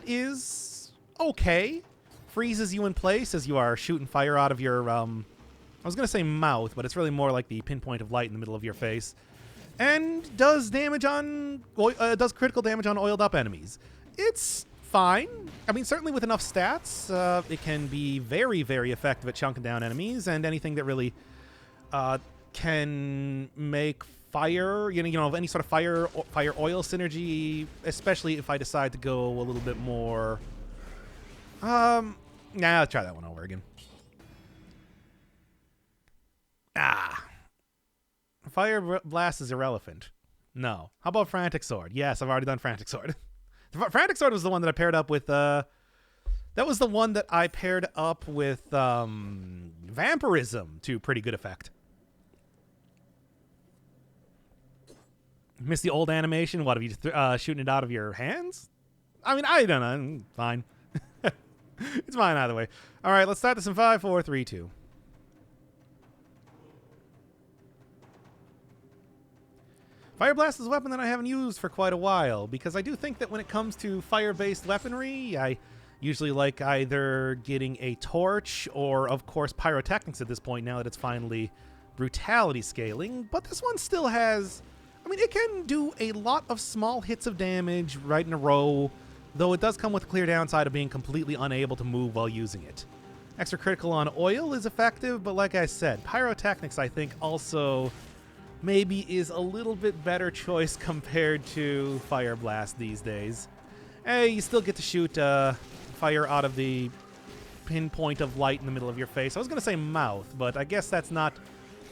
is okay. Freezes you in place as you are shooting fire out of your, I was going to say mouth, but it's really more like the pinpoint of light in the middle of your face. And does damage on, does critical damage on oiled up enemies. It's fine. I mean, certainly with enough stats, it can be very, very effective at chunking down enemies, and anything that really can make fire, you know, any sort of fire oil synergy, especially if I decide to go a little bit more. Nah, I'll try that one over again. Fire Blast is irrelevant. No. How about Frantic Sword? Yes, I've already done Frantic Sword. Frantic Sword was the one that I paired up with, that was the one that I paired up with, Vampirism to pretty good effect. Miss the old animation? What, have you shooting it out of your hands? I mean, I don't know. Fine. It's fine either way. All right, let's start this in 5, 4, 3, 2. Fire Blast is a weapon that I haven't used for quite a while, because I do think that when it comes to fire-based weaponry, I usually like either getting a torch or, of course, pyrotechnics at this point now that it's finally brutality scaling. But this one still has... I mean, it can do a lot of small hits of damage right in a row, though it does come with a clear downside of being completely unable to move while using it. Extra critical on oil is effective, but like I said, pyrotechnics, I think, also... maybe is a little bit better choice compared to Fire Blast these days. Hey, you still get to shoot fire out of the pinpoint of light in the middle of your face. I was going to say mouth, but I guess that's not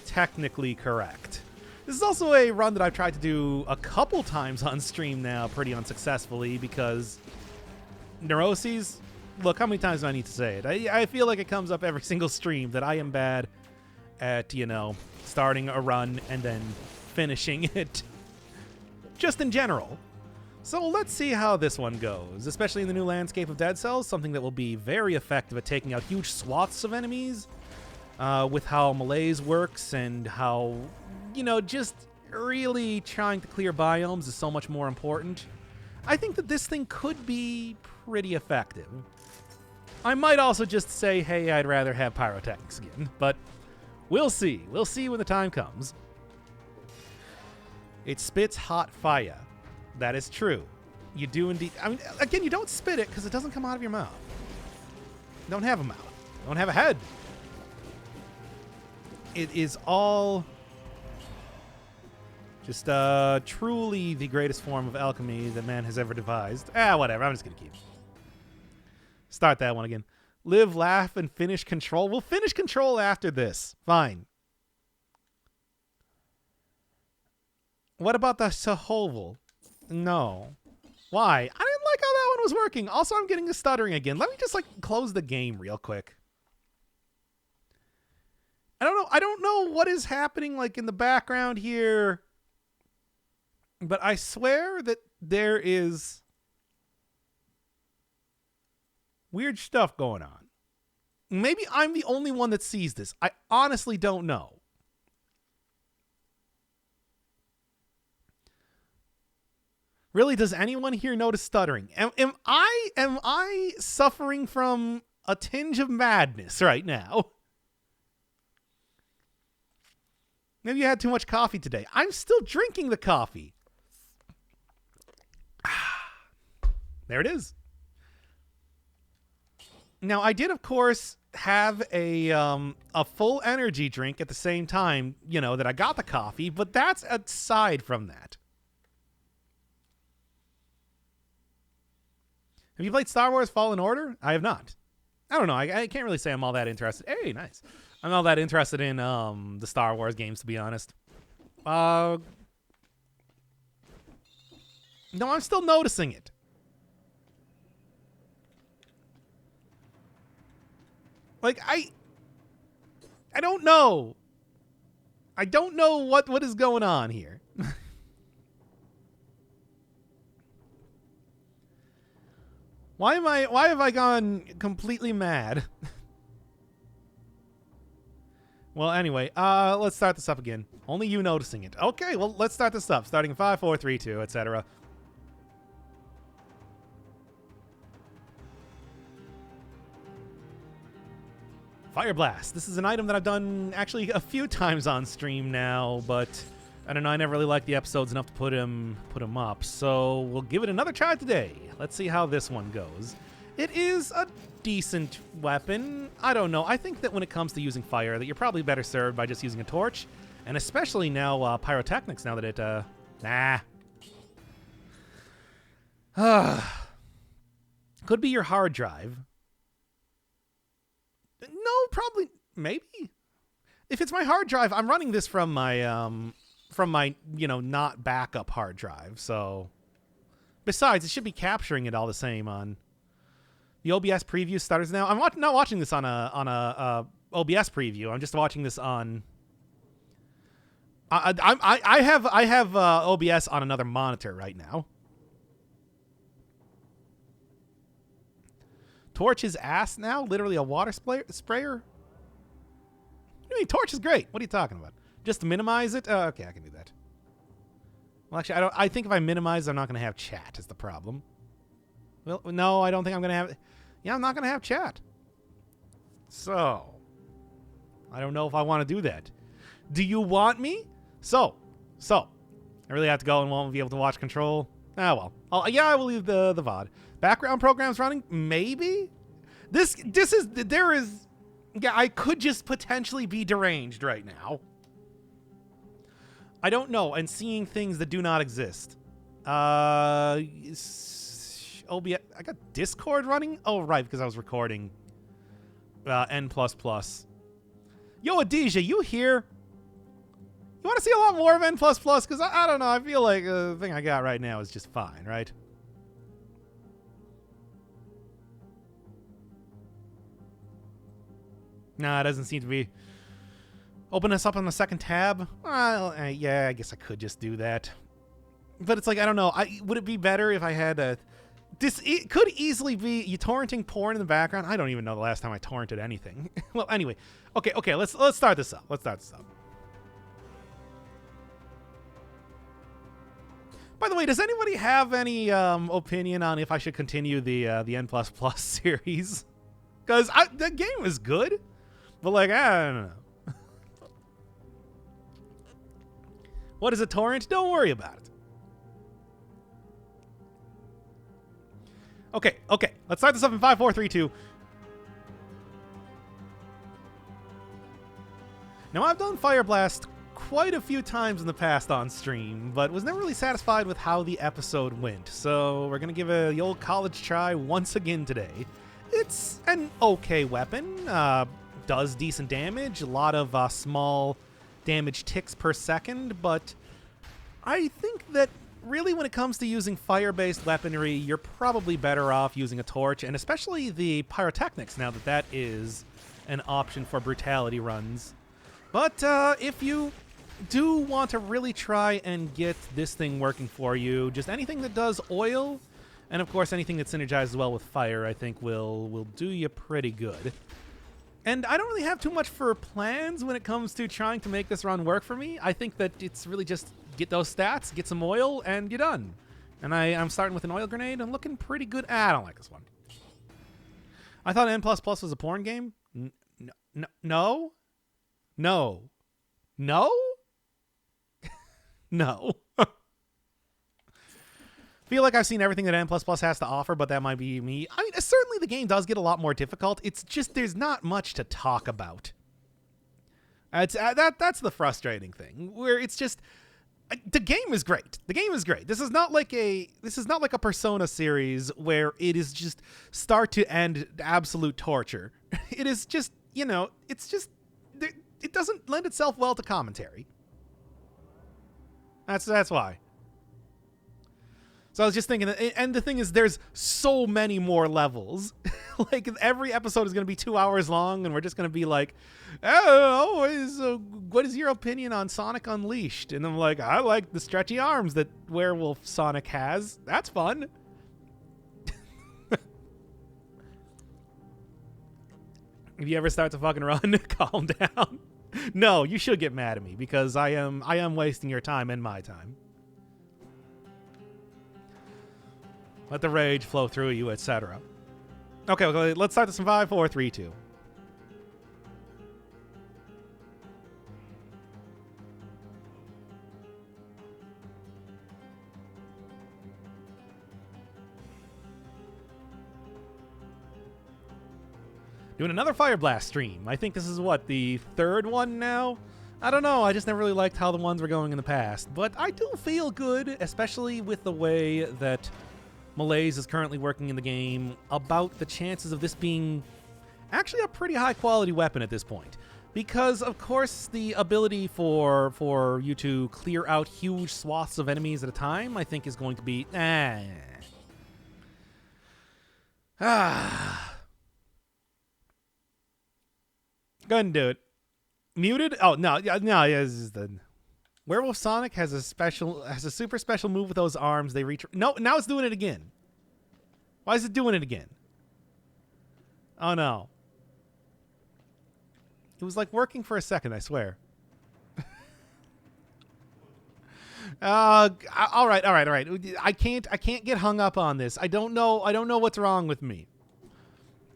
technically correct. This is also a run that I've tried to do a couple times on stream now pretty unsuccessfully because neuroses, look, how many times do I need to say it? I feel like it comes up every single stream that I am bad at, you know, starting a run and then finishing it, just in general. So let's see how this one goes, especially in the new landscape of Dead Cells, something that will be very effective at taking out huge swaths of enemies, with how malaise works and how, you know, just really trying to clear biomes is so much more important. I think that this thing could be pretty effective. I might also just say, hey, I'd rather have pyrotechnics again, but we'll see. We'll see when the time comes. It spits hot fire. That is true. You do indeed. I mean, again, you don't spit it because it doesn't come out of your mouth. You don't have a mouth. You don't have a head. It is all just truly the greatest form of alchemy that man has ever devised. Whatever. I'm just going to keep. Start that one again. Live, laugh, and finish Control. We'll finish Control after this. Fine. What about the Sahoval? No. Why? I didn't like how that one was working. Also, I'm getting the stuttering again. Let me just, like, close the game real quick. I don't know what is happening, like, in the background here. But I swear that there is weird stuff going on. Maybe I'm the only one that sees this. I honestly don't know. Really, does anyone here notice stuttering? Am I suffering from a tinge of madness right now? Maybe you had too much coffee today. I'm still drinking the coffee. There it is. Now, I did, of course, have a full energy drink at the same time, you know, that I got the coffee, but that's aside from that. Have you played Star Wars Fallen Order? I have not. I don't know. I can't really say I'm all that interested. Hey, nice. I'm not that interested in the Star Wars games, to be honest. No, I'm still noticing it. Like, I don't know. I don't know what is going on here. Why have I gone completely mad? Well, anyway, let's start this up again. Only you noticing it. Okay, well, let's start this up. Starting in 5, 4, 3, 2, etc. Fire Blast. This is an item that I've done actually a few times on stream now, but I don't know, I never really liked the episodes enough to put him up. So we'll give it another try today. Let's see how this one goes. It is a decent weapon. I don't know. I think that when it comes to using fire, that you're probably better served by just using a torch, and especially now pyrotechnics. Now that it could be your hard drive. No, probably, maybe. If it's my hard drive, I'm running this from my not backup hard drive. So, besides, it should be capturing it all the same on the OBS preview starters now. I'm not watching this on a OBS preview. I'm just watching this on. I have OBS on another monitor right now. Torch is ass now? Literally a water sprayer? I mean, torch is great. What are you talking about? Just to minimize it? Okay, I can do that. Well, actually, I think if I minimize, I'm not going to have chat is the problem. Well, no, I don't think I'm going to have... Yeah, I'm not going to have chat. So, I don't know if I want to do that. Do you want me? So, I really have to go and won't be able to watch Control. Ah, well. I will leave the VOD. Background programs running? Maybe? Yeah, I could just potentially be deranged right now. I don't know, and seeing things that do not exist. OBS, I got Discord running? Oh, right, because I was recording N++. Yo, Adija, you here? You want to see a lot more of N++? Because I don't know, I feel like the thing I got right now is just fine, right? Nah, it doesn't seem to be. Open us up on the second tab? Well, yeah, I guess I could just do that. But it's like, I don't know. Would it be better if I had a... It could easily be you torrenting porn in the background. I don't even know the last time I torrented anything. Well, anyway. Okay, let's start this up. By the way, does anybody have any opinion on if I should continue the N++ series? Because the game is good. But, like, I don't know. What is a torrent? Don't worry about it. Okay. Let's start this up in 5, 4, 3, 2. Now, I've done Fire Blast quite a few times in the past on stream, but was never really satisfied with how the episode went. So we're going to give the old college try once again today. It's an okay weapon. Does decent damage, a lot of small damage ticks per second, but I think that really when it comes to using fire-based weaponry, you're probably better off using a torch, and especially the pyrotechnics now that is an option for brutality runs. But if you do want to really try and get this thing working for you, just anything that does oil, and of course anything that synergizes well with fire, I think will do you pretty good. And I don't really have too much for plans when it comes to trying to make this run work for me. I think that it's really just get those stats, get some oil, and you're done. And I'm starting with an oil grenade. I'm looking pretty good. I don't like this one. I thought N++ was a porn game. No? No. Feel like I've seen everything that N++ has to offer, but that might be me. I mean, certainly the game does get a lot more difficult. It's just there's not much to talk about. That's the frustrating thing. Where it's just the game is great. The game is great. This is not like a Persona series where it is just start to end absolute torture. It is just, it's just it doesn't lend itself well to commentary. That's why. So I was just thinking, and the thing is, there's so many more levels. Like, every episode is going to be 2 hours long, and we're just going to be like, oh, what is your opinion on Sonic Unleashed? And I'm like, I like the stretchy arms that Werewolf Sonic has. That's fun. If you ever start to fucking run, calm down. No, you should get mad at me, because I am wasting your time and my time. Let the rage flow through you, etc. Okay, let's start this in 5, 4, 3, 2. Doing another Fire Blast stream. I think this is what, the third one now? I don't know. I just never really liked how the ones were going in the past. But I do feel good, especially with the way that Malaise is currently working in the game, about the chances of this being actually a pretty high-quality weapon at this point. Because, of course, the ability for you to clear out huge swaths of enemies at a time, I think, is going to be... Go ahead and do it. Muted? Oh, no. Yeah, this is the... Werewolf Sonic has a super special move with those arms. They reach... No, now it's doing it again. Why is it doing it again? Oh, no. It was like working for a second, I swear. All right. I can't get hung up on this. I don't know what's wrong with me.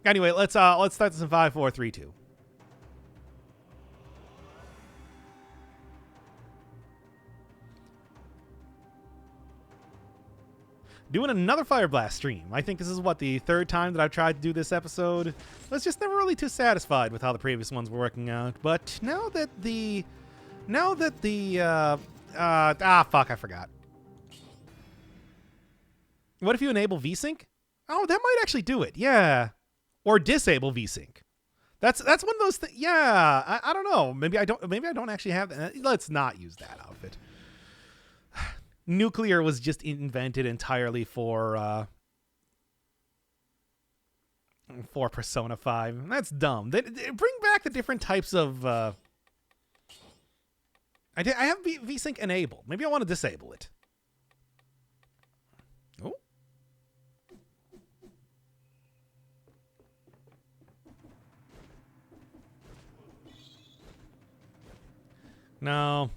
Anyway, let's start this in 5, 4, 3, 2. Doing another Fire Blast stream. I think this is, what, the third time that I've tried to do this episode. I was just never really too satisfied with how the previous ones were working out. But now that the... fuck, I forgot. What if you enable VSync? Oh, that might actually do it. Yeah. Or disable VSync. That's one of those things. Yeah, I don't know. Maybe I don't actually have that. Let's not use that outfit. Nuclear was just invented entirely for Persona 5. That's dumb. They bring back the different types of... I have VSync enabled. Maybe I want to disable it. Oh. No.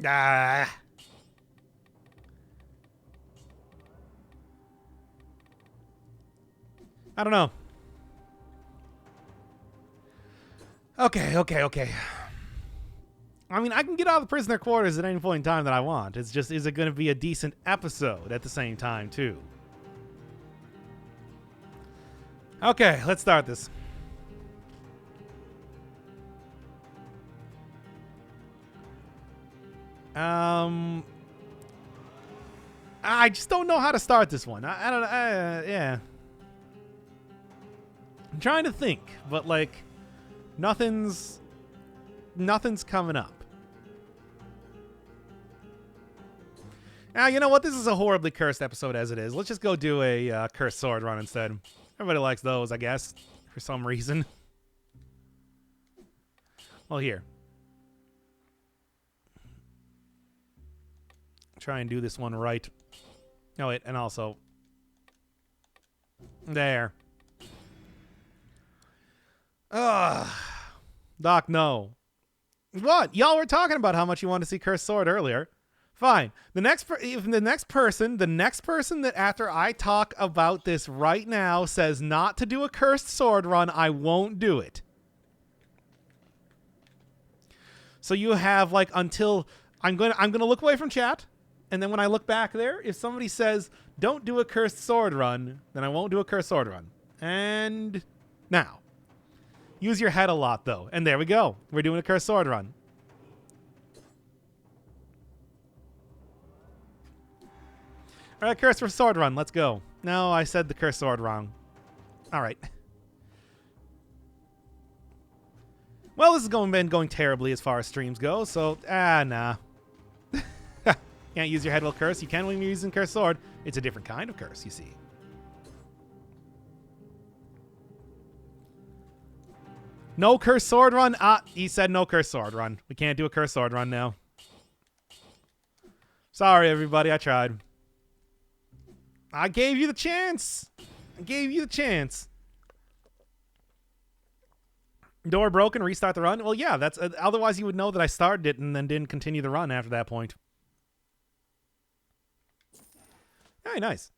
I don't know. Okay. I mean, I can get out of the prisoner quarters at any point in time that I want. It's just, is it going to be a decent episode at the same time, too? Okay, let's start this. I just don't know how to start this one. I don't know. Yeah. I'm trying to think, but like, nothing's coming up. Now, you know what? This is a horribly cursed episode as it is. Let's just go do a cursed sword run instead. Everybody likes those, I guess, for some reason. Well, here. Try and do this one right. Oh, wait, and also... There. Ugh. Doc, no. What? Y'all were talking about how much you wanted to see Cursed Sword earlier. Fine. The next person that after I talk about this right now says not to do a Cursed Sword run, I won't do it. So you have like until I'm gonna look away from chat, and then when I look back there, if somebody says don't do a Cursed Sword run, then I won't do a Cursed Sword run. And now, use your head a lot though, and there we go. We're doing a Cursed Sword run. All right, Cursed Sword run. Let's go. No, I said the Cursed Sword wrong. All right. Well, this has been going terribly as far as streams go, so, nah. Can't use your head while cursed. You can when you're using Cursed Sword. It's a different kind of curse, you see. No Cursed Sword run? He said no Cursed Sword run. We can't do a Cursed Sword run now. Sorry, everybody. I tried. I gave you the chance. Door broken, restart the run. Well, yeah, that's otherwise you would know that I started it and then didn't continue the run after that point. Hey, nice.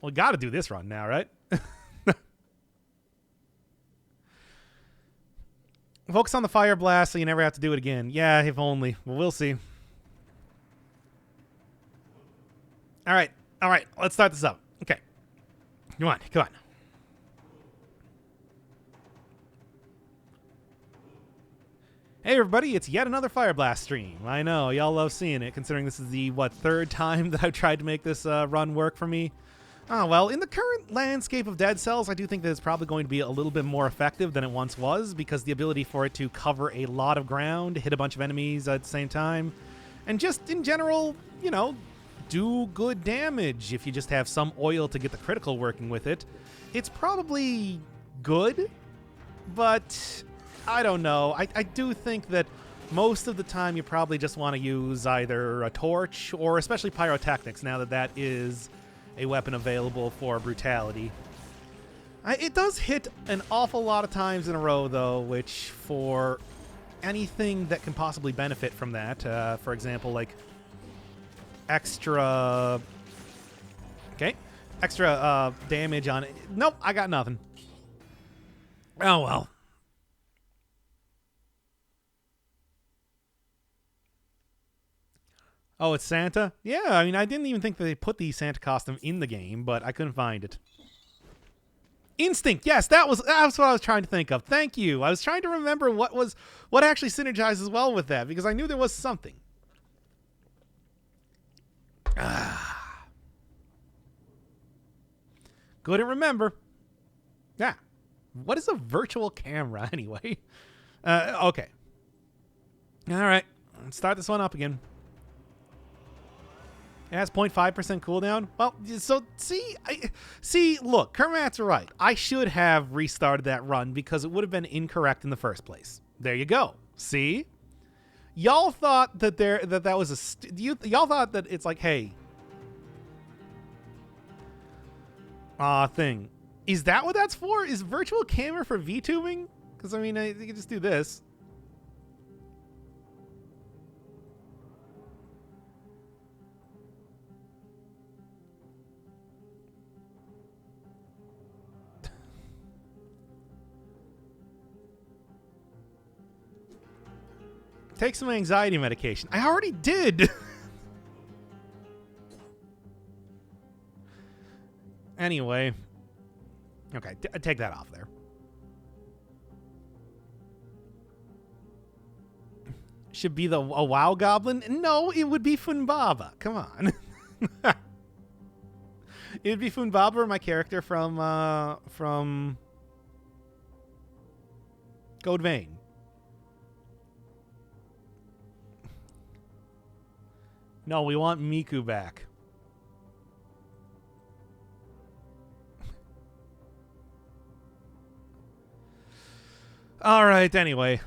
Well, we got to do this run now, right? Focus on the Fire Blast so you never have to do it again. Yeah, if only. Well, we'll see. All right. All right, let's start this up. Okay. Come on, come on. Hey everybody, it's yet another Fire Blast stream. I know, y'all love seeing it, considering this is the, third time that I've tried to make this run work for me. Oh, well, in the current landscape of Dead Cells, I do think that it's probably going to be a little bit more effective than it once was, because the ability for it to cover a lot of ground, hit a bunch of enemies at the same time, and just in general, you know, do good damage if you just have some oil to get the critical working with it. It's probably good, but I don't know. I do think that most of the time you probably just want to use either a torch or especially pyrotechnics now that that is a weapon available for brutality. It does hit an awful lot of times in a row, though, which for anything that can possibly benefit from that, for example, like extra damage on it. Nope, I got nothing. Oh, well. Oh, it's Santa? Yeah, I mean, I didn't even think that they put the Santa costume in the game, but I couldn't find it. Instinct, yes, that's what I was trying to think of. Thank you. I was trying to remember what actually synergizes well with that, because I knew there was something. Couldn't remember. Yeah. What is a virtual camera, anyway? Okay. All right. Let's start this one up again. It has 0.5% cooldown. Well, so see, look, Kermat's right. I should have restarted that run because it would have been incorrect in the first place. There you go. See? Y'all thought that that was y'all thought that it's like, hey, thing. Is that what that's for? Is virtual camera for VTubing? Because I mean, you can just do this. Take some anxiety medication. I already did. Anyway. Okay, take that off there. Should be a WoW goblin? No, it would be Funbaba. Come on. It would be Funbaba, my character from Code Vein. No, we want Miku back. All right, anyway.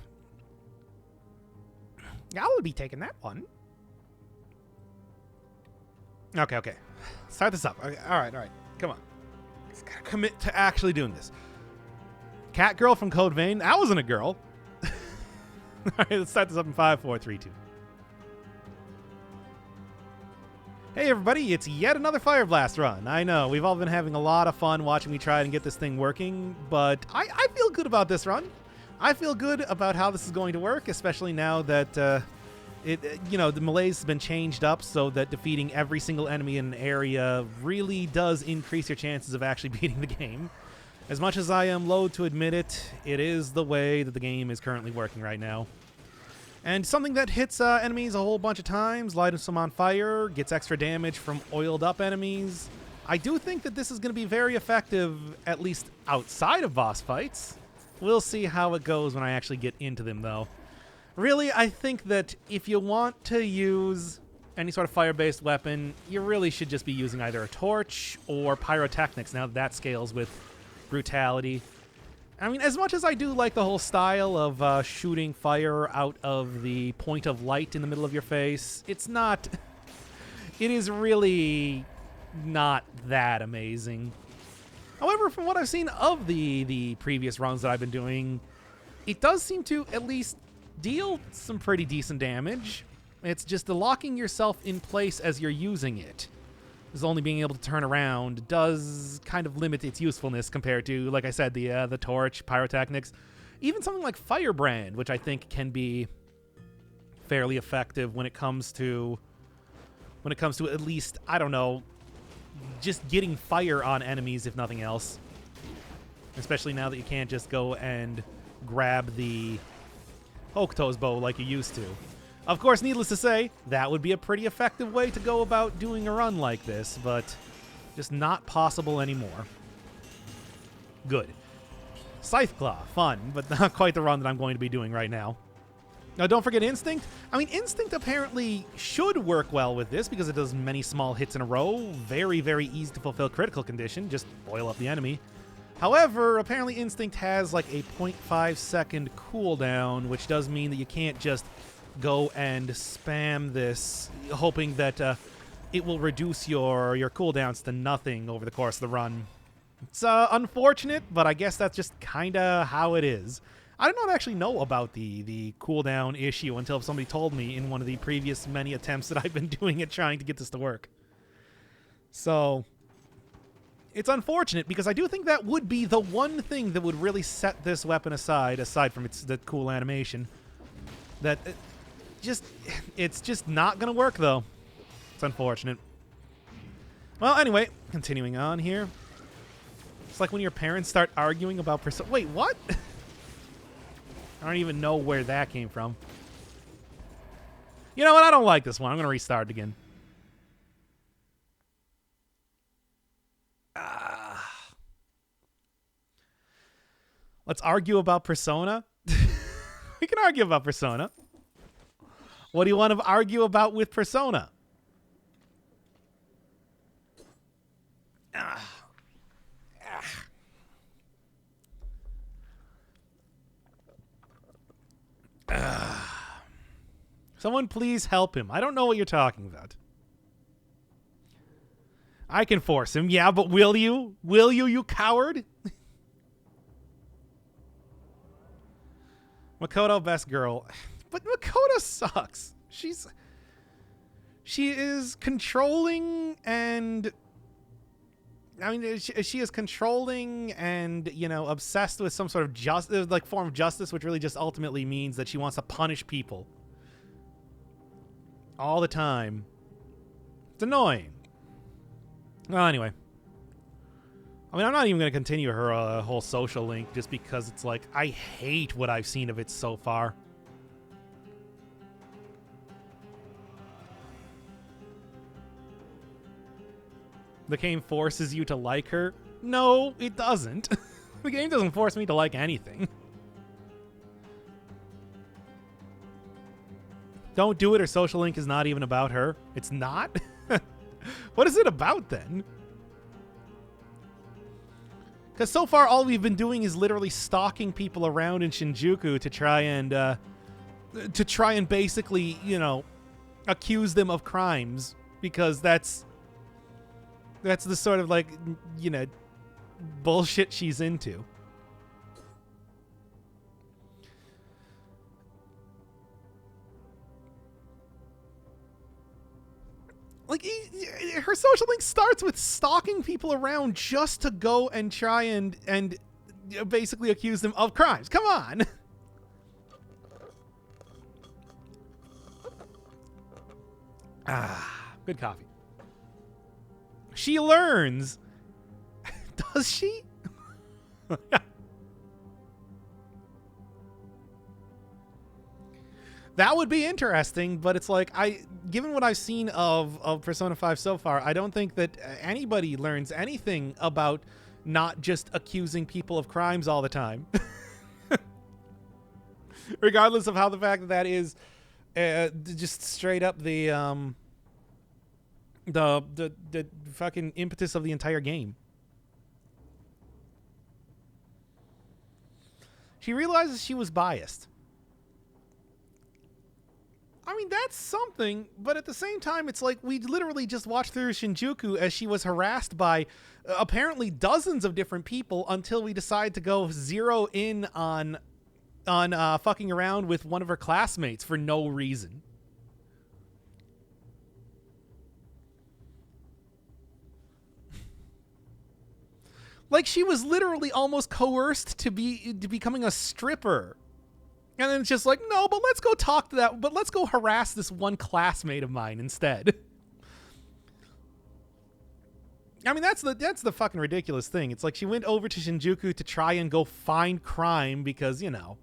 I will be taking that one. Okay. Start this up. Okay, all right. Come on. Just gotta commit to actually doing this. Cat girl from Code Vein. That wasn't a girl. All right, let's start this up in 5, 4, 3, 2. Hey everybody, it's yet another Fire Blast run. I know, we've all been having a lot of fun watching me try and get this thing working, but I feel good about this run. I feel good about how this is going to work, especially now that the melee's has been changed up so that defeating every single enemy in an area really does increase your chances of actually beating the game. As much as I am loath to admit it, it is the way that the game is currently working right now. And something that hits enemies a whole bunch of times, lights them on fire, gets extra damage from oiled up enemies. I do think that this is going to be very effective, at least outside of boss fights. We'll see how it goes when I actually get into them, though. Really, I think that if you want to use any sort of fire-based weapon, you really should just be using either a torch or pyrotechnics, now that scales with brutality. I mean, as much as I do like the whole style of shooting fire out of the point of light in the middle of your face, it's not... It is really not that amazing. However, from what I've seen of the previous runs that I've been doing, it does seem to at least deal some pretty decent damage. It's just the locking yourself in place as you're using it. Is only being able to turn around does kind of limit its usefulness compared to, like I said, the torch, pyrotechnics, even something like Firebrand, which I think can be fairly effective when it comes to at least, I don't know, just getting fire on enemies, if nothing else. Especially now that you can't just go and grab the Hokuto's bow like you used to. Of course, needless to say, that would be a pretty effective way to go about doing a run like this, but just not possible anymore. Good. Scythe Claw, fun, but not quite the run that I'm going to be doing right now. Now, don't forget Instinct. I mean, Instinct apparently should work well with this because it does many small hits in a row. Very, very easy to fulfill critical condition. Just boil up the enemy. However, apparently Instinct has like a 0.5 second cooldown, which does mean that you can't just go and spam this, hoping that it will reduce your cooldowns to nothing over the course of the run. It's unfortunate, but I guess that's just kind of how it is. I did not actually know about the cooldown issue until somebody told me in one of the previous many attempts that I've been doing at trying to get this to work. So it's unfortunate because I do think that would be the one thing that would really set this weapon aside from the cool animation. That it's just not going to work, though. It's unfortunate. Well, anyway, continuing on here. It's like when your parents start arguing about Persona. Wait, what? I don't even know where that came from. You know what? I don't like this one. I'm going to restart it again. Let's argue about Persona. We can argue about Persona. What do you want to argue about with Persona? Someone please help him. I don't know what you're talking about. I can force him. Yeah, but will you? Will you, you coward? Makoto, best girl. But Makoto sucks. She is controlling and... I mean, she is controlling and, you know, obsessed with some sort of form of justice, which really just ultimately means that she wants to punish people. All the time. It's annoying. Well, anyway. I mean, I'm not even going to continue her whole social link just because it's like, I hate what I've seen of it so far. The game forces you to like her? No, it doesn't. The game doesn't force me to like anything. Don't do it or social link is not even about her. It's not? What is it about then? Because so far all we've been doing is literally stalking people around in Shinjuku to try and basically, you know, accuse them of crimes, because that's the sort of, like, you know, bullshit she's into. Like, her social link starts with stalking people around just to go and try and basically accuse them of crimes. Come on! Good coffee. She learns. Does she? That would be interesting, but it's like, given what I've seen of Persona 5 so far, I don't think that anybody learns anything about not just accusing people of crimes all the time. Regardless of how the fact that is just straight up the fucking impetus of the entire game. She realizes she was biased. I mean, that's something, but at the same time, it's like we literally just watched through Shinjuku as she was harassed by apparently dozens of different people until we decide to go zero in on fucking around with one of her classmates for no reason. Like, she was literally almost coerced to becoming a stripper. And then it's just like, no, but let's go talk to that. But let's go harass this one classmate of mine instead. I mean, that's the fucking ridiculous thing. It's like she went over to Shinjuku to try and go find crime because, you know,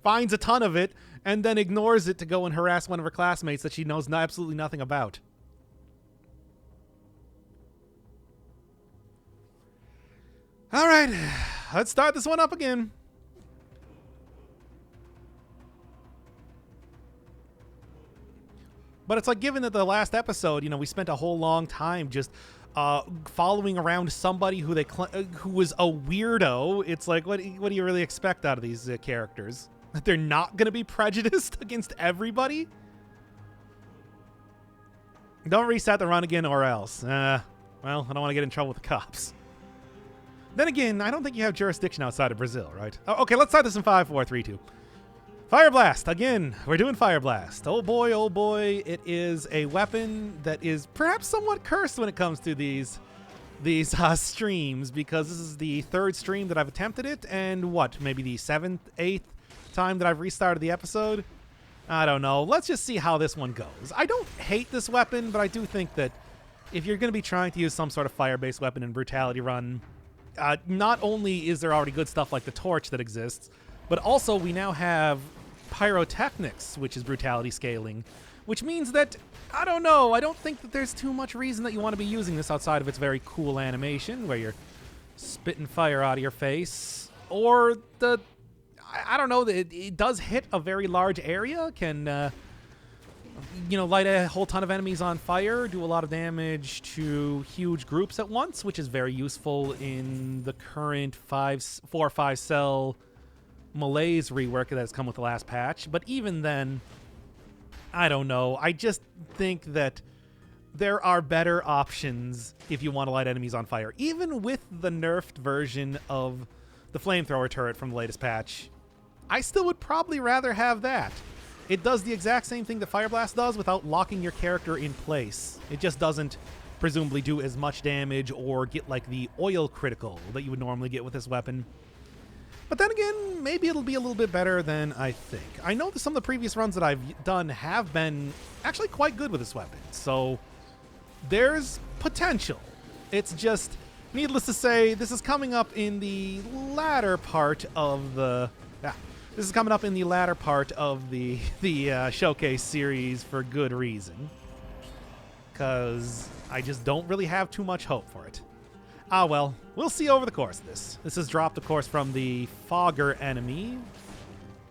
finds a ton of it and then ignores it to go and harass one of her classmates that she knows absolutely nothing about. All right, let's start this one up again. But it's like, given that the last episode, you know, we spent a whole long time just following around somebody who who was a weirdo. It's like, what do you really expect out of these characters? That they're not going to be prejudiced against everybody? Don't reset the run again or else. Well, I don't want to get in trouble with the cops. Then again, I don't think you have jurisdiction outside of Brazil, right? Oh, okay, let's start this in 5, 4, 3, 2. Fire Blast. Again, we're doing Fire Blast. Oh boy, it is a weapon that is perhaps somewhat cursed when it comes to these streams, because this is the 3rd stream that I've attempted it, and what, maybe the 7th, 8th time that I've restarted the episode? I don't know. Let's just see how this one goes. I don't hate this weapon, but I do think that if you're going to be trying to use some sort of fire-based weapon in Brutality Run, not only is there already good stuff like the torch that exists, but also we now have pyrotechnics, which is brutality scaling, which means that, I don't know, I don't think that there's too much reason that you want to be using this outside of its very cool animation where you're spitting fire out of your face, or I don't know, it does hit a very large area, can light a whole ton of enemies on fire, do a lot of damage to huge groups at once, which is very useful in the current 4 or 5 cell Malaise rework that has come with the last patch. But even then, I don't know. I just think that there are better options if you want to light enemies on fire. Even with the nerfed version of the flamethrower turret from the latest patch, I still would probably rather have that. It does the exact same thing that Fire Blast does without locking your character in place. It just doesn't presumably do as much damage or get like the oil critical that you would normally get with this weapon. But then again, maybe it'll be a little bit better than I think. I know that some of the previous runs that I've done have been actually quite good with this weapon, so there's potential. It's just, needless to say, this is coming up in the latter part of the... This is coming up in the latter part of the showcase series for good reason, because I just don't really have too much hope for it. Ah, well, we'll see over the course of this. This is dropped, of course, from the Fogger enemy,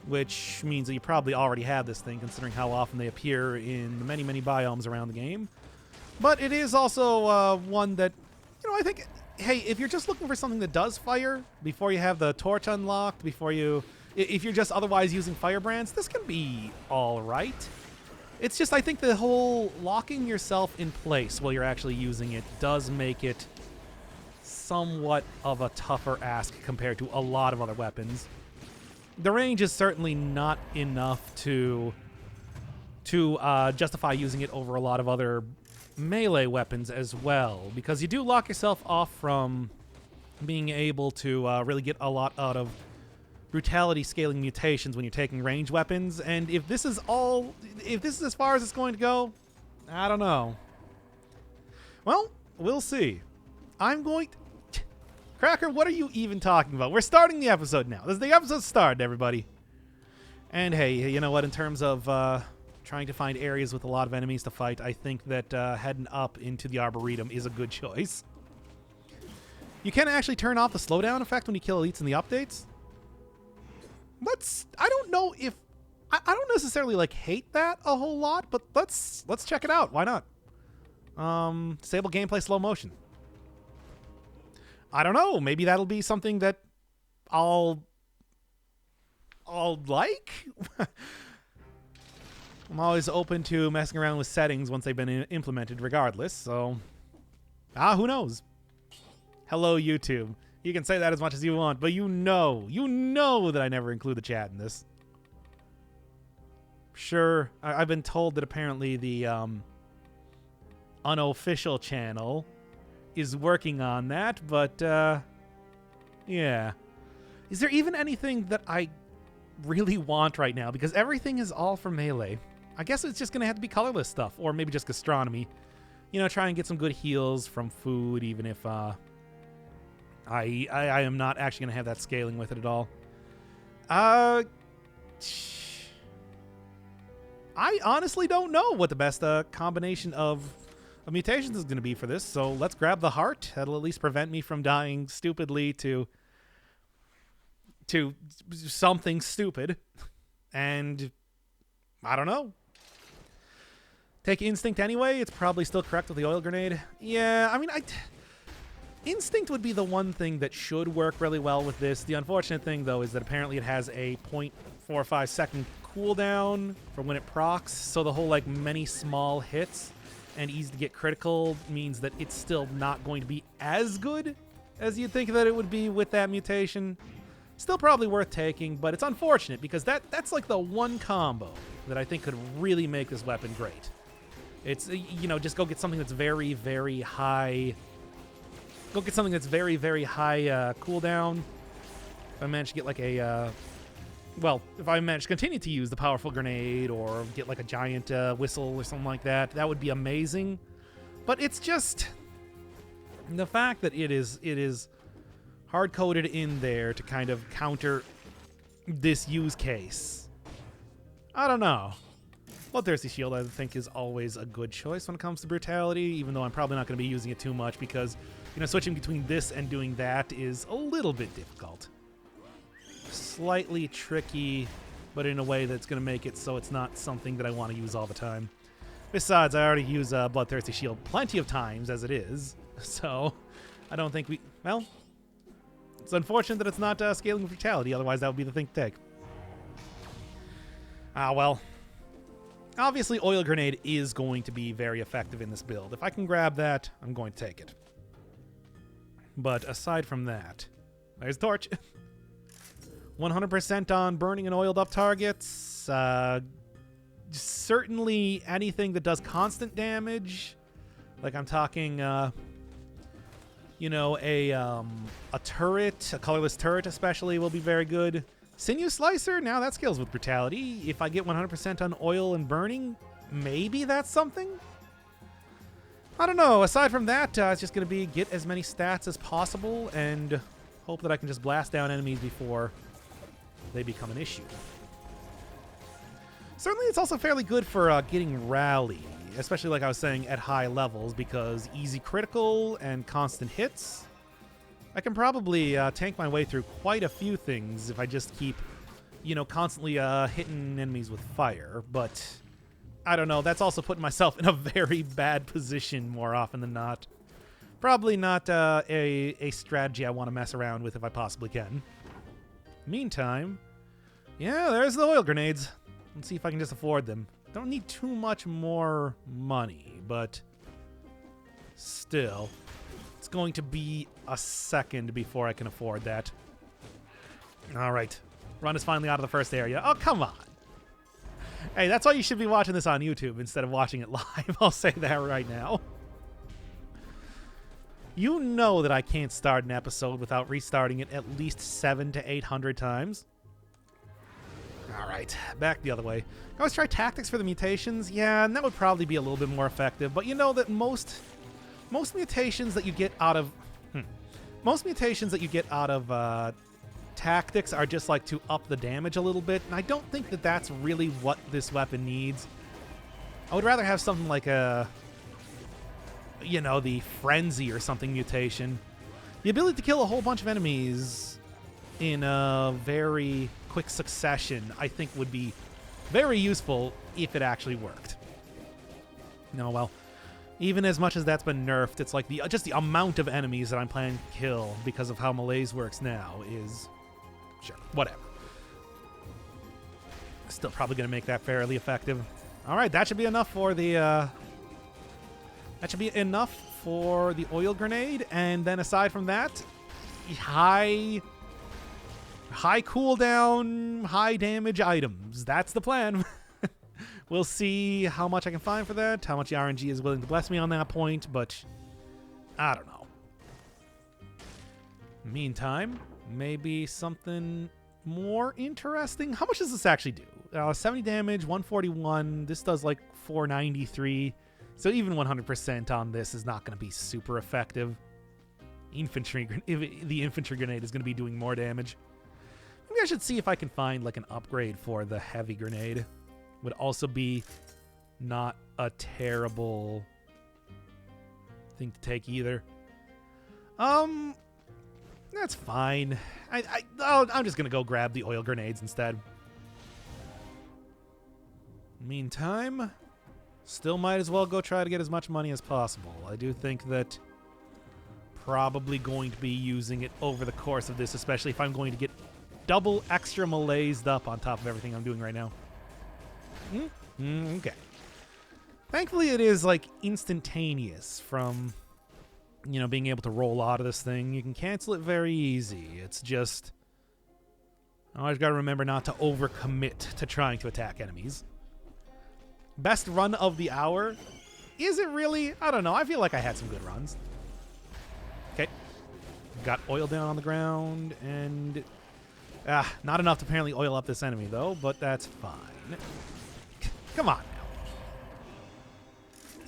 which means that you probably already have this thing, considering how often they appear in the many, many biomes around the game. But it is also one that, I think, hey, if you're just looking for something that does fire before you have the torch unlocked, if you're just otherwise using firebrands, this can be all right. It's just, I think the whole locking yourself in place while you're actually using it does make it somewhat of a tougher ask compared to a lot of other weapons. The range is certainly not enough to justify using it over a lot of other melee weapons as well, because you do lock yourself off from being able to really get a lot out of brutality scaling mutations when you're taking range weapons, and if this is as far as it's going to go, I don't know. Well, we'll see. Cracker, what are you even talking about? We're starting the episode now. This is the episode started, everybody. And hey, you know what? In terms of trying to find areas with a lot of enemies to fight, I think that heading up into the Arboretum is a good choice. You can actually turn off the slowdown effect when you kill elites in the updates. I don't know if... I don't necessarily, hate that a whole lot, but let's check it out. Why not? Disable gameplay slow motion. I don't know. Maybe that'll be something that I'll like. I'm always open to messing around with settings once they've been implemented regardless, so... who knows? Hello, YouTube. You can say that as much as you want, but you know that I never include the chat in this. Sure, I've been told that apparently the unofficial channel is working on that, but yeah. Is there even anything that I really want right now? Because everything is all for Melee. I guess it's just going to have to be colorless stuff, or maybe just gastronomy. you know, try and get some good heals from food, even if I am not actually going to have that scaling with it at all. I honestly don't know what the best combination of mutations is going to be for this, so let's grab the heart. That'll at least prevent me from dying stupidly to something stupid. And I don't know. Take instinct anyway. It's probably still correct with the oil grenade. Yeah, I mean, instinct would be the one thing that should work really well with this. The unfortunate thing, though, is that apparently it has a 0.45 second cooldown for when it procs. So the whole, like, many small hits and easy to get critical means that it's still not going to be as good as you'd think that it would be with that mutation. Still probably worth taking, but it's unfortunate because that's like the one combo that I think could really make this weapon great. It's, you know, just go get something that's very, very high. Go get something that's very, very high cooldown. If I manage to get like a, well, if I manage to continue to use the powerful grenade or get like a giant whistle or something like that, that would be amazing. But it's just the fact that it is hard-coded in there to kind of counter this use case. I don't know. Bloodthirsty Shield, I think, is always a good choice when it comes to brutality, even though I'm probably not going to be using it too much because, you know, switching between this and doing that is a little bit difficult. Slightly tricky, but in a way that's going to make it so it's not something that I want to use all the time. Besides, I already use Bloodthirsty Shield plenty of times as it is, so I don't think we... Well, it's unfortunate that it's not scaling with brutality, otherwise that would be the thing to take. Ah, well. Obviously, Oil Grenade is going to be very effective in this build. If I can grab that, I'm going to take it. But aside from that, there's Torch. 100% on burning and oiled up targets. Certainly anything that does constant damage. Like I'm talking, you know, a turret, a colorless turret especially will be very good. Sinew Slicer, now that scales with brutality. If I get 100% on oil and burning, maybe that's something? I don't know. Aside from that, it's just going to be get as many stats as possible and hope that I can just blast down enemies before they become an issue. Certainly, it's also fairly good for getting rally, especially like I was saying at high levels, because easy critical and constant hits. I can probably tank my way through quite a few things if I just keep, you know, constantly hitting enemies with fire. But I don't know. That's also putting myself in a very bad position more often than not. Probably not a strategy I want to mess around with if I possibly can. Meantime, yeah, there's the oil grenades. Let's see if I can just afford them. Don't need too much more money, but still, it's going to be a second before I can afford that. All right, run is finally out of the first area. Oh, come on. Hey, that's why you should be watching this on YouTube instead of watching it live. I'll say that right now. You know that I can't start an episode without restarting it at least 700 to 800 times. All right, back the other way. I always try tactics for the mutations. Yeah, and that would probably be a little bit more effective. But you know that most mutations that you get out of tactics are just like to up the damage a little bit, and I don't think that that's really what this weapon needs. I would rather have something like a, you know, the Frenzy or something mutation. The ability to kill a whole bunch of enemies in a very quick succession, I think, would be very useful if it actually worked. No, well, even as much as that's been nerfed, it's like just the amount of enemies that I'm planning to kill because of how Malaise works now is... Sure, whatever. Still probably going to make that fairly effective. All right, that should be enough for the... that should be enough for the oil grenade. And then aside from that, high cooldown, high damage items. That's the plan. We'll see how much I can find for that, how much the RNG is willing to bless me on that point, but I don't know. Meantime, maybe something more interesting. How much does this actually do? 70 damage, 141. This does like 493. So even 100% on this is not going to be super effective. The infantry grenade is going to be doing more damage. Maybe I should see if I can find like an upgrade for the heavy grenade. Would also be not a terrible thing to take either. That's fine. I'm just gonna go grab the oil grenades instead. Meantime, still might as well go try to get as much money as possible. I do think that probably going to be using it over the course of this, especially if I'm going to get double extra melee'd up on top of everything I'm doing right now. Okay. Thankfully, it is like instantaneous from, you know, being able to roll out of this thing. You can cancel it very easy. It's just, I always got to remember not to overcommit to trying to attack enemies. Best run of the hour? Is it really? I don't know. I feel like I had some good runs. Okay. Got oil down on the ground, and not enough to apparently oil up this enemy, though, but that's fine. Come on now.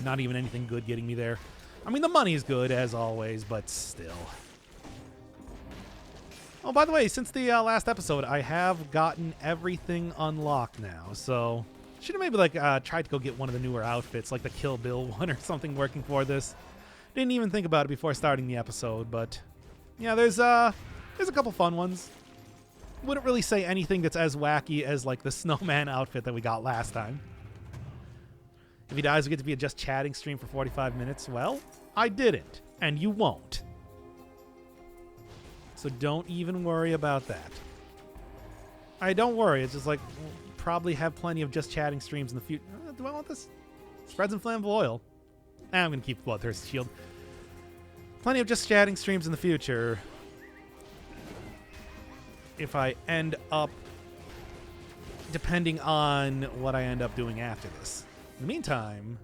Not even anything good getting me there. I mean, the money is good, as always, but still. Oh, by the way, since the last episode, I have gotten everything unlocked now, so should have maybe like tried to go get one of the newer outfits, like the Kill Bill one or something working for this. Didn't even think about it before starting the episode, but yeah, there's a couple fun ones. Wouldn't really say anything that's as wacky as like the snowman outfit that we got last time. If he dies, we get to be a just chatting stream for 45 minutes. Well, I didn't, and you won't. So don't even worry about that. Don't worry. It's just like, we'll probably have plenty of just chatting streams in the future. Do I want this? Spreads and flammable oil. I'm going to keep Bloodthirst Shield. Plenty of just chatting streams in the future. If I end up, depending on what I end up doing after this. In the meantime,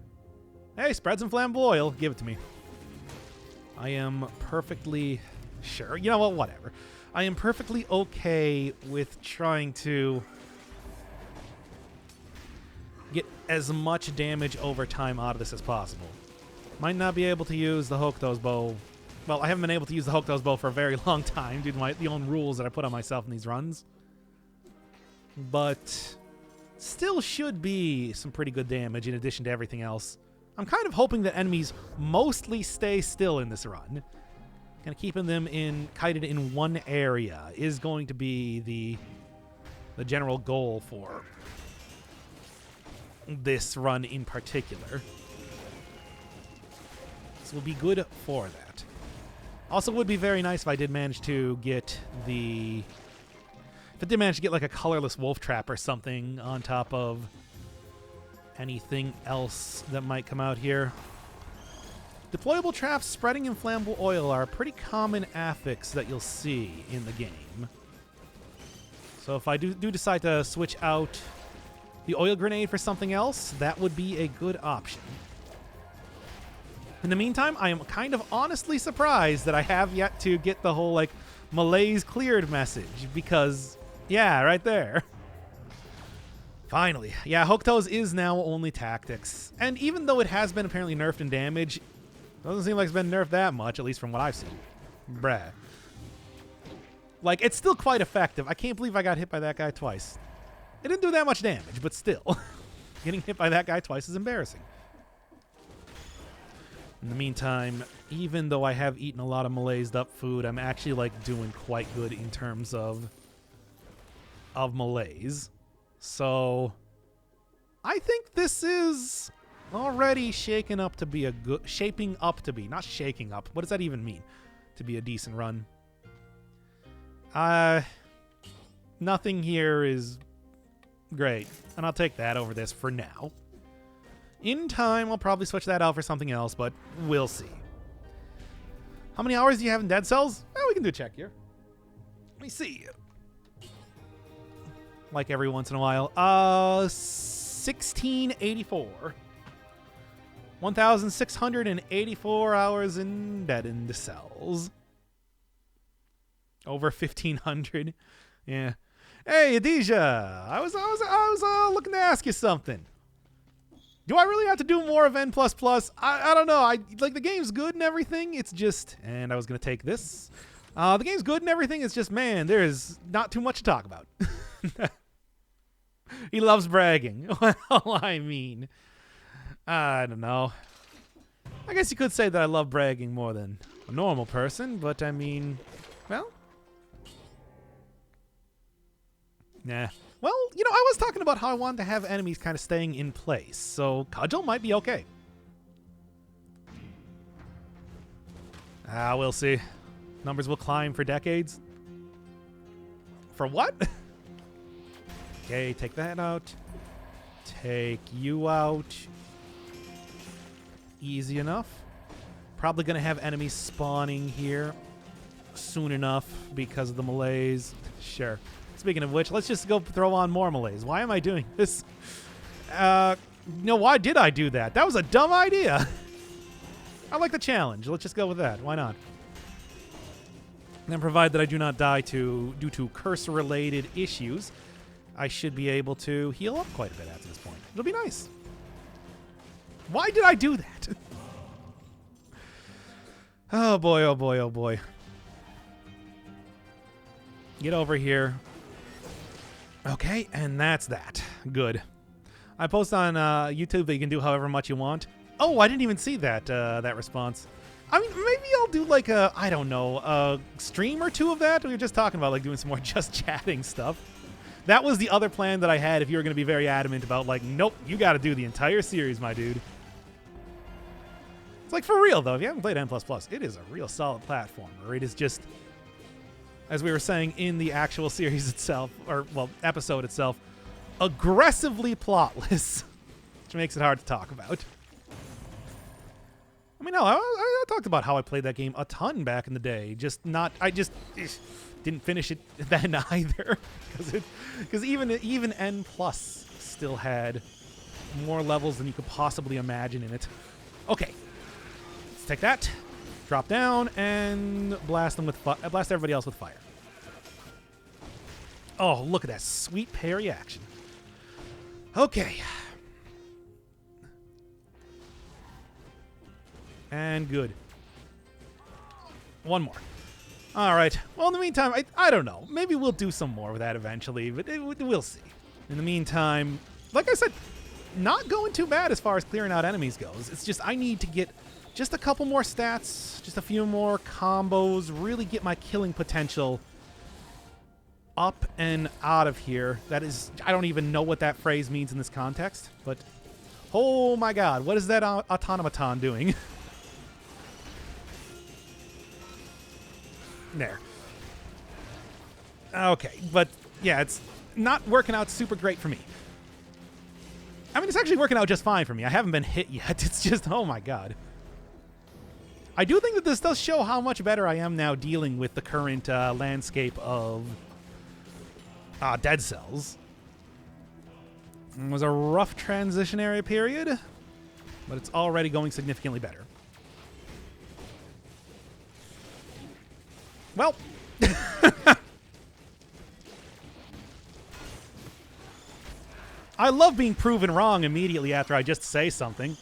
hey, spreads and flammable oil, give it to me. I am perfectly sure. You know what? Whatever. I am perfectly okay with trying to get as much damage over time out of this as possible. Might not be able to use the Hokuto's bow. Well, I haven't been able to use the Hokuto's bow for a very long time due to the own rules that I put on myself in these runs. But still should be some pretty good damage in addition to everything else. I'm kind of hoping that enemies mostly stay still in this run. Kind of keeping them kited in one area is going to be the general goal for this run in particular. This will be good for that. Also, would be very nice if I did manage to get like a colorless wolf trap or something on top of anything else that might come out here. Deployable traps spreading inflammable oil are a pretty common affix that you'll see in the game. So if I do decide to switch out the oil grenade for something else, that would be a good option. In the meantime, I am kind of honestly surprised that I have yet to get the whole, like, Malaise cleared message, because, yeah, right there. Finally. Yeah, Hokuto's is now only tactics. And even though it has been apparently nerfed in damage, doesn't seem like it's been nerfed that much, at least from what I've seen. Bruh. Like, it's still quite effective. I can't believe I got hit by that guy twice. It didn't do that much damage, but still. Getting hit by that guy twice is embarrassing. In the meantime, even though I have eaten a lot of melee'd up food, I'm actually like doing quite good in terms of malaise. So I think this is already shaping up to be, not shaking up. What does that even mean? To be a decent run. Nothing here is great, and I'll take that over this for now. In time, I'll probably switch that out for something else, but we'll see. How many hours do you have in Dead Cells? Well, we can do a check here. Let me see. Like every once in a while. 1684. 1,684 hours in Dead Cells. Over 1,500. Yeah. Hey, Adija. I was looking to ask you something. Do I really have to do more of N++? I don't know. Like, the game's good and everything. It's just... And I was going to take this. The game's good and everything. It's just, man, there's not too much to talk about. He loves bragging. Well, I mean... I don't know. I guess you could say that I love bragging more than a normal person, but I mean... Well... Nah. Well, you know, I was talking about how I wanted to have enemies kind of staying in place, so Cudgel might be okay. We'll see. Numbers will climb for decades. For what? Okay, take that out. Take you out. Easy enough. Probably going to have enemies spawning here soon enough because of the melees. Sure. Speaking of which, let's just go throw on more melees. Why am I doing this? No, why did I do that? That was a dumb idea. I like the challenge. Let's just go with that. Why not? And then, provided that I do not die due to curse-related issues, I should be able to heal up quite a bit after this point. It'll be nice. Why did I do that? Oh boy, oh boy, oh boy. Get over here. Okay, and that's that. Good. I post on YouTube that you can do however much you want. Oh, I didn't even see that that response. I mean, maybe I'll do like a, I don't know, a stream or two of that. We were just talking about like doing some more just chatting stuff. That was the other plan that I had if you were going to be very adamant about like, nope, you got to do the entire series, my dude. It's like for real, though. If you haven't played N++, it is a real solid platformer. It is just... As we were saying in the actual series itself, or, well, episode itself, aggressively plotless, which makes it hard to talk about. I mean, no, I talked about how I played that game a ton back in the day. I just didn't finish it then either. Because even N+ still had more levels than you could possibly imagine in it. Okay, let's take that. Drop down and blast them with blast everybody else with fire. Oh, look at that sweet parry action. Okay. And good. One more. All right. Well, in the meantime, I don't know. Maybe we'll do some more with that eventually, but we'll see. In the meantime, like I said, not going too bad as far as clearing out enemies goes. It's just I need to get just a couple more stats, just a few more combos, really get my killing potential up and out of here. That is, I don't even know what that phrase means in this context, but oh my god, what is that automaton doing? There. Okay, but yeah, it's not working out super great for me. I mean, it's actually working out just fine for me. I haven't been hit yet. It's just, oh my god. I do think that this does show how much better I am now dealing with the current landscape of Dead Cells. It was a rough transitionary period, but it's already going significantly better. Well, I love being proven wrong immediately after I just say something.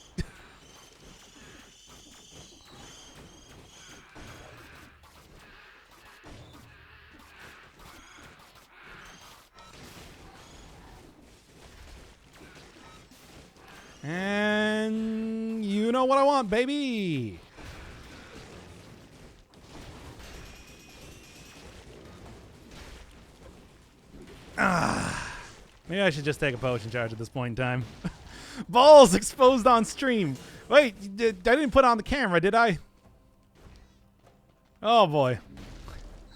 And you know what I want, baby. Maybe I should just take a potion charge at this point in time. Balls exposed on stream. Wait, I didn't put on the camera, did I? Oh boy.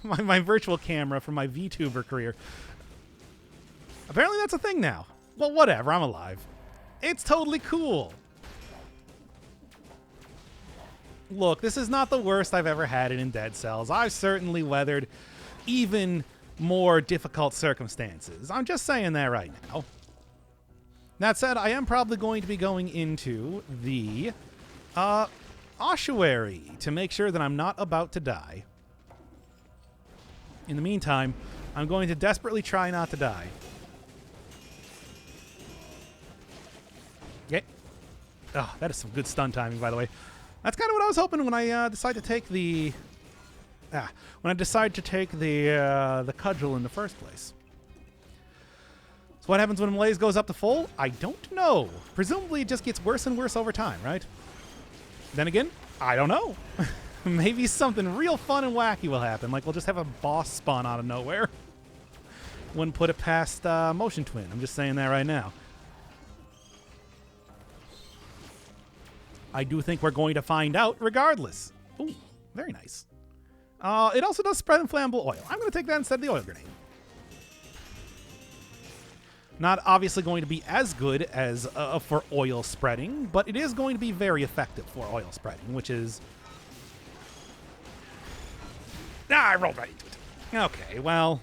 My virtual camera from my VTuber career. Apparently that's a thing now. Well, whatever, I'm alive. It's totally cool. Look, this is not the worst I've ever had it in Dead Cells. I've certainly weathered even more difficult circumstances. I'm just saying that right now. That said, I am probably going to be going into the ossuary to make sure that I'm not about to die. In the meantime, I'm going to desperately try not to die. Okay. Oh, that is some good stun timing, by the way. That's kind of what I was hoping when I decided to take the the cudgel in the first place. So what happens when Malaise goes up to full? I don't know. Presumably it just gets worse and worse over time, right? Then again, I don't know. Maybe something real fun and wacky will happen. Like we'll just have a boss spawn out of nowhere. Wouldn't put it past Motion Twin. I'm just saying that right now. I do think we're going to find out regardless. Ooh, very nice. It also does spread inflammable oil. I'm going to take that instead of the oil grenade. Not obviously going to be as good as for oil spreading, but it is going to be very effective for oil spreading, which is... I rolled right into it. Okay, well...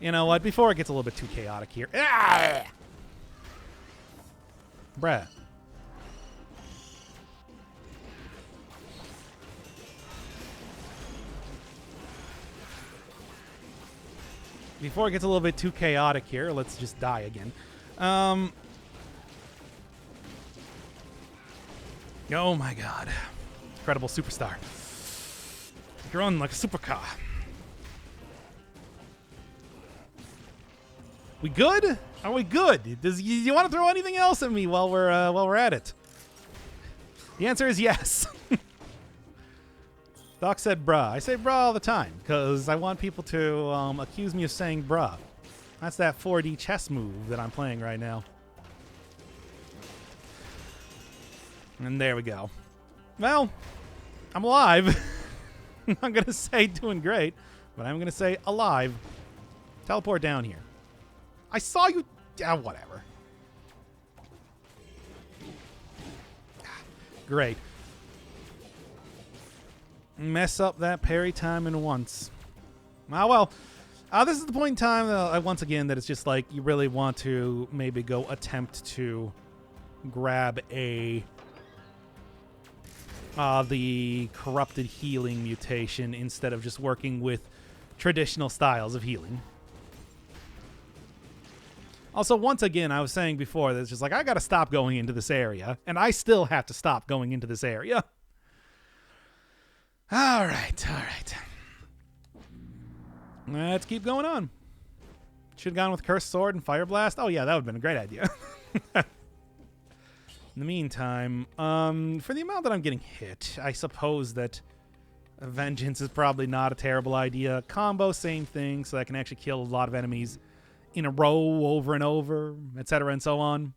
You know what? Before it gets a little bit too chaotic here... Bruh. Before it gets a little bit too chaotic here, let's just die again. Oh my god. Incredible superstar. You're on like a supercar. We good? Are we good? You want to throw anything else at me while we're at it? The answer is yes. Doc said bruh. I say bruh all the time because I want people to accuse me of saying bruh. That's that 4D chess move that I'm playing right now. And there we go. Well, I'm alive. I'm not going to say doing great, but I'm going to say alive. Teleport down here. I saw you... whatever. Great. Mess up that parry time in once. Well, this is the point in time, once again, that it's just like you really want to maybe go attempt to grab the corrupted healing mutation instead of just working with traditional styles of healing. Also, once again, I was saying before that it's just like, I got to stop going into this area, and I still have to stop going into this area. All right. Let's keep going on. Should have gone with Cursed Sword and Fire Blast. Oh, yeah, that would have been a great idea. In the meantime, for the amount that I'm getting hit, I suppose that Vengeance is probably not a terrible idea. Combo, same thing, so I can actually kill a lot of enemies in a row over and over, etc. and so on.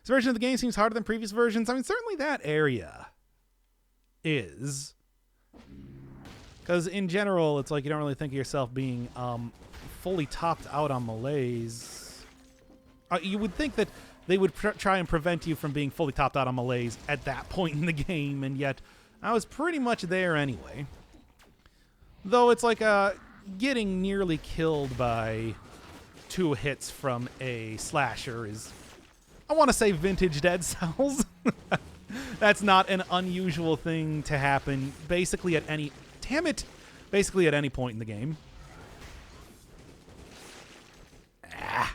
This version of the game seems harder than previous versions. I mean, certainly that area is. Because in general, it's like you don't really think of yourself being fully topped out on Malaise. You would think that they would try and prevent you from being fully topped out on Malaise at that point in the game, and yet I was pretty much there anyway. Though it's like getting nearly killed by 2 hits from a slasher is, I want to say, vintage Dead Cells. That's not an unusual thing to happen basically at any... Damn it! Basically at any point in the game. I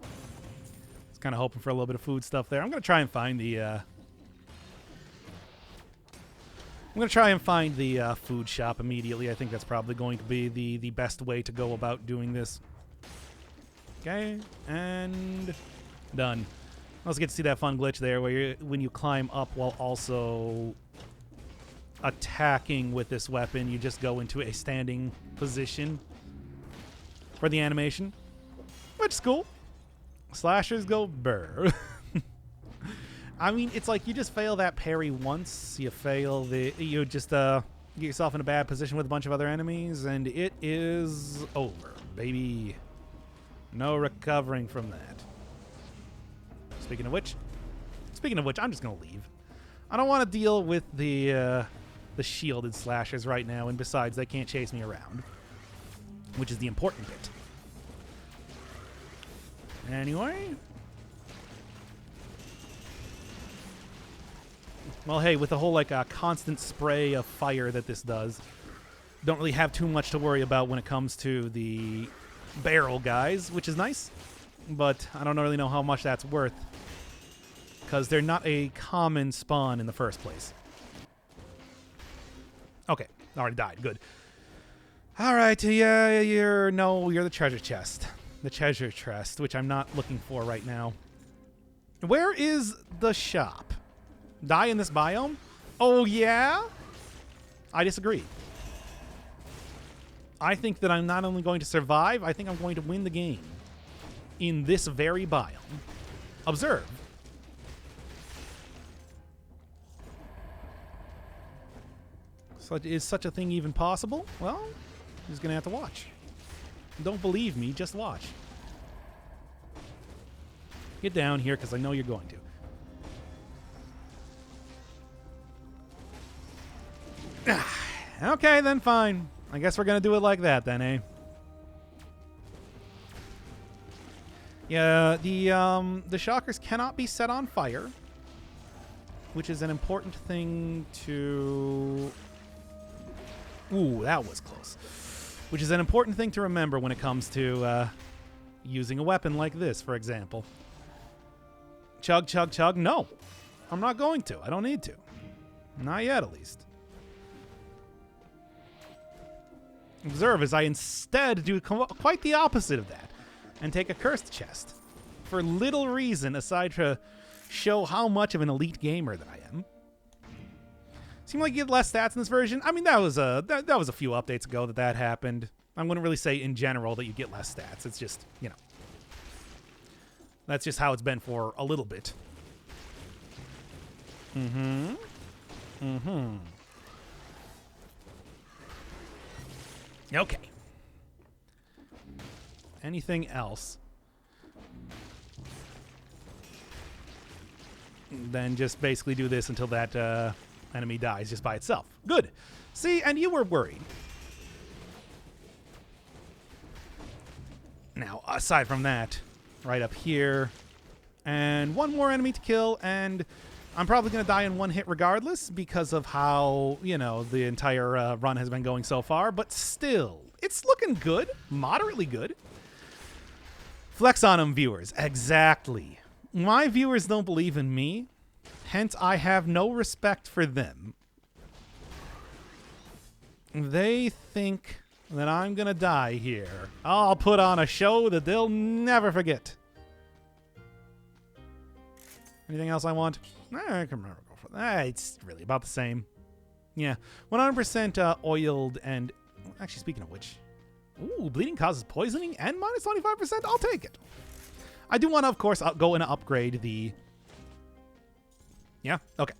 was kind of hoping for a little bit of food stuff there. I'm going to try and find the... food shop immediately. I think that's probably going to be the best way to go about doing this. Okay, and done. Also get to see that fun glitch there where when you climb up while also attacking with this weapon, you just go into a standing position for the animation, which is cool. Slashers go burr. I mean, it's like you just fail that parry once. You just get yourself in a bad position with a bunch of other enemies, and it is over, baby. No recovering from that. Speaking of which, I'm just gonna leave. I don't want to deal with the shielded slashers right now, and besides, they can't chase me around, which is the important bit. Anyway. Well, hey, with the whole constant spray of fire that this does, don't really have too much to worry about when it comes to the barrel guys, which is nice. but I don't really know how much that's worth because they're not a common spawn in the first place. Okay, already died. Good. All right, yeah, you're the treasure chest. The treasure chest, which I'm not looking for right now. Where is the shop? Die in this biome? Oh, yeah? I disagree. I think that I'm not only going to survive, I think I'm going to win the game. In this very biome. Observe. So is such a thing even possible? Well, you're just going to have to watch. Don't believe me, just watch. Get down here, because I know you're going to. Okay, then fine. I guess we're going to do it like that, then, eh? Yeah, the shockers cannot be set on fire, which is an important thing to... Ooh, that was close. Which is an important thing to remember when it comes to using a weapon like this, for example. Chug, chug, chug. No, I'm not going to. I don't need to. Not yet, at least. Observe as I instead do quite the opposite of that and take a cursed chest for little reason aside to show how much of an elite gamer that I am. Seemed like you get less stats in this version. I mean, that was a few updates ago that happened. I wouldn't really say in general that you get less stats. It's just, you know, that's just how it's been for a little bit. Mm-hmm. Mm-hmm. Okay. Anything else? Then just basically do this until that enemy dies just by itself. Good. See, and you were worried. Now, aside from that, right up here, and one more enemy to kill, and I'm probably going to die in one hit regardless because of how, you know, the entire run has been going so far, but still, it's looking good, moderately good. Flex on them, viewers. Exactly. My viewers don't believe in me, hence I have no respect for them. They think that I'm going to die here. I'll put on a show that they'll never forget. Anything else I want? I can remember. Go for that. It's really about the same. Yeah. 100% oiled and... Actually, speaking of which... Ooh, bleeding causes poisoning and minus 25%? I'll take it. I do want to, of course, go and upgrade the... Yeah? Okay.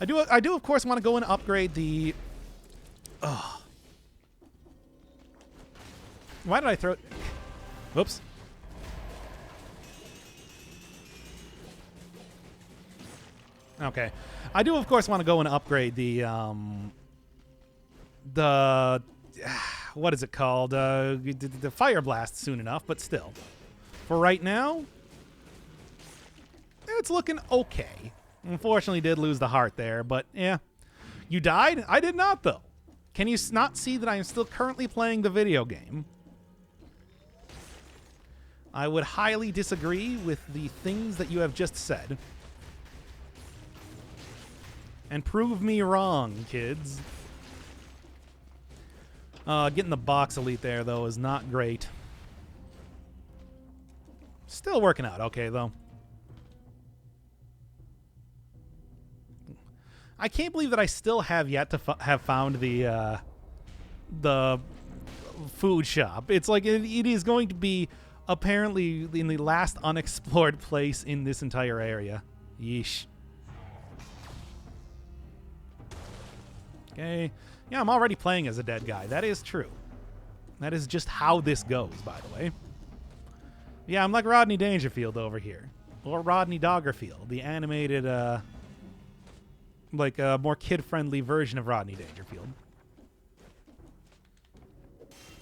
I do, of course, want to go and upgrade the... Ugh. Why did I throw it? Whoops. Okay. I do, of course, want to go and upgrade the what is it called? The Fire Blast soon enough, but still. For right now, it's looking okay. Unfortunately, did lose the heart there, but yeah. You died? I did not, though. Can you not see that I am still currently playing the video game? I would highly disagree with the things that you have just said. And prove me wrong, kids. Getting the box elite there, though, is not great. Still working out okay, though. I can't believe that I still have yet to have found the food shop. It's like it is going to be apparently in the last unexplored place in this entire area. Yeesh. Okay. Yeah, I'm already playing as a dead guy. That is true. That is just how this goes, by the way. Yeah, I'm like Rodney Dangerfield over here. Or Rodney Doggerfield, the animated, like a more kid-friendly version of Rodney Dangerfield.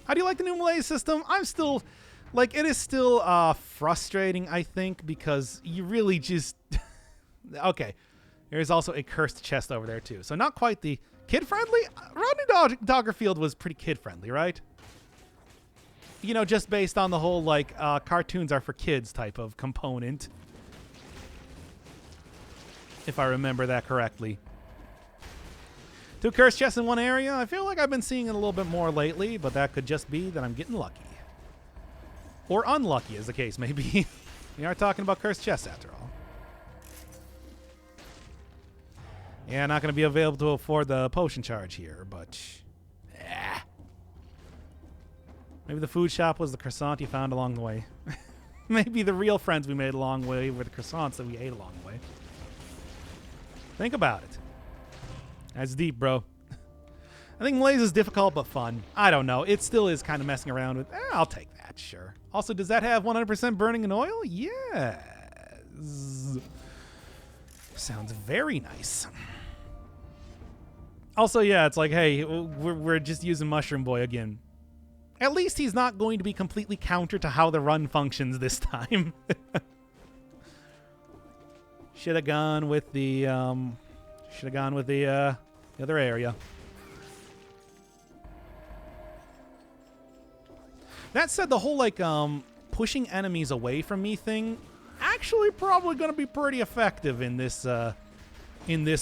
How do you like the new melee system? I'm still, like, it is still frustrating, I think, because you really just... Okay. There's also a cursed chest over there, too. So not quite the kid-friendly? Rodney Doggerfield was pretty kid-friendly, right? You know, just based on the whole, like, cartoons are for kids type of component. If I remember that correctly. 2 cursed chests in one area. I feel like I've been seeing it a little bit more lately, but that could just be that I'm getting lucky. Or unlucky, as the case may be. We are talking about cursed chests, after all. Yeah, not going to be available to afford the potion charge here, but... Maybe the food shop was the croissant you found along the way. Maybe the real friends we made along the way were the croissants that we ate along the way. Think about it. That's deep, bro. I think Malaise is difficult but fun. I don't know. It still is kind of messing around with... I'll take that, sure. Also, does that have 100% burning in oil? Yes. Sounds very nice. Also, yeah, it's like, hey, we're just using Mushroom Boy again. At least he's not going to be completely counter to how the run functions this time. Should have gone with the other area. That said, the whole like pushing enemies away from me thing actually probably going to be pretty effective in this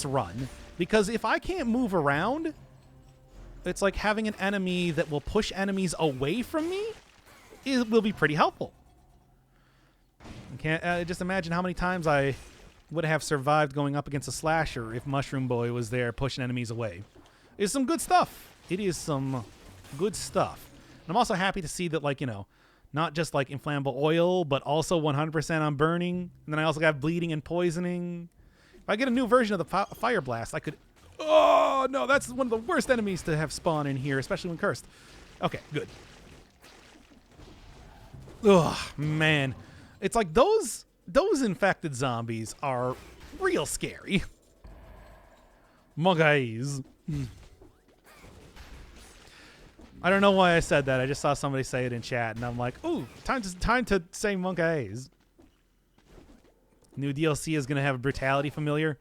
run, because if I can't move around, it's like having an enemy that will push enemies away from me will be pretty helpful. I can't just imagine how many times I would have survived going up against a slasher if Mushroom Boy was there pushing enemies away. It's some good stuff. It is some good stuff. And I'm also happy to see that, like, you know, not just like inflammable oil, but also 100% on burning. And then I also got bleeding and poisoning. If I get a new version of the Fire Blast, I could... Oh, no, that's one of the worst enemies to have spawn in here, especially when cursed. Okay, good. Ugh, man. It's like those infected zombies are real scary. Monkeys. I don't know why I said that. I just saw somebody say it in chat, and I'm like, ooh, time to say monkeys. New DLC is going to have a brutality familiar.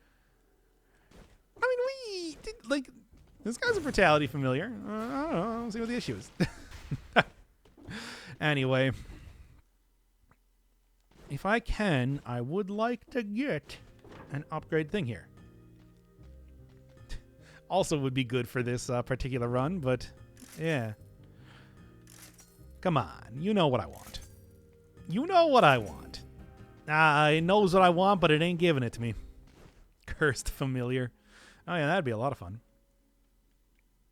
I mean, this guy's a brutality familiar. I don't know. I don't see what the issue is. Anyway. If I can, I would like to get an upgrade thing here. Also would be good for this particular run, but yeah. Come on. You know what I want. You know what I want. It knows what I want, but it ain't giving it to me. Cursed familiar. Oh yeah, that'd be a lot of fun.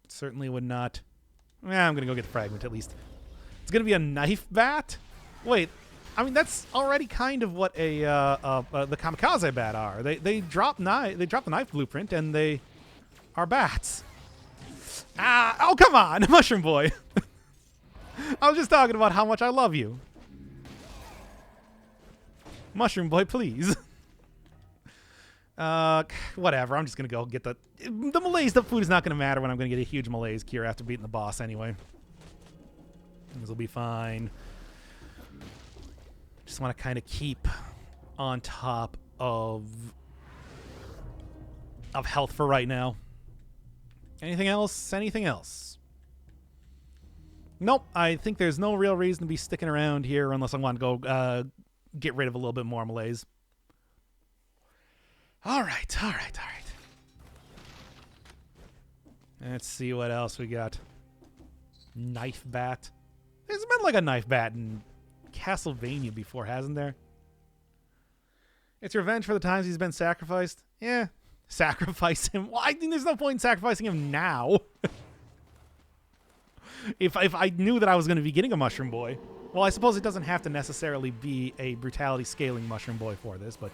Certainly would not... I'm going to go get the fragment at least. It's going to be a knife bat? Wait, I mean, that's already kind of what the kamikaze bat are. They drop the knife blueprint and they are bats. Oh, come on, Mushroom Boy. I was just talking about how much I love you. Mushroom Boy, please. Whatever. I'm just gonna go get the malaise. The food is not gonna matter when I'm gonna get a huge malaise cure after beating the boss anyway. This will be fine. Just want to kind of keep on top of health for right now. Anything else? Anything else? Nope. I think there's no real reason to be sticking around here unless I want to go get rid of a little bit more malaise. All right. Let's see what else we got. Knife bat. There's been like a knife bat in Castlevania before, hasn't there? It's revenge for the times he's been sacrificed. Yeah. Sacrifice him. Well, I think there's no point in sacrificing him now. If I knew that I was going to be getting a Mushroom Boy. Well, I suppose it doesn't have to necessarily be a brutality scaling Mushroom Boy for this, but...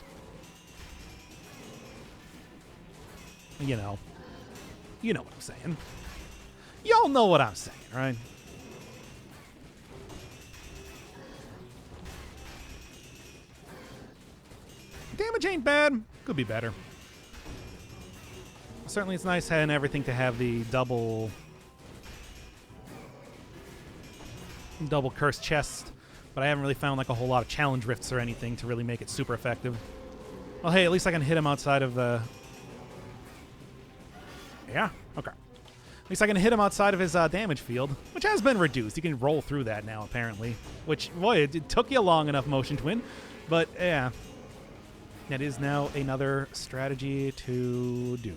You know what I'm saying. Y'all know what I'm saying, right? Damage ain't bad. Could be better. Certainly it's nice having everything to have the double cursed chest, but I haven't really found like a whole lot of challenge rifts or anything to really make it super effective. Well, hey, at least I can hit him outside of the... Yeah? Okay. At least I can hit him outside of his damage field, which has been reduced. You can roll through that now, apparently. Which, boy, it took you long enough, Motion Twin. But, yeah. That is now another strategy to do.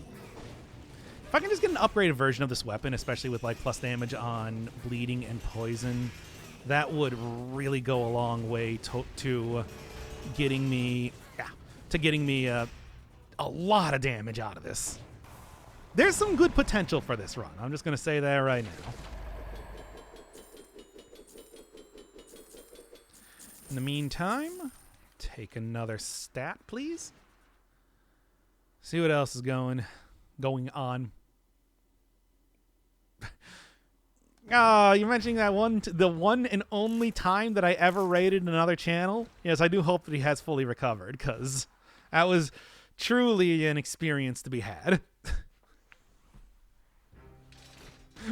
If I can just get an upgraded version of this weapon, especially with, like, plus damage on bleeding and poison, that would really go a long way to getting me... Yeah, to getting me a lot of damage out of this. There's some good potential for this run. I'm just going to say that right now. In the meantime, take another stat, please. See what else is going on. You're mentioning that the one and only time that I ever raided another channel? Yes, I do hope that he has fully recovered, because that was truly an experience to be had.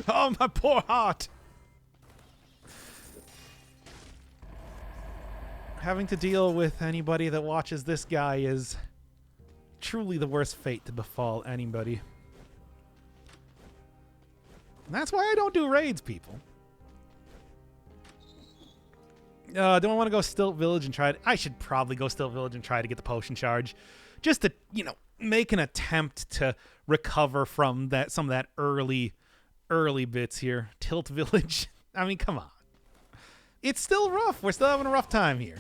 Oh, my poor heart. Having to deal with anybody that watches this guy is truly the worst fate to befall anybody. And that's why I don't do raids, people. Do I want to go Stilt Village and try it? I should probably go Stilt Village and try to get the potion charge. Just to, make an attempt to recover from some of that early bits here. Tilt Village. I mean, come on. It's still rough. We're still having a rough time here.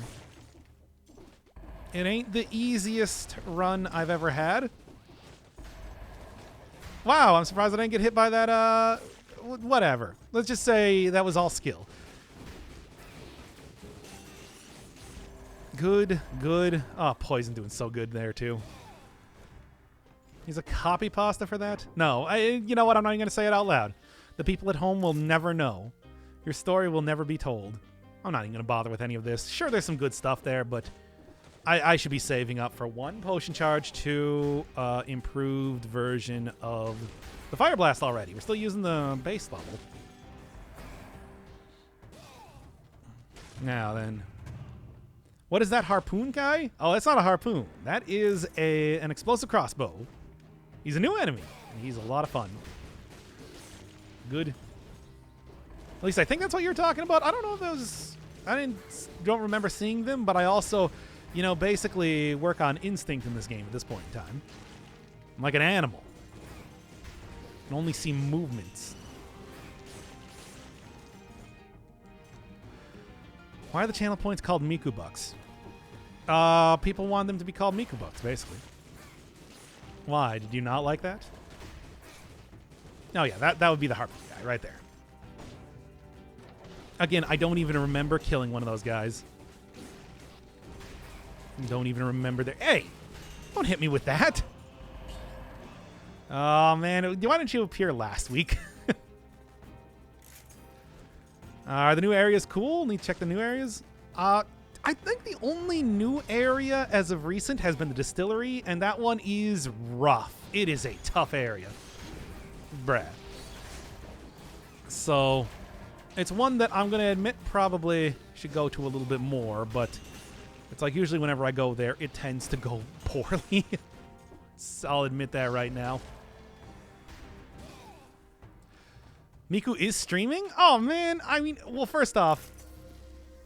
It ain't the easiest run I've ever had. Wow, I'm surprised I didn't get hit by that, whatever. Let's just say that was all skill. Good. Oh, Poison doing so good there, too. He's a copy pasta for that? No, you know what? I'm not even going to say it out loud. The people at home will never know. Your story will never be told. I'm not even going to bother with any of this. Sure, there's some good stuff there, but I should be saving up for 1 potion charge, 2 improved version of the Fire Blast already. We're still using the base level. Now then. What is that harpoon guy? Oh, that's not a harpoon. That is an explosive crossbow. He's a new enemy, and he's a lot of fun. Good. At least I think that's what you're talking about. I don't know if those... don't remember seeing them, but I also, basically work on instinct in this game at this point in time. I'm like an animal. I can only see movements. Why are the channel points called Miku Bucks? People want them to be called Miku Bucks, basically. Why? Did you not like that? Oh, yeah, that would be the harpoon guy right there. Again, I don't even remember killing one of those guys. Don't even remember their... Hey! Don't hit me with that! Oh, man. Why didn't you appear last week? Are the new areas cool? Need to check the new areas. I think the only new area as of recent has been the distillery, and that one is rough. It is a tough area. Bruh. So, it's one that I'm going to admit probably should go to a little bit more, but it's like usually whenever I go there, it tends to go poorly. So I'll admit that right now. Miku is streaming? Oh, man. I mean, well, first off,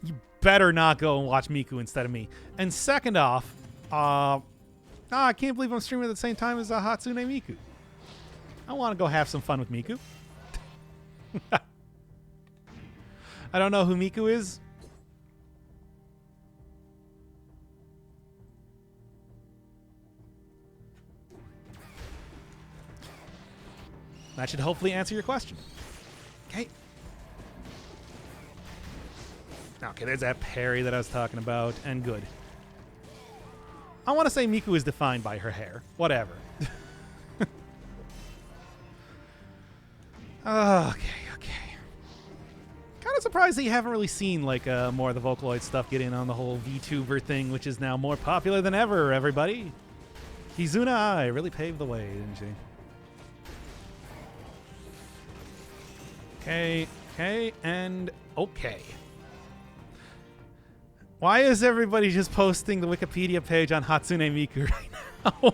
you better not go and watch Miku instead of me. And second off, I can't believe I'm streaming at the same time as Hatsune Miku. I want to go have some fun with Miku. I don't know who Miku is. That should hopefully answer your question. Okay. Okay, there's that parry that I was talking about, and good. I want to say Miku is defined by her hair. Whatever. Okay. Kind of surprised that you haven't really seen like more of the Vocaloid stuff get in on the whole VTuber thing, which is now more popular than ever, everybody. Hizuna Ai really paved the way, didn't she? Okay, and okay. Why is everybody just posting the Wikipedia page on Hatsune Miku right now?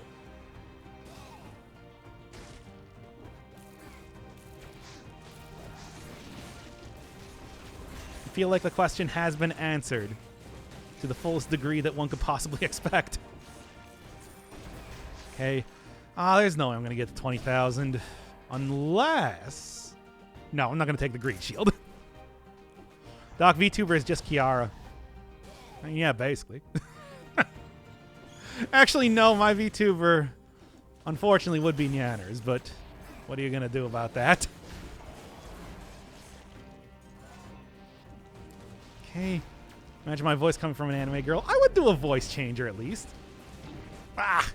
feel like the question has been answered to the fullest degree that one could possibly expect. Okay. There's no way I'm going to get to 20,000. Unless... No, I'm not going to take the Greed Shield. Doc VTuber is just Kiara. Yeah, basically. Actually, no, my VTuber, unfortunately, would be Nyanners, but what are you going to do about that? Okay. Imagine my voice coming from an anime girl. I would do a voice changer at least. Ah!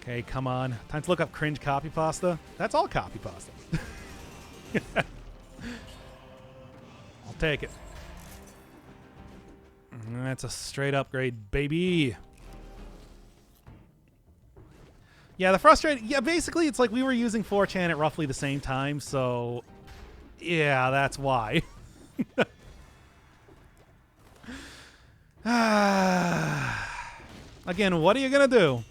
Okay, come on. Time to look up cringe copy pasta. That's all copy pasta. I'll take it. That's a straight upgrade, baby. Yeah, the frustrating... Yeah, basically, it's like we were using 4chan at roughly the same time, so... Yeah, that's why. Again, what are you going to do?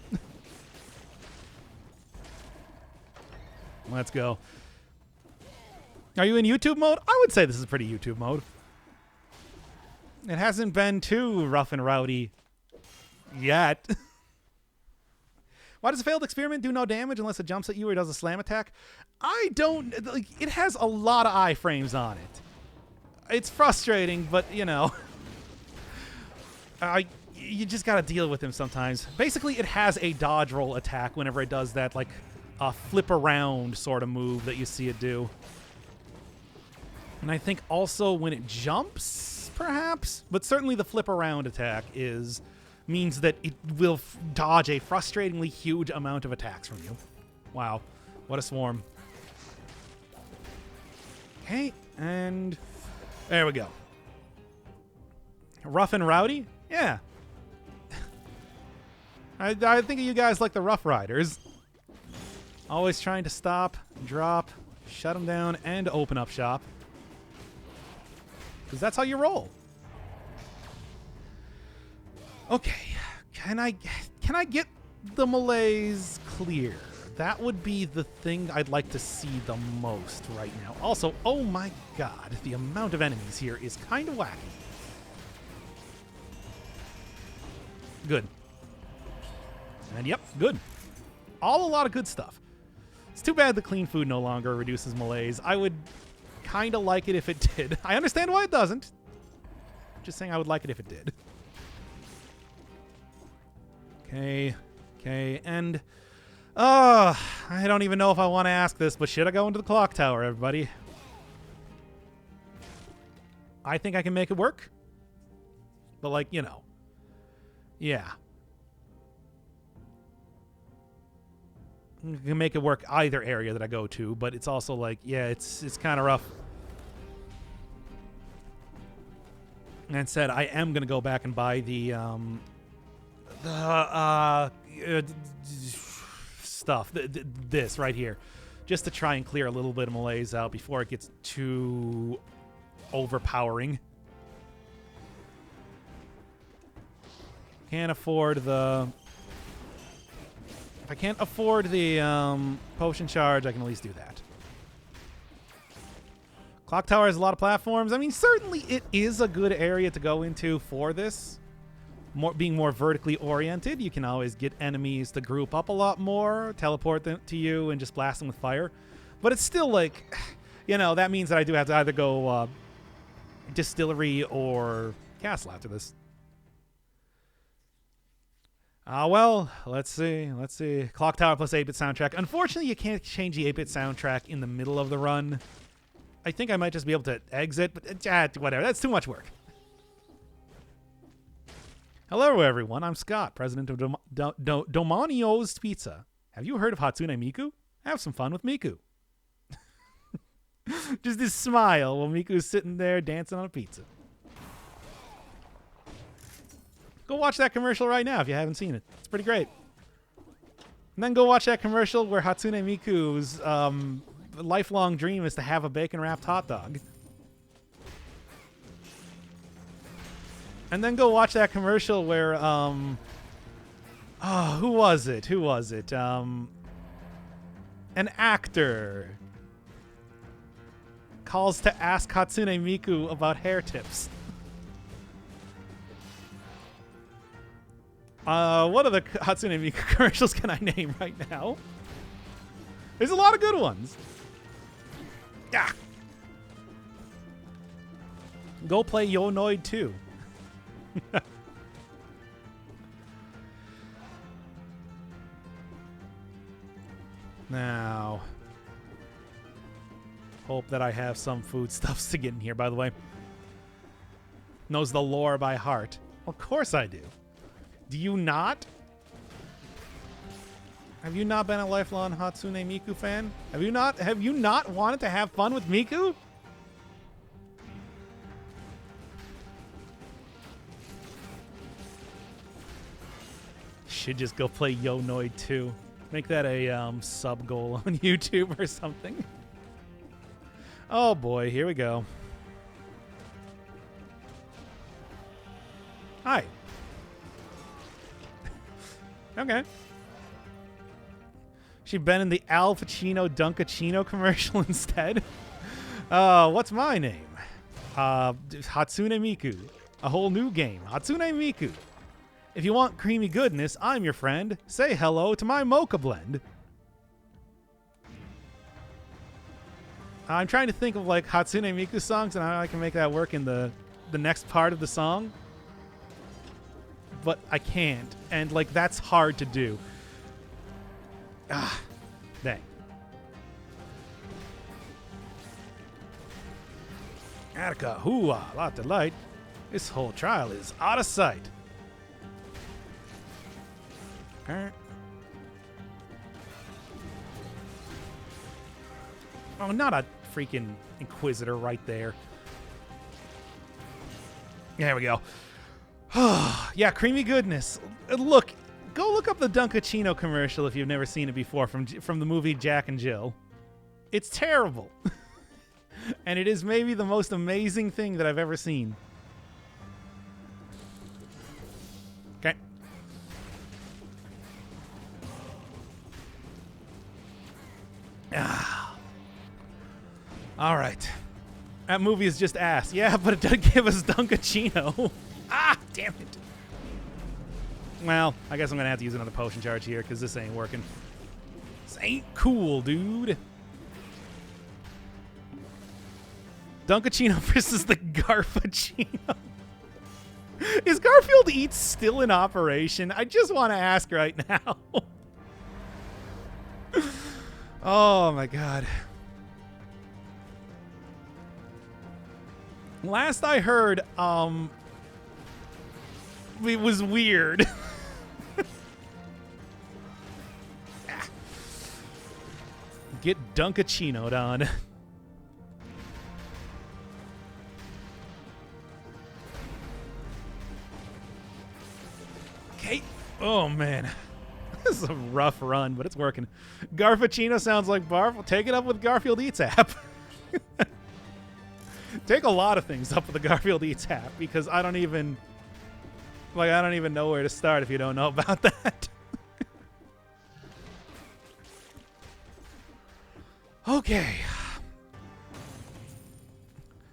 Let's go. Are you in YouTube mode? I would say this is pretty YouTube mode. It hasn't been too rough and rowdy yet. Why does a failed experiment do no damage unless it jumps at you or does a slam attack? I don't... Like, it has a lot of iframes on it. It's frustrating, but, you know... you just gotta deal with him sometimes. Basically, it has a dodge roll attack whenever it does that, like, flip around sort of move that you see it do. And I think also when it jumps, perhaps? But certainly the flip around attack means that it will dodge a frustratingly huge amount of attacks from you. Wow. What a swarm. Okay, and there we go. Rough and rowdy? Yeah. I think of you guys like the Rough Riders. Always trying to stop, drop, shut them down, and open up shop. Because that's how you roll. Okay. Can I get the melees clear? That would be the thing I'd like to see the most right now. Also, oh my god, the amount of enemies here is kind of wacky. Good. And yep, good. All a lot of good stuff. It's too bad the clean food no longer reduces melees. I would kind of like it if it did. I understand why it doesn't. Just saying I would like it if it did. Okay, and... I don't even know if I want to ask this, but should I go into the clock tower, everybody? I think I can make it work. But, like, you know. Yeah. I can make it work either area that I go to, but it's also like, yeah, it's kind of rough. And that said, I am going to go back and buy the stuff, this right here, just to try and clear a little bit of melees out before it gets too overpowering. Can't afford the... If I can't afford the potion charge, I can at least do that. Clock Tower has a lot of platforms. I mean, certainly it is a good area to go into for this. Being more vertically oriented, you can always get enemies to group up a lot more, teleport them to you, and just blast them with fire. But it's still like, you know, that means that I do have to either go Distillery or Castle after this. Well, let's see. Clock Tower plus 8-bit soundtrack. Unfortunately, you can't change the 8-bit soundtrack in the middle of the run. I think I might just be able to exit, but whatever. That's too much work. Hello, everyone. I'm Scott, president of Domanio's Pizza. Have you heard of Hatsune Miku? Have some fun with Miku. Just this smile while Miku's sitting there dancing on a pizza. Go watch that commercial right now if you haven't seen it. It's pretty great. And then go watch that commercial where Hatsune Miku's lifelong dream is to have a bacon-wrapped hot dog. And then go watch that commercial where, who was it? An actor calls to ask Hatsune Miku about hair tips. What other Hatsune Miku commercials can I name right now? There's a lot of good ones. Yeah. Go play Yonoid 2. Now, hope that I have some foodstuffs to get in here, by the way. Knows the lore by heart. Of course I do. Do you not? Have you not been a lifelong Hatsune Miku fan? Have you not wanted to have fun with Miku? Should just go play Yonoid 2. Make that a sub goal on YouTube or something. Oh boy, here we go. Hi. Okay. She'd been in the Al Pacino Dunkachino commercial instead. What's my name? Hatsune Miku. A whole new game. Hatsune Miku. If you want creamy goodness, I'm your friend. Say hello to my mocha blend. I'm trying to think of like Hatsune Miku songs and how I can make that work in the next part of the song. But I can't. And like that's hard to do. Ah, dang. Attica, hoo-ah, lot of light. This whole trial is out of sight. Oh, not a freaking Inquisitor right there. There we go. Yeah, creamy goodness. Look, go look up the Dunkachino commercial if you've never seen it before from the movie Jack and Jill. It's terrible. And it is maybe the most amazing thing that I've ever seen. Okay. All right. That movie is just ass. Yeah, but it does give us Dunkachino. Ah, damn it. Well, I guess I'm going to have to use another potion charge here because this ain't working. This ain't cool, dude. Dunkachino versus the Garfachino. Is Garfield Eats still in operation? I just want to ask right now. Oh, my God. Last I heard, it was weird. Get Dunkachino'd on. Okay. Oh, man. This is a rough run, but it's working. Garfachino sounds like barf. Take it up with Garfield Eats app. Take a lot of things up with the Garfield Eats app because I don't even know where to start if you don't know about that. Okay.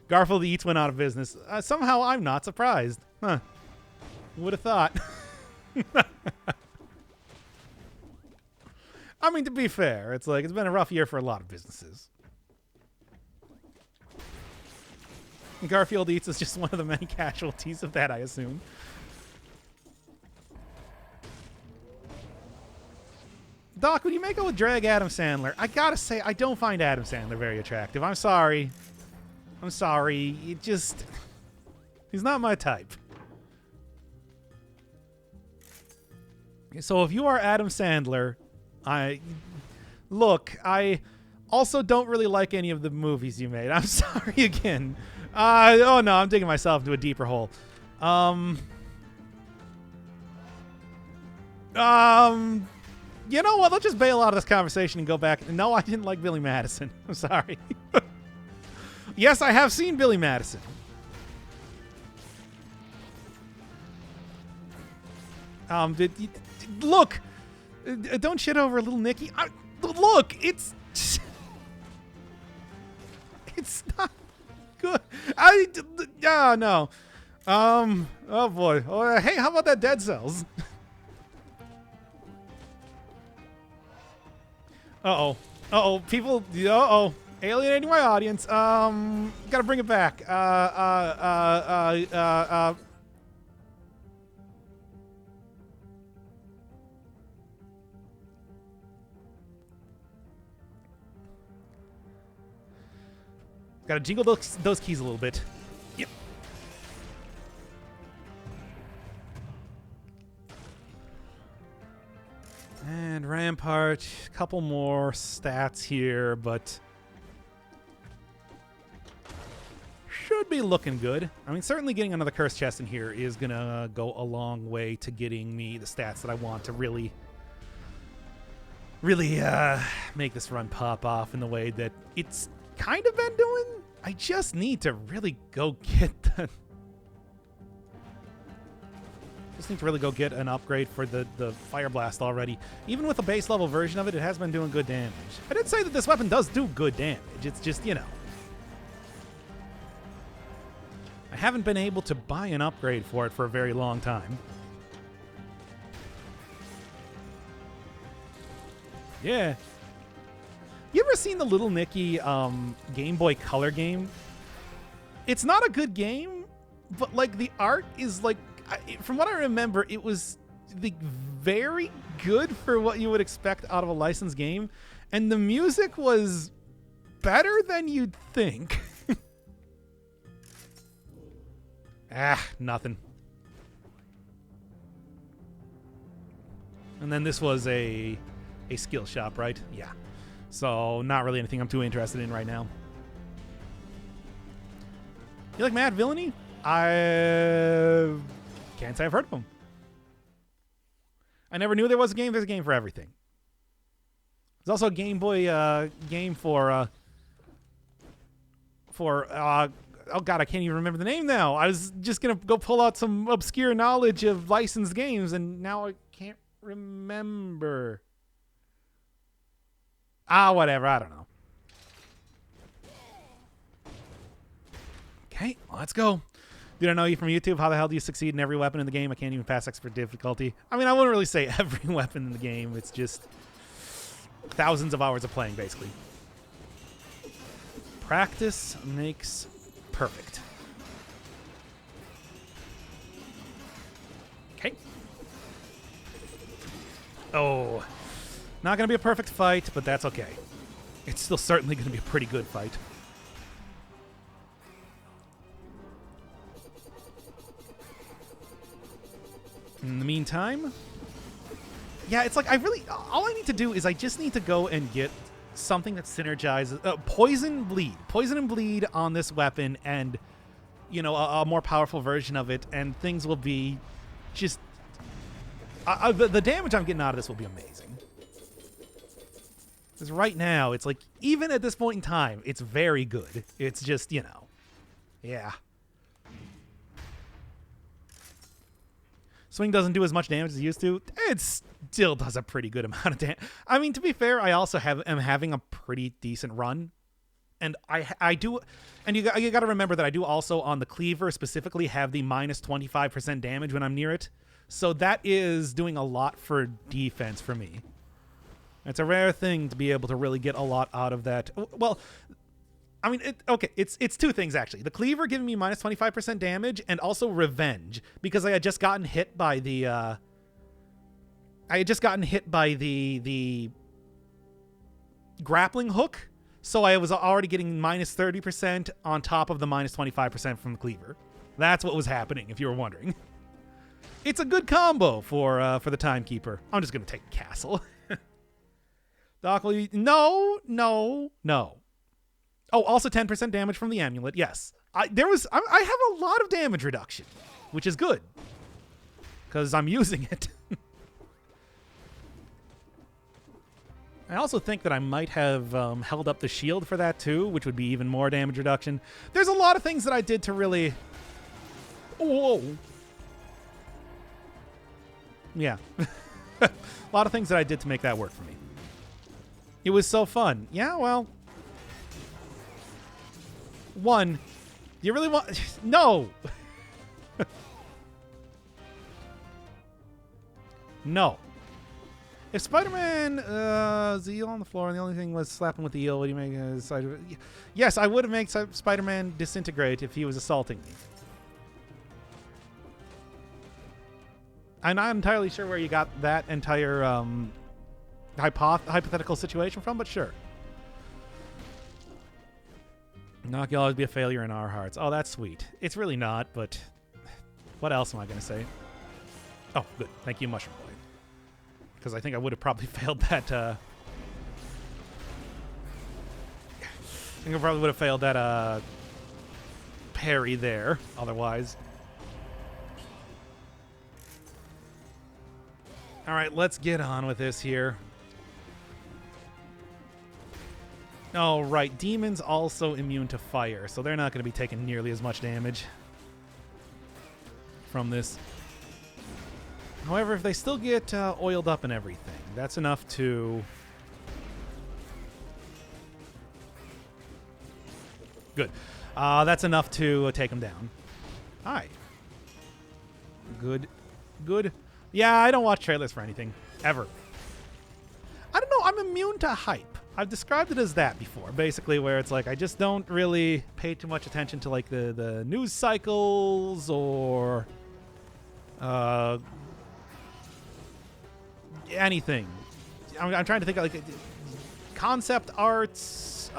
Garfield Eats went out of business. Somehow I'm not surprised. Huh. Would have thought. I mean, to be fair, it's been a rough year for a lot of businesses. Garfield Eats is just one of the many casualties of that, I assume. Doc, when you make it with drag Adam Sandler, I gotta say, I don't find Adam Sandler very attractive. I'm sorry. I'm sorry. He's not my type. So if you are Adam Sandler, I also don't really like any of the movies you made. I'm sorry again. Oh no, I'm digging myself into a deeper hole. You know what? Let's just bail out of this conversation and go back. No, I didn't like Billy Madison. I'm sorry. Yes, I have seen Billy Madison. Look, don't shit over Little Nicky. Look, it's It's not good. No. Oh boy. Oh, hey, how about that dead cells? Uh-oh. Uh-oh. People. Uh-oh. Alienating my audience. Gotta bring it back. Gotta jingle those keys a little bit. Yep. And Rampart, a couple more stats here, but should be looking good. I mean, certainly getting another curse chest in here is gonna go a long way to getting me the stats that I want to really make this run pop off in the way that it's kind of been doing. I just need to really go get an upgrade for the Fire Blast already. Even with the base level version of it, it has been doing good damage. I did say that this weapon does do good damage. It's just, you know, I haven't been able to buy an upgrade for it for a very long time. Yeah. You ever seen the Little Nicky Game Boy Color game? It's not a good game, but like the art is like, from what I remember, it was very good for what you would expect out of a licensed game, and the music was better than you'd think. Nothing. And then this was a skill shop, right? Yeah. So not really anything I'm too interested in right now. You like Mad Villainy? I can't say I've heard of him. I never knew there was a game. There's a game for everything. There's also a Game Boy game for oh god, I can't even remember the name now. I was just gonna go pull out some obscure knowledge of licensed games, and now I can't remember. Whatever. I don't know. Okay, let's go. Dude, I know you from YouTube. How the hell do you succeed in every weapon in the game? I can't even pass expert difficulty. I mean, I wouldn't really say every weapon in the game. It's just thousands of hours of playing, basically. Practice makes perfect. Okay. Oh. Not going to be a perfect fight, but that's okay. It's still certainly going to be a pretty good fight. In the meantime, yeah, it's like all I need to do is I just need to go and get something that synergizes poison and bleed on this weapon, and you know, a more powerful version of it, and things will be just the damage I'm getting out of this will be amazing. Because right now, it's like, even at this point in time, it's very good. It's just, you know, yeah. Swing doesn't do as much damage as it used to. It still does a pretty good amount of damage. I mean, to be fair, I also am having a pretty decent run. And I do, and you got to remember that I do also, on the cleaver specifically, have the minus 25% damage when I'm near it. So that is doing a lot for defense for me. It's a rare thing to be able to really get a lot out of that. Well, I mean, it's two things, actually. The cleaver giving me minus 25% damage, and also revenge, because I had just gotten hit by the grappling hook, so I was already getting minus 30% on top of the minus 25% from the cleaver. That's what was happening, if you were wondering. It's a good combo for the timekeeper. I'm just gonna take castle. Doc, no. Oh, also 10% damage from the amulet. Yes, I have a lot of damage reduction, which is good because I'm using it. I also think that I might have held up the shield for that too, which would be even more damage reduction. There's a lot of things that I did to really. Whoa. Yeah, a lot of things that I did to make that work for me. It was so fun. Yeah, well. One, do you really want... No! No. If Spider-Man, is the eel on the floor and the only thing was slapping with the eel, would you make a side of it? Yes, I would have made Spider-Man disintegrate if he was assaulting me. I'm not entirely sure where you got that entire hypothetical situation from, but sure. Knock, you'll always be a failure in our hearts. Oh, that's sweet. It's really not, but what else am I going to say? Oh, good. Thank you, Mushroom Boy. Because I think I would have probably failed that, I think I probably would have failed that, parry there, otherwise. All right, let's get on with this here. Oh, right. Demons also immune to fire, so they're not going to be taking nearly as much damage from this. However, if they still get oiled up and everything, that's enough to... Good. That's enough to take them down. Hi. Good. Good. Yeah, I don't watch trailers for anything. Ever. I don't know. I'm immune to hype. I've described it as that before. Basically, where it's like I just don't really pay too much attention to like the news cycles or anything. I'm trying to think of like concept arts,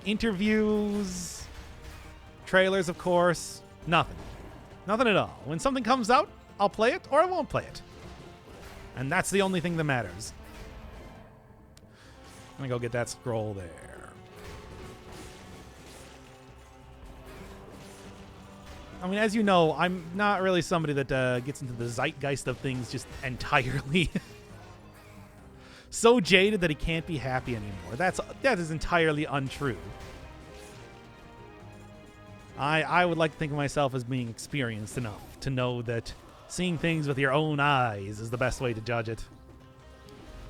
interviews, trailers, of course. Nothing. Nothing at all. When something comes out, I'll play it or I won't play it. And that's the only thing that matters. I'm gonna go get that scroll there. I mean, as you know, I'm not really somebody that gets into the zeitgeist of things just entirely. So jaded that he can't be happy anymore. That is entirely untrue. I would like to think of myself as being experienced enough to know that seeing things with your own eyes is the best way to judge it.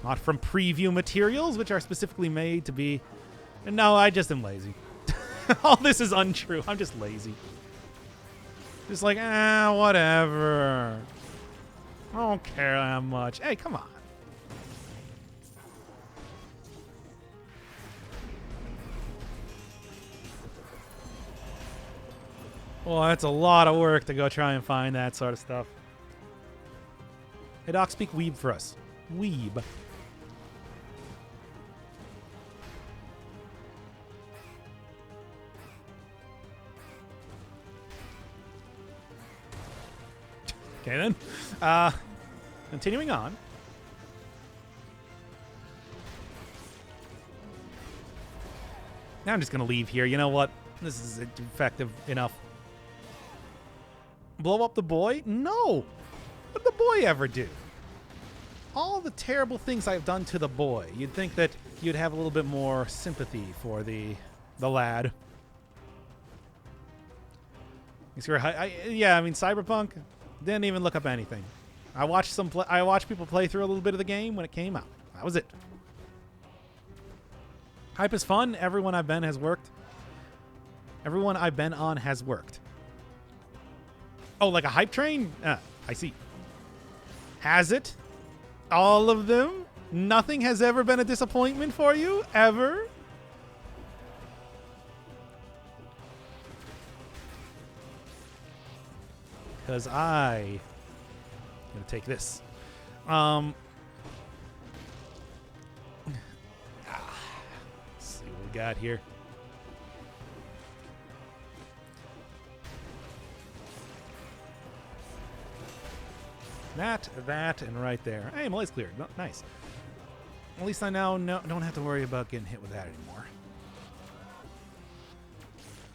Not from preview materials, which are specifically made to be... No, I just am lazy. All this is untrue. I'm just lazy. Just like, whatever. I don't care that much. Hey, come on. Well, that's a lot of work to go try and find that sort of stuff. Hey, Doc, speak weeb for us. Weeb. Okay, then. Continuing on. Now I'm just going to leave here. You know what? This is effective enough. Blow up the boy? No! What did the boy ever do? All the terrible things I've done to the boy. You'd think that you'd have a little bit more sympathy for the lad. Yeah, I mean, Cyberpunk didn't even look up anything. I watched people play through a little bit of the game when it came out. That was it. Hype is fun. Everyone I've been has worked. Everyone I've been on has worked. Oh, like a hype train? I see. Has it? All of them? Nothing has ever been a disappointment for you? Ever? Because I'm going to take this. Let's see what we got here. That, and right there. Hey, Malay's cleared. Nice. At least I now don't have to worry about getting hit with that anymore.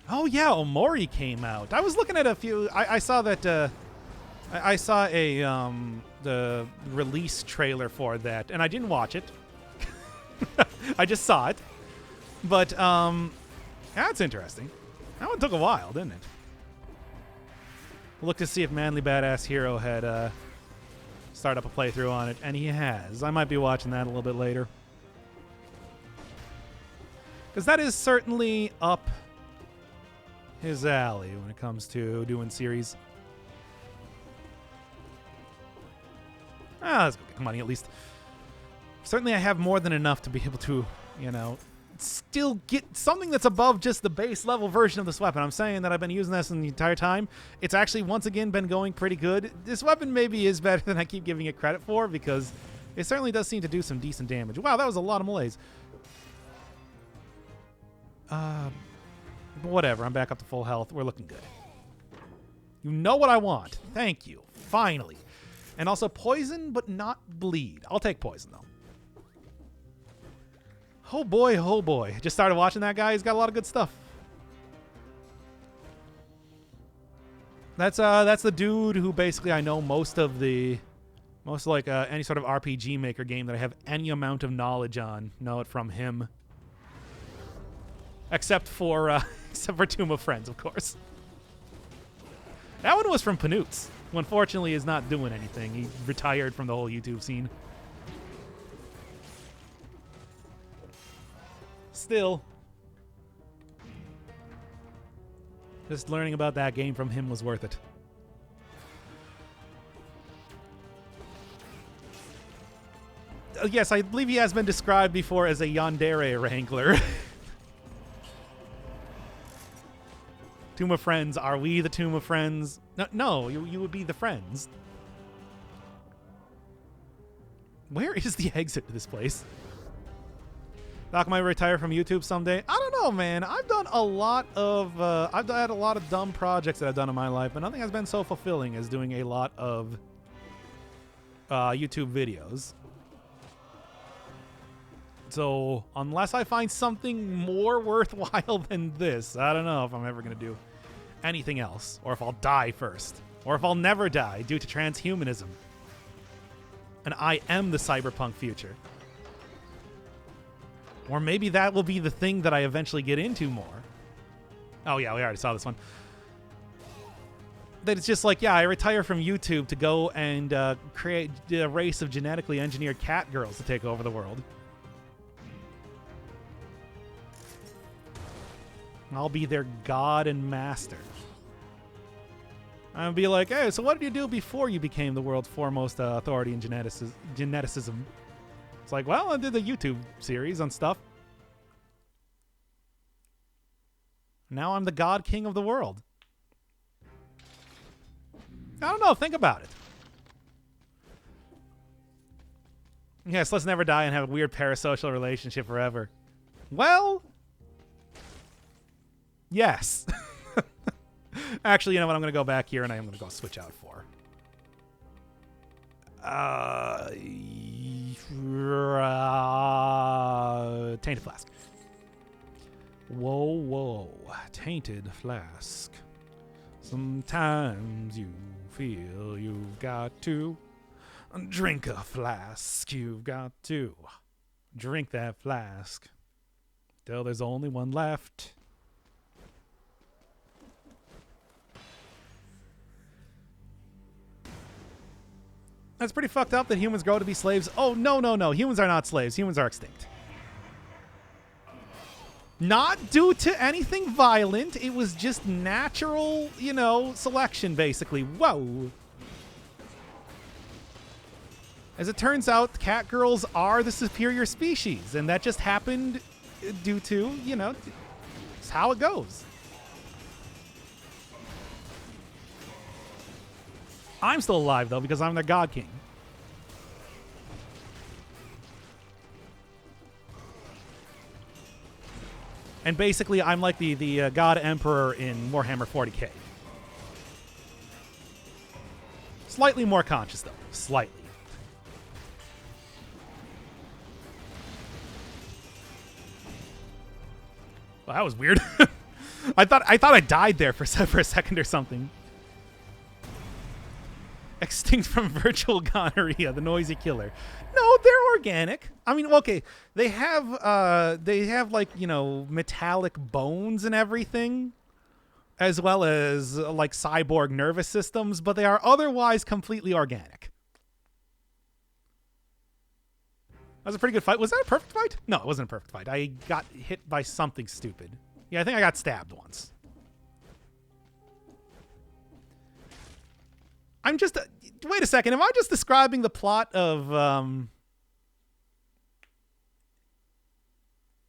Oh, yeah, Omori came out. I was looking at a few... I saw that... I saw the release trailer for that, and I didn't watch it. I just saw it. But, that's interesting. That one took a while, didn't it? Look to see if Manly Badass Hero had... start up a playthrough on it, and he has. I might be watching that a little bit later. Because that is certainly up his alley when it comes to doing series. Let's go get money at least. Certainly I have more than enough to be able to, still get something that's above just the base level version of this weapon. I'm saying that I've been using this the entire time. It's actually, once again, been going pretty good. This weapon maybe is better than I keep giving it credit for because it certainly does seem to do some decent damage. Wow, that was a lot of melees. Whatever, I'm back up to full health. We're looking good. You know what I want. Thank you. Finally. And also poison, but not bleed. I'll take poison, though. Oh boy, oh boy. Just started watching that guy. He's got a lot of good stuff. That's the dude who basically I know most like any sort of RPG Maker game that I have any amount of knowledge on. Know it from him. Except for Tomb of Friends, of course. That one was from Panoots, who unfortunately is not doing anything. He retired from the whole YouTube scene. Still, just learning about that game from him was worth it. Yes, I believe he has been described before as a yandere wrangler. Tomb of Friends. Are we the Tomb of Friends? No, you would be the friends. Where is the exit to this place? Doc might retire from YouTube someday. I don't know, man. I've done a lot of... I've had a lot of dumb projects that I've done in my life, but nothing has been so fulfilling as doing a lot of YouTube videos. So, unless I find something more worthwhile than this, I don't know if I'm ever going to do anything else, or if I'll die first, or if I'll never die due to transhumanism. And I am the cyberpunk future. Or maybe that will be the thing that I eventually get into more. Oh yeah, we already saw this one. That it's just like, yeah, I retire from YouTube to go and create a race of genetically engineered cat girls to take over the world. I'll be their god and master. I'll be like, hey, so what did you do before you became the world's foremost authority in geneticism? It's like, well, I did the YouTube series on stuff. Now I'm the god king of the world. I don't know. Think about it. Yes, let's never die and have a weird parasocial relationship forever. Well, yes. Actually, you know what? I'm going to go back here and I'm going to go switch out for. Tainted Flask. Whoa, whoa. Tainted Flask. Sometimes you feel you've got to drink a flask. You've got to drink that flask till there's only one left. That's pretty fucked up that humans grow to be slaves. Oh, no, no, no. Humans are not slaves. Humans are extinct. Not due to anything violent. It was just natural, selection, basically. Whoa. As it turns out, cat girls are the superior species, and that just happened due to, it's how it goes. I'm still alive, though, because I'm their God King. And basically, I'm like the God Emperor in Warhammer 40k. Slightly more conscious, though. Slightly. Well, that was weird. I thought I died there for a second or something. Extinct from virtual gonorrhea, the noisy killer. No, they're organic. I mean, okay, they have like, metallic bones and everything, as well as like cyborg nervous systems, but they are otherwise completely organic. That was a pretty good fight. Was that a perfect fight? No, it wasn't a perfect fight. I got hit by something stupid. Yeah, I think I got stabbed once. I'm just... wait a second. Am I just describing the plot of...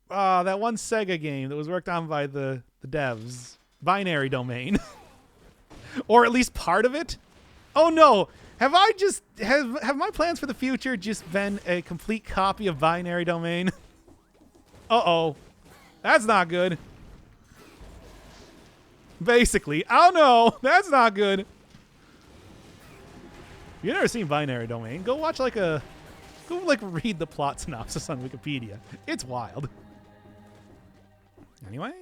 that one Sega game that was worked on by the devs? Binary Domain. Or at least part of it? Oh no! Have I just... Have my plans for the future just been a complete copy of Binary Domain? Uh-oh. That's not good. Basically. Oh no! That's not good. If you've never seen Binary Domain, go watch like a... Go like read the plot synopsis on Wikipedia. It's wild. Anyway.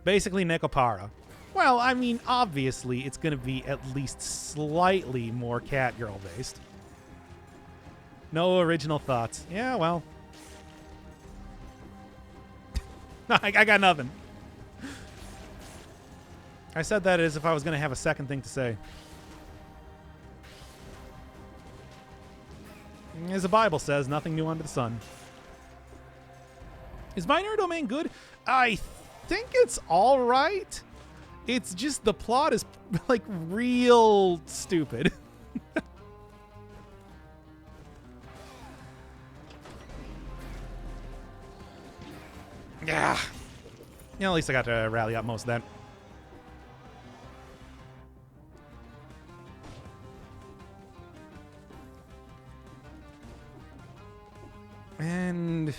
Basically Nekopara. Well, I mean, obviously it's going to be at least slightly more Catgirl based. No original thoughts. Yeah, well. I got nothing. I said that as if I was going to have a second thing to say. As the Bible says, nothing new under the sun. Is Binary Domain good? I think it's all right. It's just the plot is like real stupid. Yeah. Yeah, at least I got to rally up most of that. And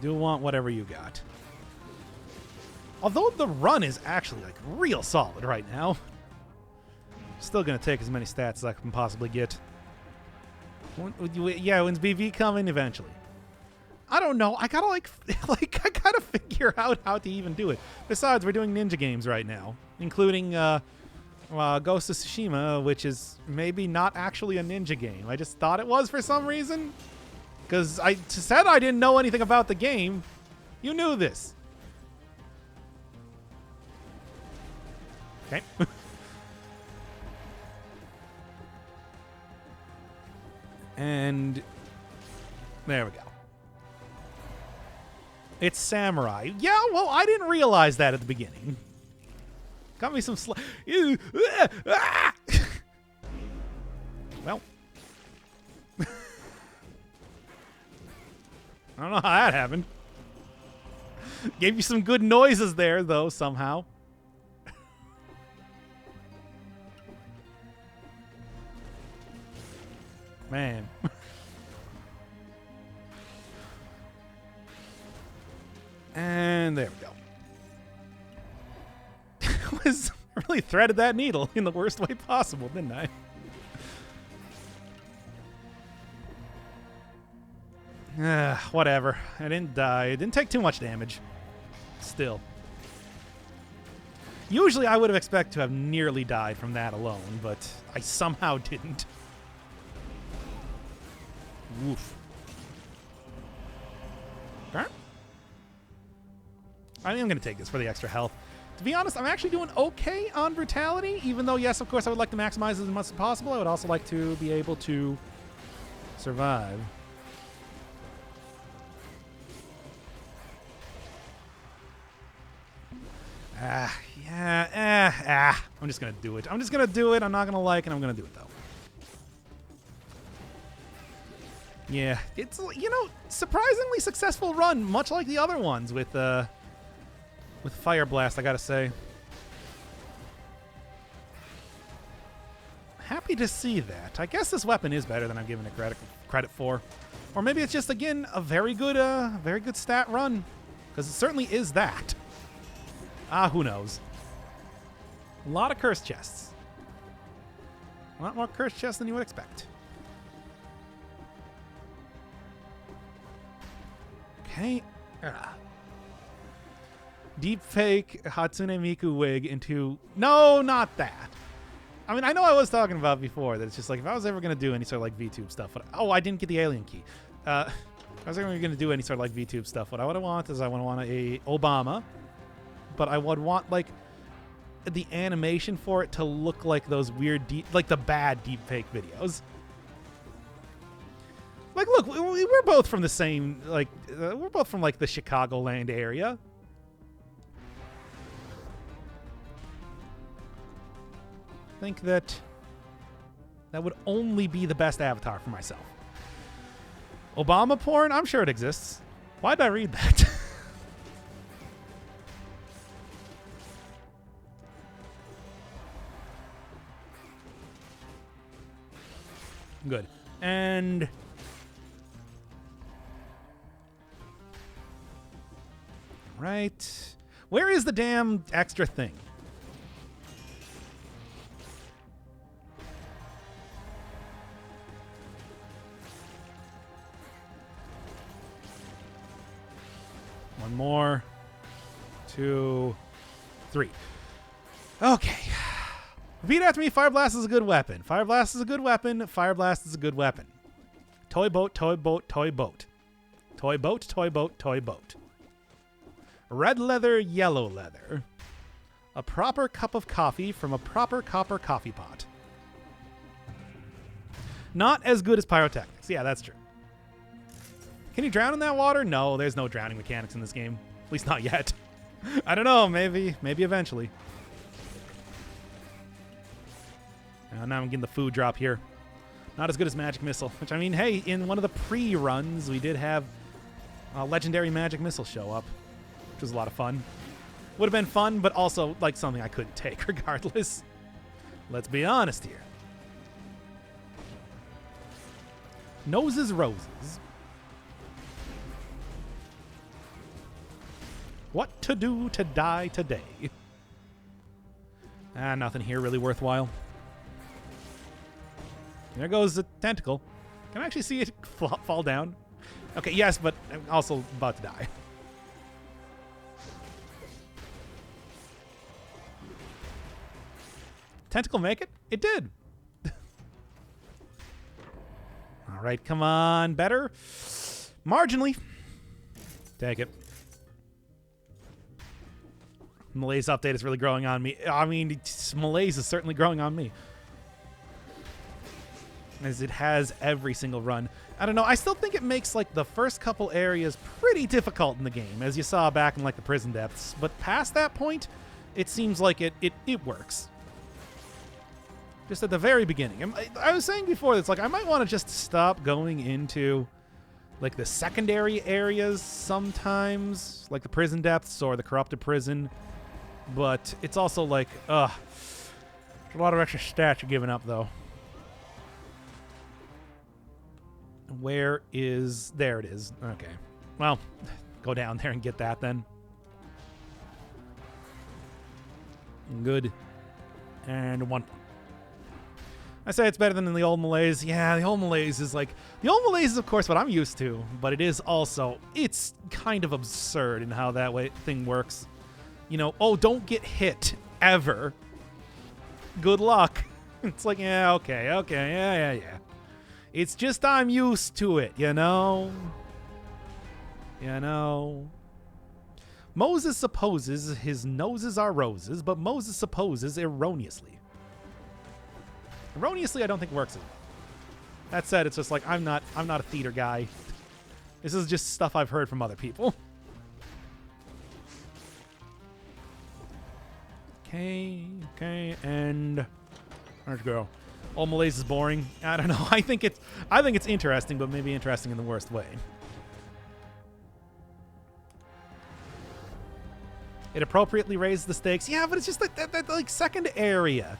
do want whatever you got. Although the run is actually like real solid right now. Still gonna take as many stats as I can possibly get. Yeah, when's BV coming? Eventually. I don't know. I gotta like I gotta figure out how to even do it. Besides, we're doing ninja games right now, including Ghost of Tsushima, which is maybe not actually a ninja game. I just thought it was for some reason. Because I said I didn't know anything about the game. You knew this. Okay. And there we go. It's samurai. Yeah, well, I didn't realize that at the beginning. Got me some Well. I don't know how that happened. Gave you some good noises there, though, somehow. Man. And there we go. I really threaded that needle in the worst way possible, didn't I? Whatever. I didn't die. It didn't take too much damage. Still. Usually I would have expected to have nearly died from that alone, but I somehow didn't. Woof. Okay. I think I'm going to take this for the extra health. To be honest, I'm actually doing okay on brutality, even though, yes, of course, I would like to maximize as much as possible. I would also like to be able to survive. I'm just going to do it. I'm just going to do it. I'm not going to like it. I'm going to do it, though. Yeah, it's, you know, surprisingly successful run, much like the other ones with Fire Blast, I gotta say. Happy to see that. I guess this weapon is better than I'm giving it credit for. Or maybe it's just, again, a very good stat run. Because it certainly is that. Who knows? A lot of curse chests. A lot more curse chests than you would expect. Okay. Deepfake Hatsune Miku wig into... No, not that. I mean, I know I was talking about before that it's just like, if I was ever going to do any sort of like VTube stuff... Oh, I didn't get the alien key. If I was ever going to do any sort of like VTube stuff, what I would want is I would want a Obama, but I would want like the animation for it to look like those weird, like the bad deepfake videos. Like, look, we're both from the same, like, we're both from, like, the Chicagoland area. think that that would only be the best avatar for myself. Obama porn? I'm sure it exists. Why did I read that? Good. And right. Where is the damn extra thing? One more. 2, 3. Okay. Repeat after me. Fire Blast is a good weapon. Fire Blast is a good weapon. Fire Blast is a good weapon. Toy boat, toy boat, toy boat. Toy boat, toy boat, toy boat. Red leather, yellow leather. A proper cup of coffee from a proper copper coffee pot. Not as good as pyrotechnics. Yeah, that's true. Can you drown in that water? No, there's no drowning mechanics in this game. At least not yet. I don't know. Maybe eventually. Now I'm getting the food drop here. Not as good as Magic Missile. Which, I mean, hey, in one of the pre-runs, we did have a legendary Magic Missile show up. Which was a lot of fun. Would have been fun, but also, like, something I couldn't take regardless. Let's be honest here. Noses roses. What to do to die today? Nothing here really worthwhile. There goes the tentacle. Can I actually see it fall down? Okay, yes, but I'm also about to die. Tentacle make it? It did. All right, come on. Better. Marginally. Take it. Malaise update is really growing on me. I mean, Malaise is certainly growing on me. As it has every single run. I don't know. I still think it makes, like, the first couple areas pretty difficult in the game, as you saw back in, like, the prison depths. But past that point, it seems like it works. Just at the very beginning. I was saying before, it's like I might want to just stop going into, like, the secondary areas sometimes, like the prison depths or the corrupted prison. But it's also like, a lot of extra stats you're giving up, though. Where is... There it is. Okay. Well, go down there and get that then. Good. And one. I say it's better than the old Malaise. Yeah, the old Malaise is like... The old Malaise is, of course, what I'm used to. But it is also... It's kind of absurd in how that thing works. You know, oh, don't get hit. Ever. Good luck. It's like, yeah, okay, yeah. It's just I'm used to it, you know? You know? Moses supposes his noses are roses, but Moses supposes erroneously. Erroneously, I don't think works as well. That said, it's just like, I'm not a theater guy. This is just stuff I've heard from other people. Okay, and where'd you go? Old Malaise is boring. I don't know. I think it's interesting, but maybe interesting in the worst way. It appropriately raised the stakes. Yeah, but it's just that like second area.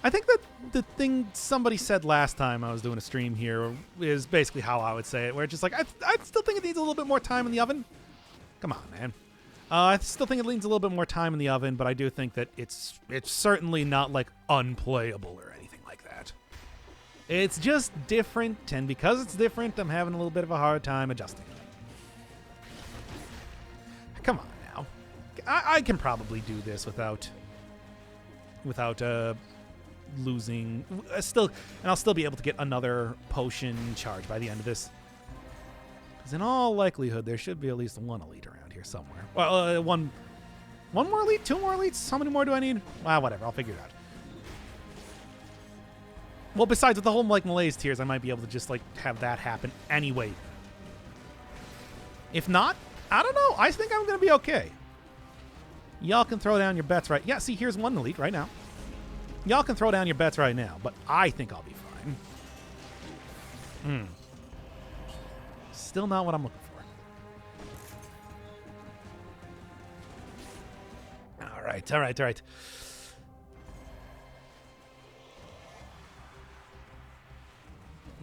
I think that the thing somebody said last time I was doing a stream here is basically how I would say it, where it's just like, I still think it needs a little bit more time in the oven. Come on, man. I still think it needs a little bit more time in the oven, but I do think that it's certainly not like unplayable or anything like that. It's just different, and because it's different, I'm having a little bit of a hard time adjusting. Come on now. I can probably do this without losing. I'll still be able to get another potion charge by the end of this. Because in all likelihood, there should be at least one elite around here somewhere. Well, one more elite, 2 more elites. How many more do I need? Whatever. I'll figure it out. Well, besides with the whole like Malaise tiers, I might be able to just like have that happen anyway. If not, I don't know. I think I'm gonna be okay. Y'all can throw down your bets, right? Yeah. See, here's one elite right now. Y'all can throw down your bets right now, but I think I'll be fine. Still not what I'm looking for. All right.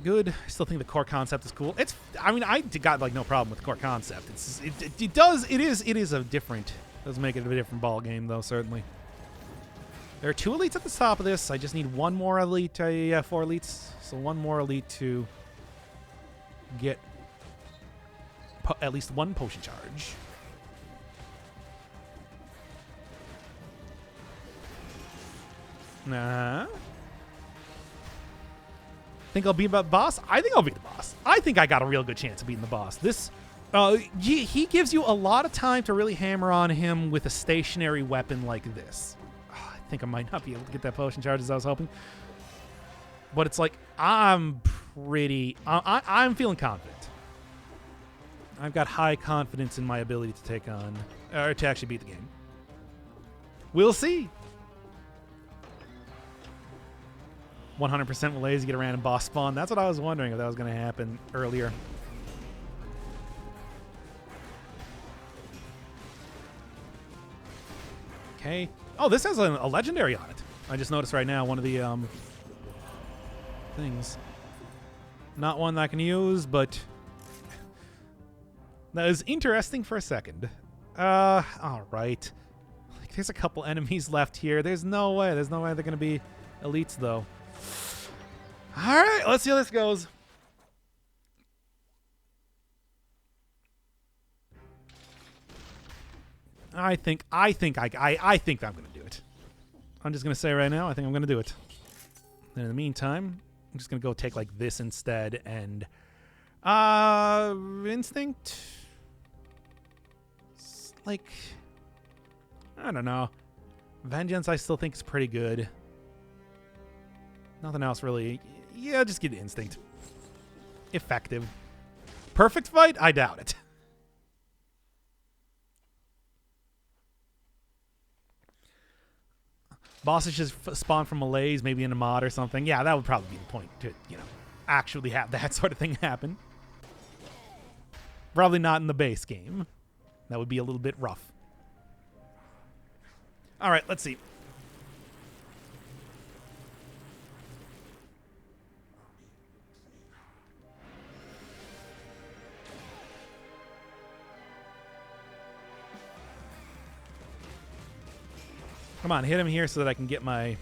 Good. I still think the core concept is cool. I mean, I got like no problem with the core concept. It is a different. Does make it a different ball game though, certainly. There are 2 elites at the top of this. I just need one more elite. 4 elites. So one more elite to get at least 1 potion charge. Think I'll beat the boss? I think I'll beat the boss. I think I got a real good chance of beating the boss. This, he gives you a lot of time to really hammer on him with a stationary weapon like this. I think I might not be able to get that potion charge as I was hoping. But it's like, I'm feeling confident. I've got high confidence in my ability to take on, or to actually beat the game. We'll see. 100% malaise, get a random boss spawn. That's what I was wondering if that was going to happen earlier. Okay. Oh, this has a legendary on it. I just noticed right now one of the things. Not one that I can use, but that is interesting for a second. All right. Like, there's a couple enemies left here. There's no way they're going to be elites, though. All right, let's see how this goes. I think I'm going to do it. I'm just going to say right now, I think I'm going to do it. And in the meantime, I'm just going to go take like this instead and instinct. Like, I don't know. Vengeance I still think is pretty good. Nothing else really. Yeah, just get instinct. Effective. Perfect fight? I doubt it. Bosses just spawn from malaise, maybe in a mod or something. Yeah, that would probably be the point to, actually have that sort of thing happen. Probably not in the base game. That would be a little bit rough. All right, let's see. Come on, hit him here so that I can get my...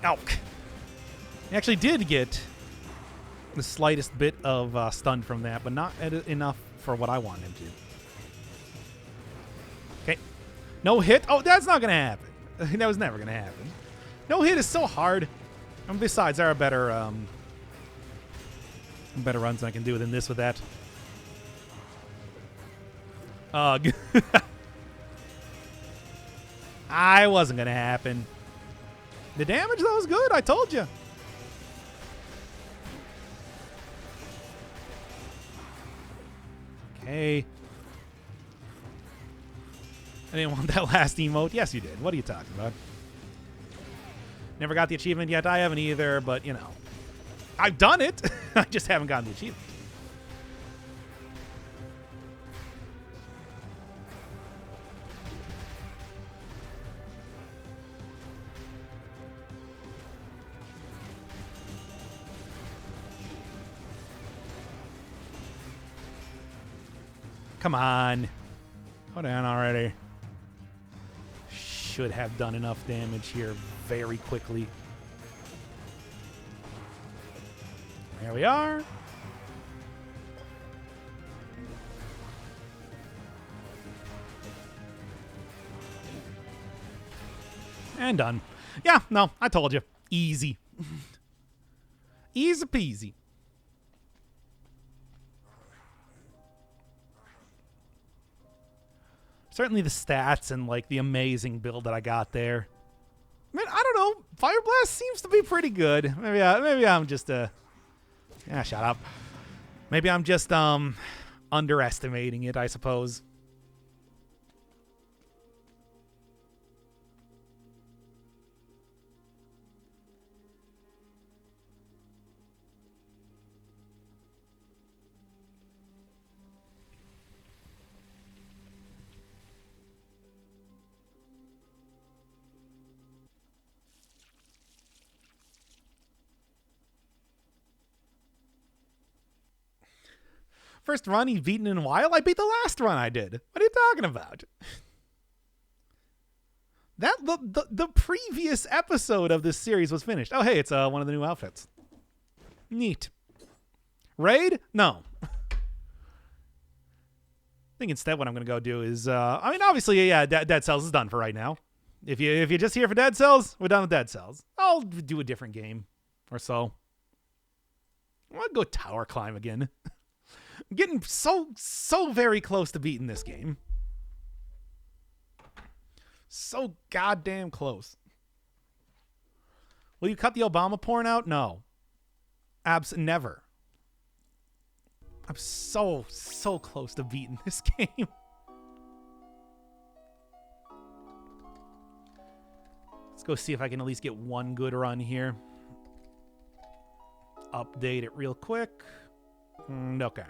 Ow. I actually did get the slightest bit of stun from that, but not enough for what I wanted him to. Okay. No hit? Oh, that's not going to happen. That was never going to happen. No hit is so hard. And besides, there are better runs I can do than this with that. Ugh. I wasn't going to happen. The damage, though, was good. I told you. Okay. I didn't want that last emote. Yes, you did. What are you talking about? Never got the achievement yet. I haven't either, but, I've done it. I just haven't gotten the achievement. Come on. Go down already. Should have done enough damage here very quickly. There we are. And done. Yeah, no, I told you. Easy. Easy peasy. Certainly the stats and, like, the amazing build that I got there. Man, I don't know. Fire Blast seems to be pretty good. Maybe I'm just shut up. Maybe I'm just underestimating it, I suppose. First run he's beaten in a while? I beat the last run I did. What are you talking about? That the previous episode of this series was finished. Oh, hey, it's one of the new outfits. Neat. Raid? No. I think instead what I'm going to go do is, I mean, obviously, yeah, Dead Cells is done for right now. If you're just here for Dead Cells, we're done with Dead Cells. I'll do a different game or so. I'll go tower climb again. I'm getting so very close to beating this game. So goddamn close. Will you cut the Obama porn out? No. Never. I'm so close to beating this game. Let's go see if I can at least get one good run here. Update it real quick. Okay.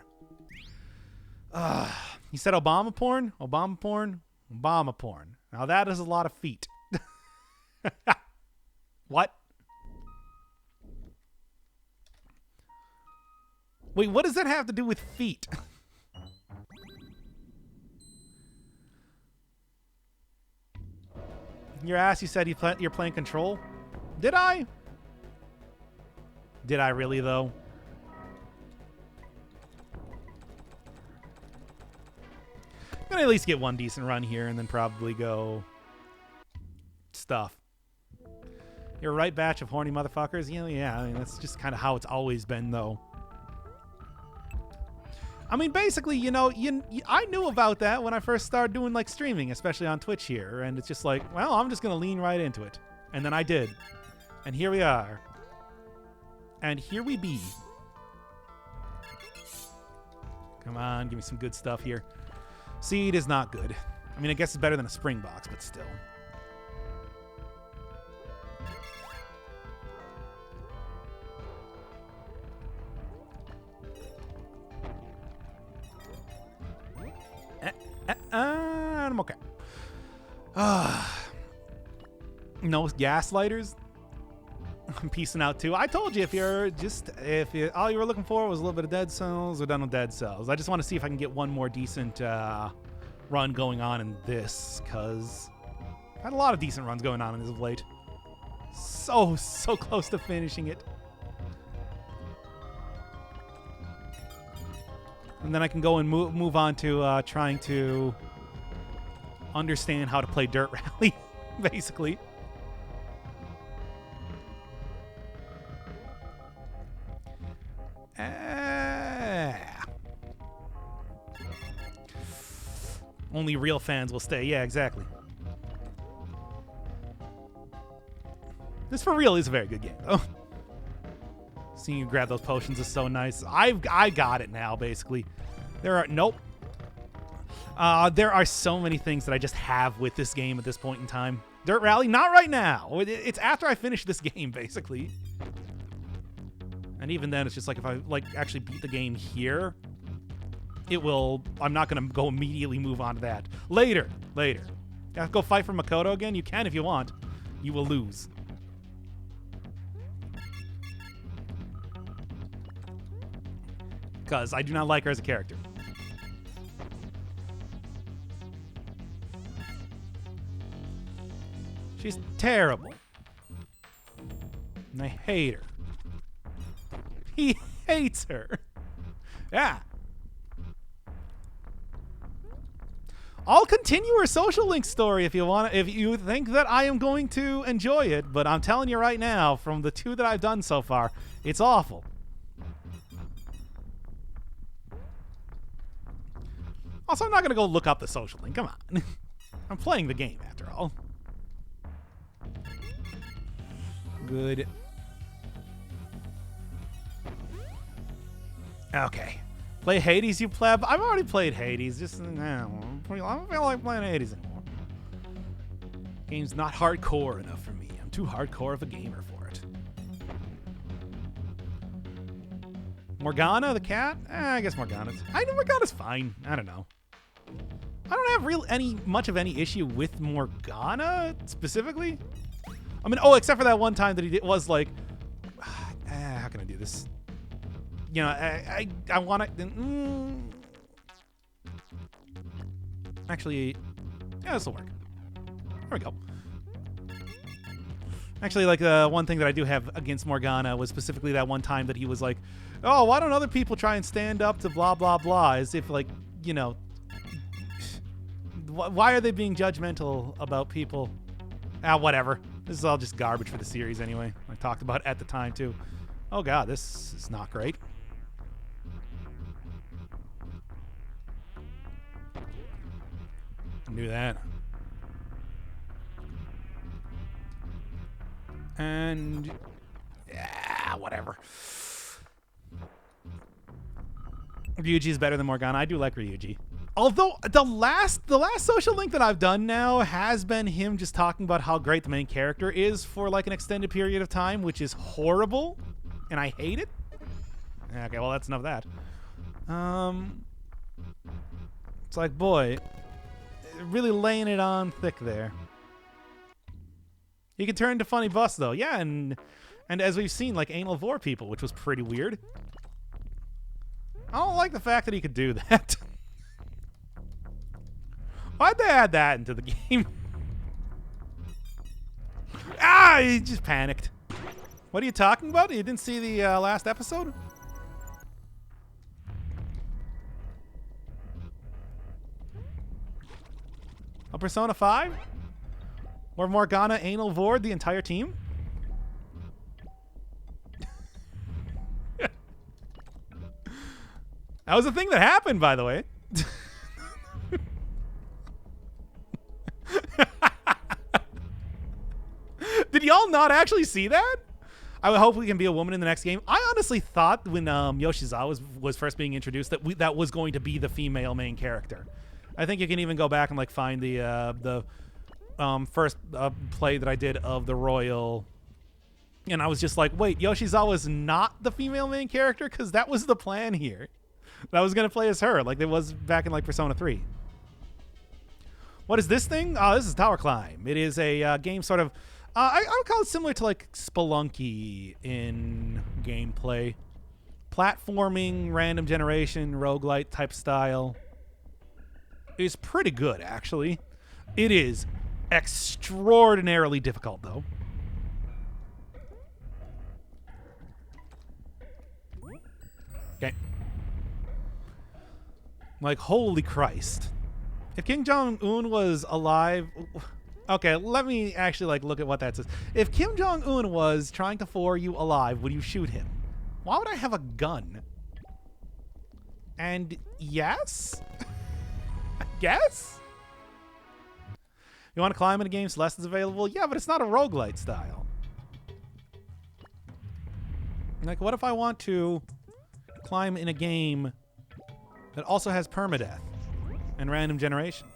You said Obama porn? Obama porn? Obama porn. Now that is a lot of feet. What? Wait, what does that have to do with feet? Your ass, you said you're playing Control? Did I? Did I really, though? I'm gonna at least get one decent run here and then probably go stuff. You're a right batch of horny motherfuckers? Yeah, I mean, that's just kind of how it's always been, though. I mean, basically, you know, I knew about that when I first started doing, like, streaming, especially on Twitch here, and it's just like, well, I'm just gonna lean right into it. And then I did. And here we are. And here we be. Come on, give me some good stuff here. Seed is not good. I mean, I guess it's better than a spring box, but still. I'm okay. No gaslighters. I'm peacing out too. I told you if all you were looking for was a little bit of Dead Cells, we're done with Dead Cells. I just want to see if I can get one more decent run going on in this, because I had a lot of decent runs going on in this of late. So close to finishing it. And then I can go and move on to trying to understand how to play Dirt Rally, basically. Only real fans will stay. Yeah, exactly. This for real is a very good game, though. Seeing you grab those potions is so nice. I got it now, basically. There are so many things that I just have with this game at this point in time. Dirt Rally, not right now. It's after I finish this game, basically. And even then, it's just like if I actually beat the game here, I'm not going to go immediately move on to that. Later. Yeah, go fight for Makoto again? You can if you want. You will lose. Because I do not like her as a character. She's terrible. And I hate her. He hates her. Yeah. I'll continue her social link story if you want. If you think that I am going to enjoy it, but I'm telling you right now, from the 2 that I've done so far, it's awful. Also, I'm not going to go look up the social link. Come on. I'm playing the game, after all. Good. Okay. Play Hades, you pleb. I've already played Hades. Just I don't feel like playing Hades anymore. Game's not hardcore enough for me. I'm too hardcore of a gamer for it. Morgana, the cat? I guess Morgana's fine. I don't know. I don't have much of any issue with Morgana specifically. I mean, except for that one time that he was like, how can I do this? You know, I want to. Actually, yeah, this will work. There we go. Actually, like one thing that I do have against Morgana was specifically that one time that he was like, "Oh, why don't other people try and stand up to blah blah blah?" As if like, you know, why are they being judgmental about people? Whatever. This is all just garbage for the series anyway. I talked about it at the time too. Oh god, this is not great. Do that. And yeah, whatever. Ryuji is better than Morgana. I do like Ryuji. Although the last social link that I've done now has been him just talking about how great the main character is for like an extended period of time, which is horrible, and I hate it. Okay, well that's enough of that. It's like, boy, really laying it on thick there. He can turn into funny bus though, yeah, and as we've seen, like anal vor people, which was pretty weird. I don't like the fact that he could do that. Why'd they add that into the game? He just panicked. What are you talking about? You didn't see the last episode? A Persona 5? Or Morgana anal vored the entire team? That was a thing that happened, by the way. Did y'all not actually see that? I hope we can be a woman in the next game. I honestly thought when Yoshizawa was first being introduced that was going to be the female main character. I think you can even go back and like find the first play that I did of the Royal, and I was just like, wait, Yoshizawa's not the female main character? Because that was the plan here. That I was going to play as her, like it was back in like Persona 3. What is this thing? Oh, this is Tower Climb. It is a game sort of, I would call it similar to like Spelunky in gameplay. Platforming, random generation, roguelite type style. It's pretty good, actually. It is extraordinarily difficult, though. Okay. Like, holy Christ. If Kim Jong-un was alive... Okay, let me actually like look at what that says. If Kim Jong-un was trying to for you alive, would you shoot him? Why would I have a gun? And yes? I guess? You want to climb in a game Celeste is available? Yeah, but it's not a roguelite style. Like, what if I want to climb in a game that also has permadeath and random generation?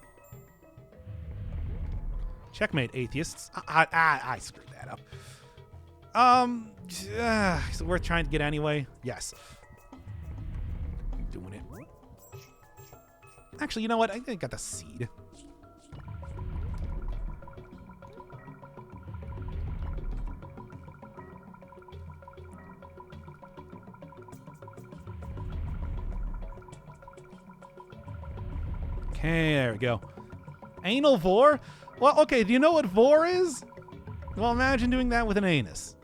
Checkmate, atheists. I screwed that up. Is it worth trying to get anyway? Yes. I'm doing it. Actually, you know what? I think I got the seed. Okay, there we go. Anal vor? Well, okay, do you know what vor is? Well, imagine doing that with an anus.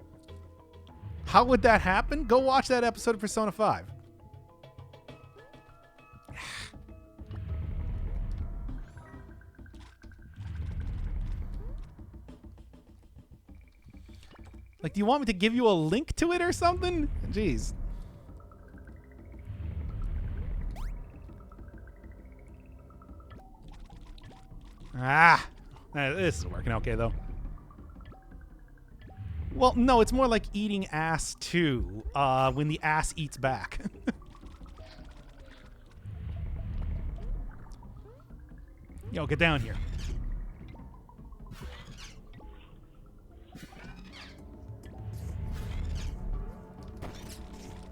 How would that happen? Go watch that episode of Persona 5. Like, do you want me to give you a link to it or something? Jeez. This is working okay, though. Well, no, it's more like eating ass, too, when the ass eats back. Yo, get down here.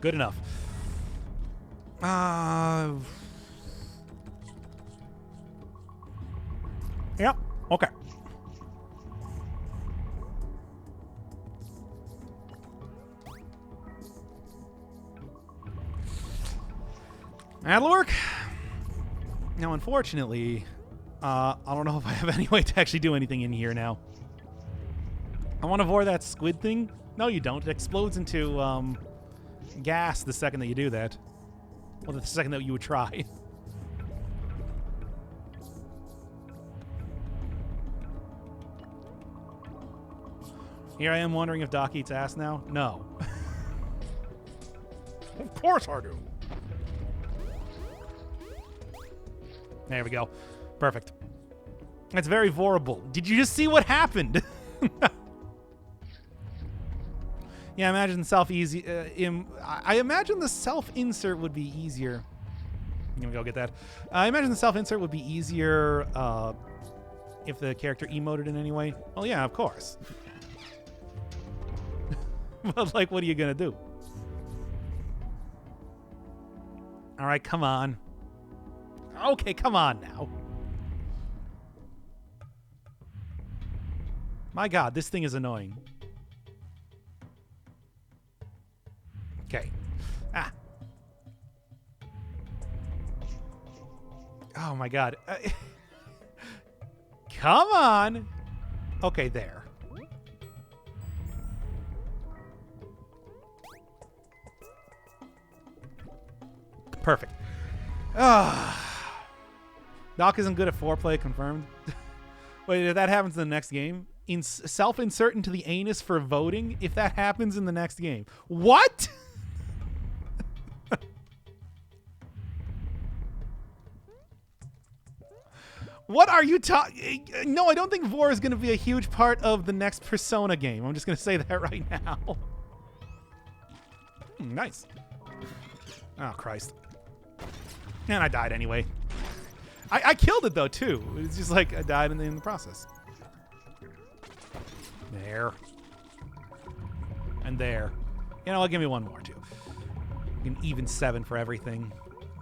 Good enough. Yep. Okay. That'll work. Now, unfortunately, I don't know if I have any way to actually do anything in here now. I want to avoid that squid thing. No, you don't. It explodes into gas the second that you do that. Well, the second that you would try. Here I am wondering if Doc eats ass now. No. Of course I do. There we go. Perfect. That's very vorable. Did you just see what happened? Yeah, I imagine I imagine the self-insert would be easier. I'm gonna go get that. I imagine the self-insert would be easier if the character emoted in any way. Well, yeah, of course. But, like, what are you gonna do? All right, come on. Okay, come on now. My God, this thing is annoying. Okay. Ah. Oh my God. Come on. Okay, there. Perfect. Doc isn't good at foreplay, confirmed. Wait, if that happens in the next game, self-insert into the anus for voting, if that happens in the next game. What? What are you talking? No, I don't think Vor is going to be a huge part of the next Persona game. I'm just going to say that right now. Nice. Oh, Christ. And I died anyway. I killed it, though, too. It's just like I died in the process. There. And there. You know, give me one more, too. An even 7 for everything.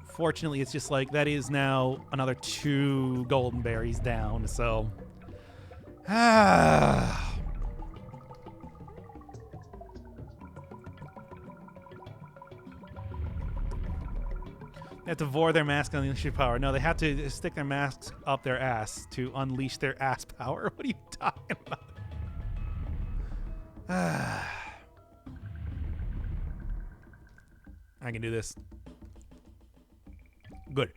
Fortunately, it's just like that is now another 2 golden berries down, so. They have to vor their mask on the unleash power. No, they have to stick their masks up their ass to unleash their ass power. What are you talking about? I can do this. Good.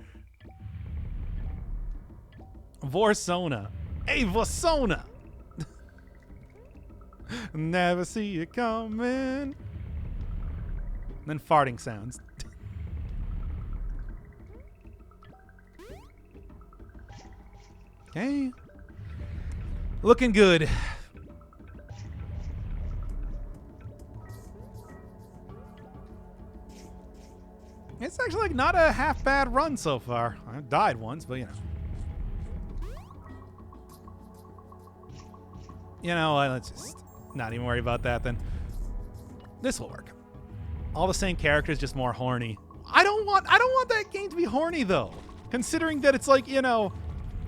Vorsona. Hey, Vorsona! Never see it coming. And then farting sounds. Okay. Looking good. It's actually like not a half bad run so far. I died once, but you know. You know what? Let's just not even worry about that then. This will work. All the same characters, just more horny. I don't want that game to be horny though. Considering that it's like, you know,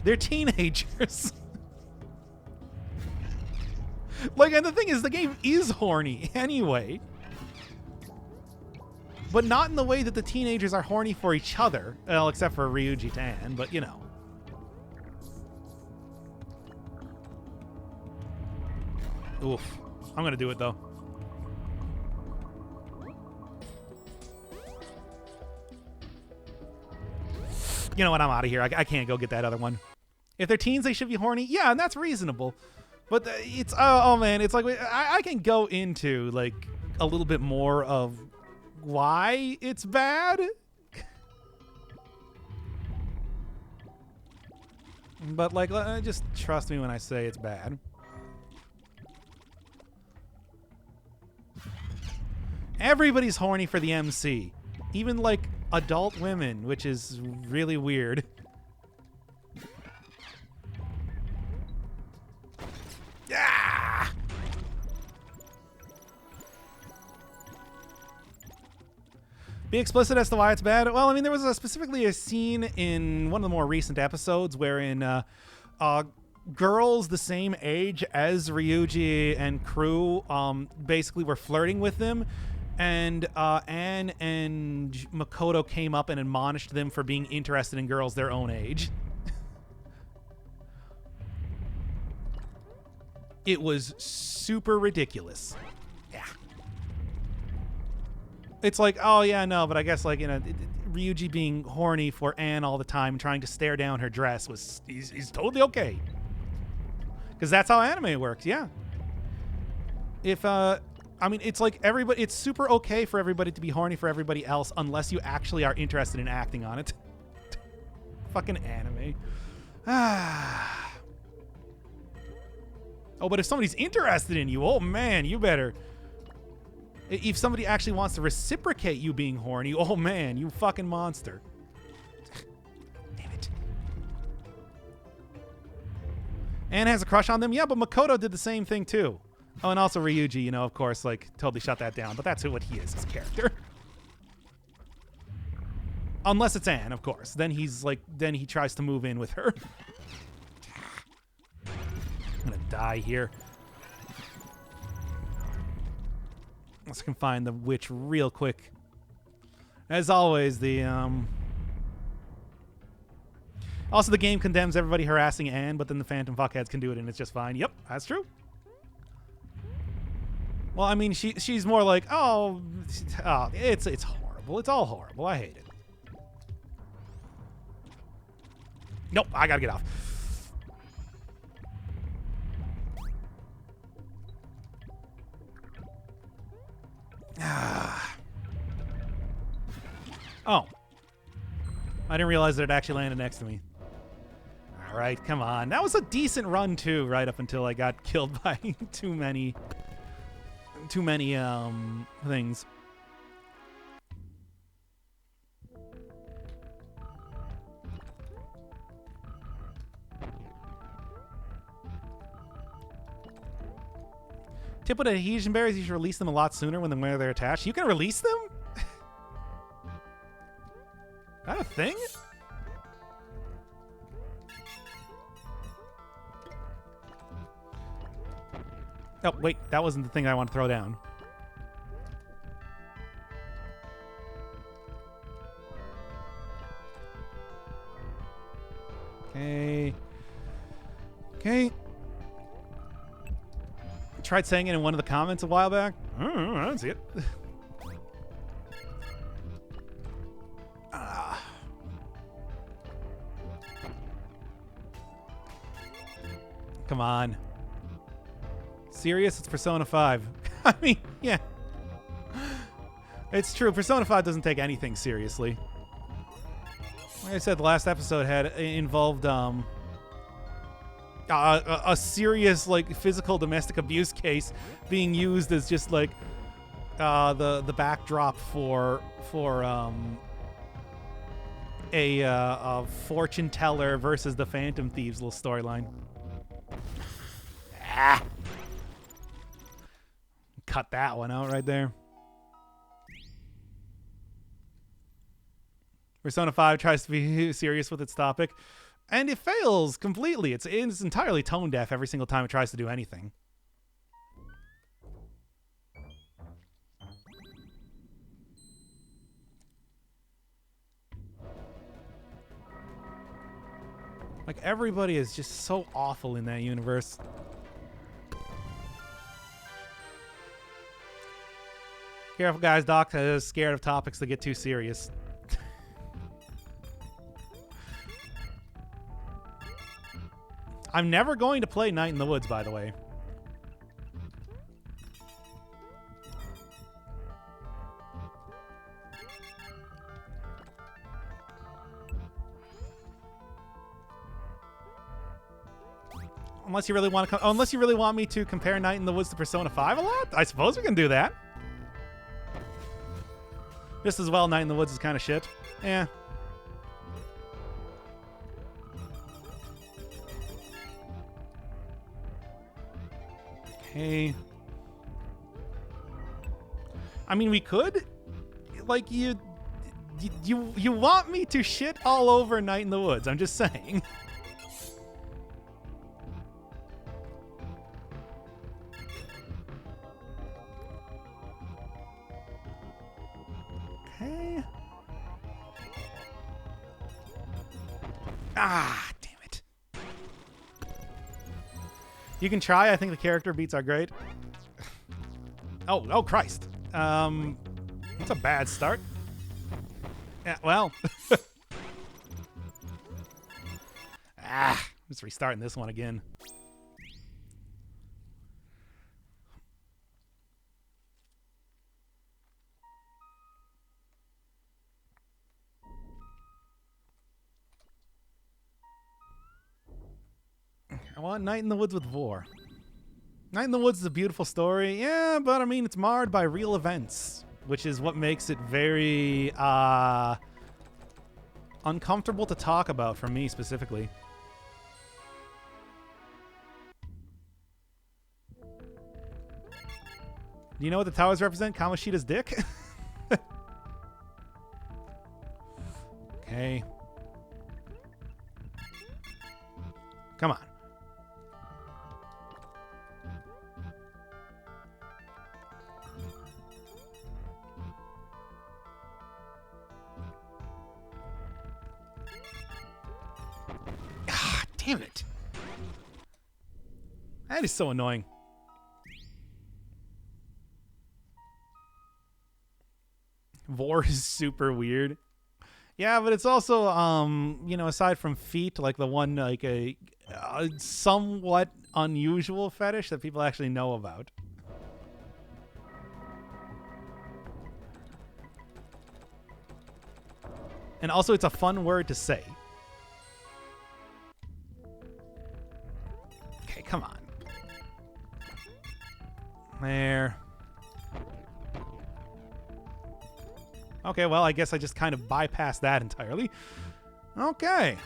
they're teenagers. Like, and the thing is, the game is horny anyway. But not in the way that the teenagers are horny for each other. Well, except for Ryuji Tan, but you know. Oof. I'm gonna do it, though. You know what? I'm out of here. I can't go get that other one. If they're teens, they should be horny. Yeah, and that's reasonable. But it's... Oh, man. It's like... I can go into, like, a little bit more of why it's bad. But, like, just trust me when I say it's bad. Everybody's horny for the MC. Even, like, adult women, which is really weird. Be explicit as to why it's bad. Well, I mean, there was specifically a scene in one of the more recent episodes wherein girls the same age as Ryuji and crew basically were flirting with them, and Anne and Makoto came up and admonished them for being interested in girls their own age. It was super ridiculous. Yeah. It's like, oh yeah, no, but I guess like, you know, Ryuji being horny for Anne all the time, trying to stare down her dress he's totally okay. Because that's how anime works, yeah. I mean, it's like everybody, it's super okay for everybody to be horny for everybody else unless you actually are interested in acting on it. Fucking anime. Oh, but if somebody's interested in you, oh man, you better. If somebody actually wants to reciprocate you being horny, oh man, you fucking monster. Damn it. Anne has a crush on them? Yeah, but Makoto did the same thing too. Oh, and also Ryuji, you know, of course, like, totally shut that down. But that's what he is, his character. Unless it's Anne, of course. Then he's like, then he tries to move in with her. I'm gonna die here. Let's find the witch real quick. As always, also the game condemns everybody harassing Anne, but then the phantom fuckheads can do it and it's just fine. Yep, that's true. Well, I mean, she's more like, oh, it's horrible. It's all horrible. I hate it. Nope, I gotta get off. Oh. I didn't realize that it actually landed next to me. All right, come on. That was a decent run, too, right up until I got killed by too many things. Tip with adhesion berries, you should release them a lot sooner when they're attached. You can release them? Is that a thing? Oh, wait, that wasn't the thing I want to throw down. Okay. Okay. Tried saying it in one of the comments a while back. I don't see it. Come on. Serious? It's Persona 5. I mean, yeah. It's true. Persona 5 doesn't take anything seriously. Like I said, the last episode involved a serious, like, physical domestic abuse case being used as just like the backdrop for a fortune teller versus the Phantom Thieves little storyline. Cut that one out right there. Persona 5 tries to be serious with its topic, and it fails completely. It's entirely tone deaf every single time it tries to do anything. Like, everybody is just so awful in that universe. Careful, guys. Doc is scared of topics that get too serious. I'm never going to play Night in the Woods, by the way. Unless you really want to unless you really want me to compare Night in the Woods to Persona 5 a lot, I suppose we can do that. Just as well, Night in the Woods is kind of shit. Yeah. Okay. I mean, we could. Like, you You want me to shit all over Night in the Woods. I'm just saying. Okay. Ah, damn it. You can try. I think the character beats are great. Oh, Christ. That's a bad start. Yeah, well. Just restarting this one again. I want Night in the Woods with Vor. Night in the Woods is a beautiful story, yeah, but I mean, it's marred by real events, which is what makes it very uncomfortable to talk about for me specifically. Do you know what the towers represent? Kamoshida's dick? Okay. Come on. Ah, damn it. That is so annoying. Vor is super weird. Yeah, but it's also, you know, aside from feet, like the one, like a somewhat unusual fetish that people actually know about. And also, it's a fun word to say. Okay, come on. There. Okay, well, I guess I just kind of bypassed that entirely. Okay.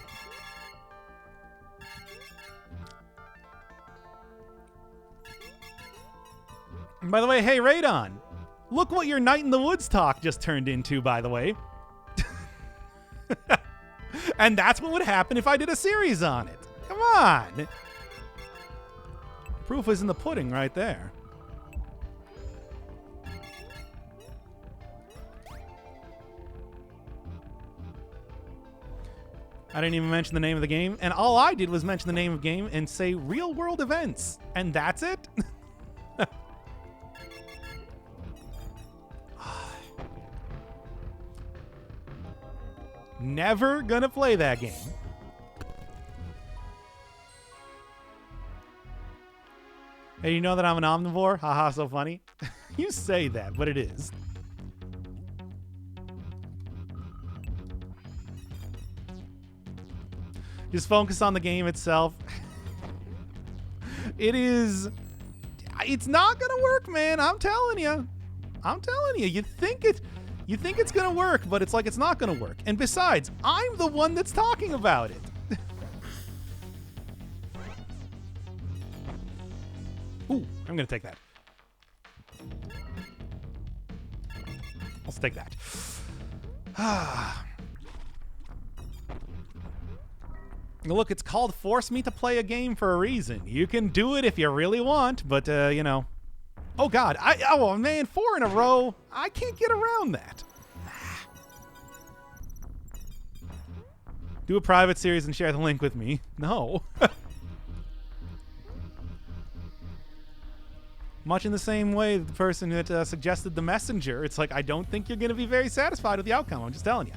And by the way, hey, Radon. Look what your Night in the Woods talk just turned into, by the way. And that's what would happen if I did a series on it. Come on. Proof is in the pudding right there. I didn't even mention the name of the game, and all I did was mention the name of the game and say real world events, and that's it. Never gonna play that game. Hey, you know that I'm an omnivore? Haha, so funny. You say that, but it is. Just focus on the game itself. It's not gonna work, man. I'm telling you. You think it's gonna work, but it's like it's not gonna work. And besides, I'm the one that's talking about it. Ooh, I'm gonna take that. Let's take that. Look, it's called Force Me to Play a Game for a reason. You can do it if you really want, but, you know. Oh, God. Oh, man, 4 in a row. I can't get around that. Do a private series and share the link with me. No. Much in the same way, the person that suggested the messenger, it's like, I don't think you're going to be very satisfied with the outcome. I'm just telling you.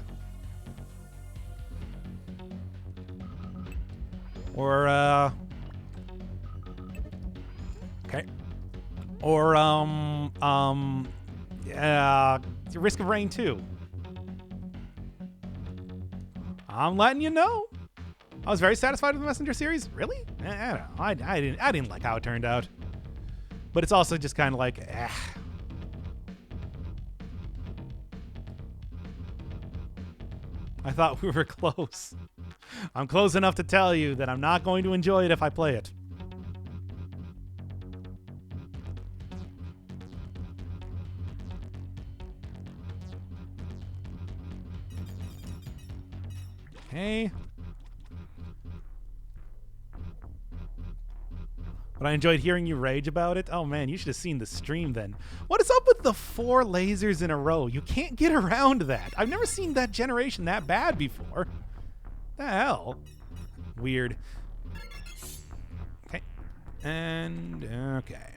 Or, okay. Or, Risk of Rain 2. I'm letting you know. I was very satisfied with the Messenger series. Really? I don't know. I didn't like how it turned out. But it's also just kind of like, I thought we were close. I'm close enough to tell you that I'm not going to enjoy it if I play it. Okay. But I enjoyed hearing you rage about it. Oh man, you should have seen the stream then. What is up with the 4 lasers in a row? You can't get around that. I've never seen that generation that bad before. The hell? Weird. Okay. And, okay.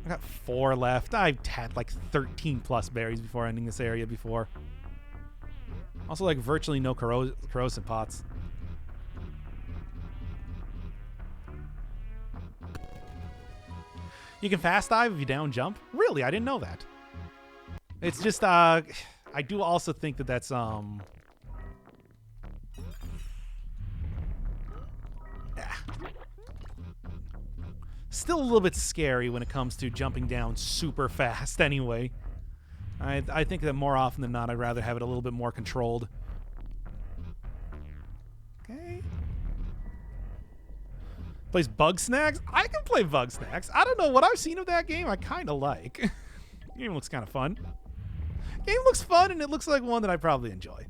I got 4 left. I've had like 13 plus berries before ending this area before. Also like virtually no corrosive pots. You can fast dive if you down jump? Really? I didn't know that. It's just, I do also think that that's, still a little bit scary when it comes to jumping down super fast anyway. I think that more often than not, I'd rather have it a little bit more controlled. Okay. Plays Bug Snacks? I can play Bug Snacks. I don't know what I've seen of that game. I kind of like. Game looks kind of fun. Game looks fun, and it looks like one that I probably enjoy.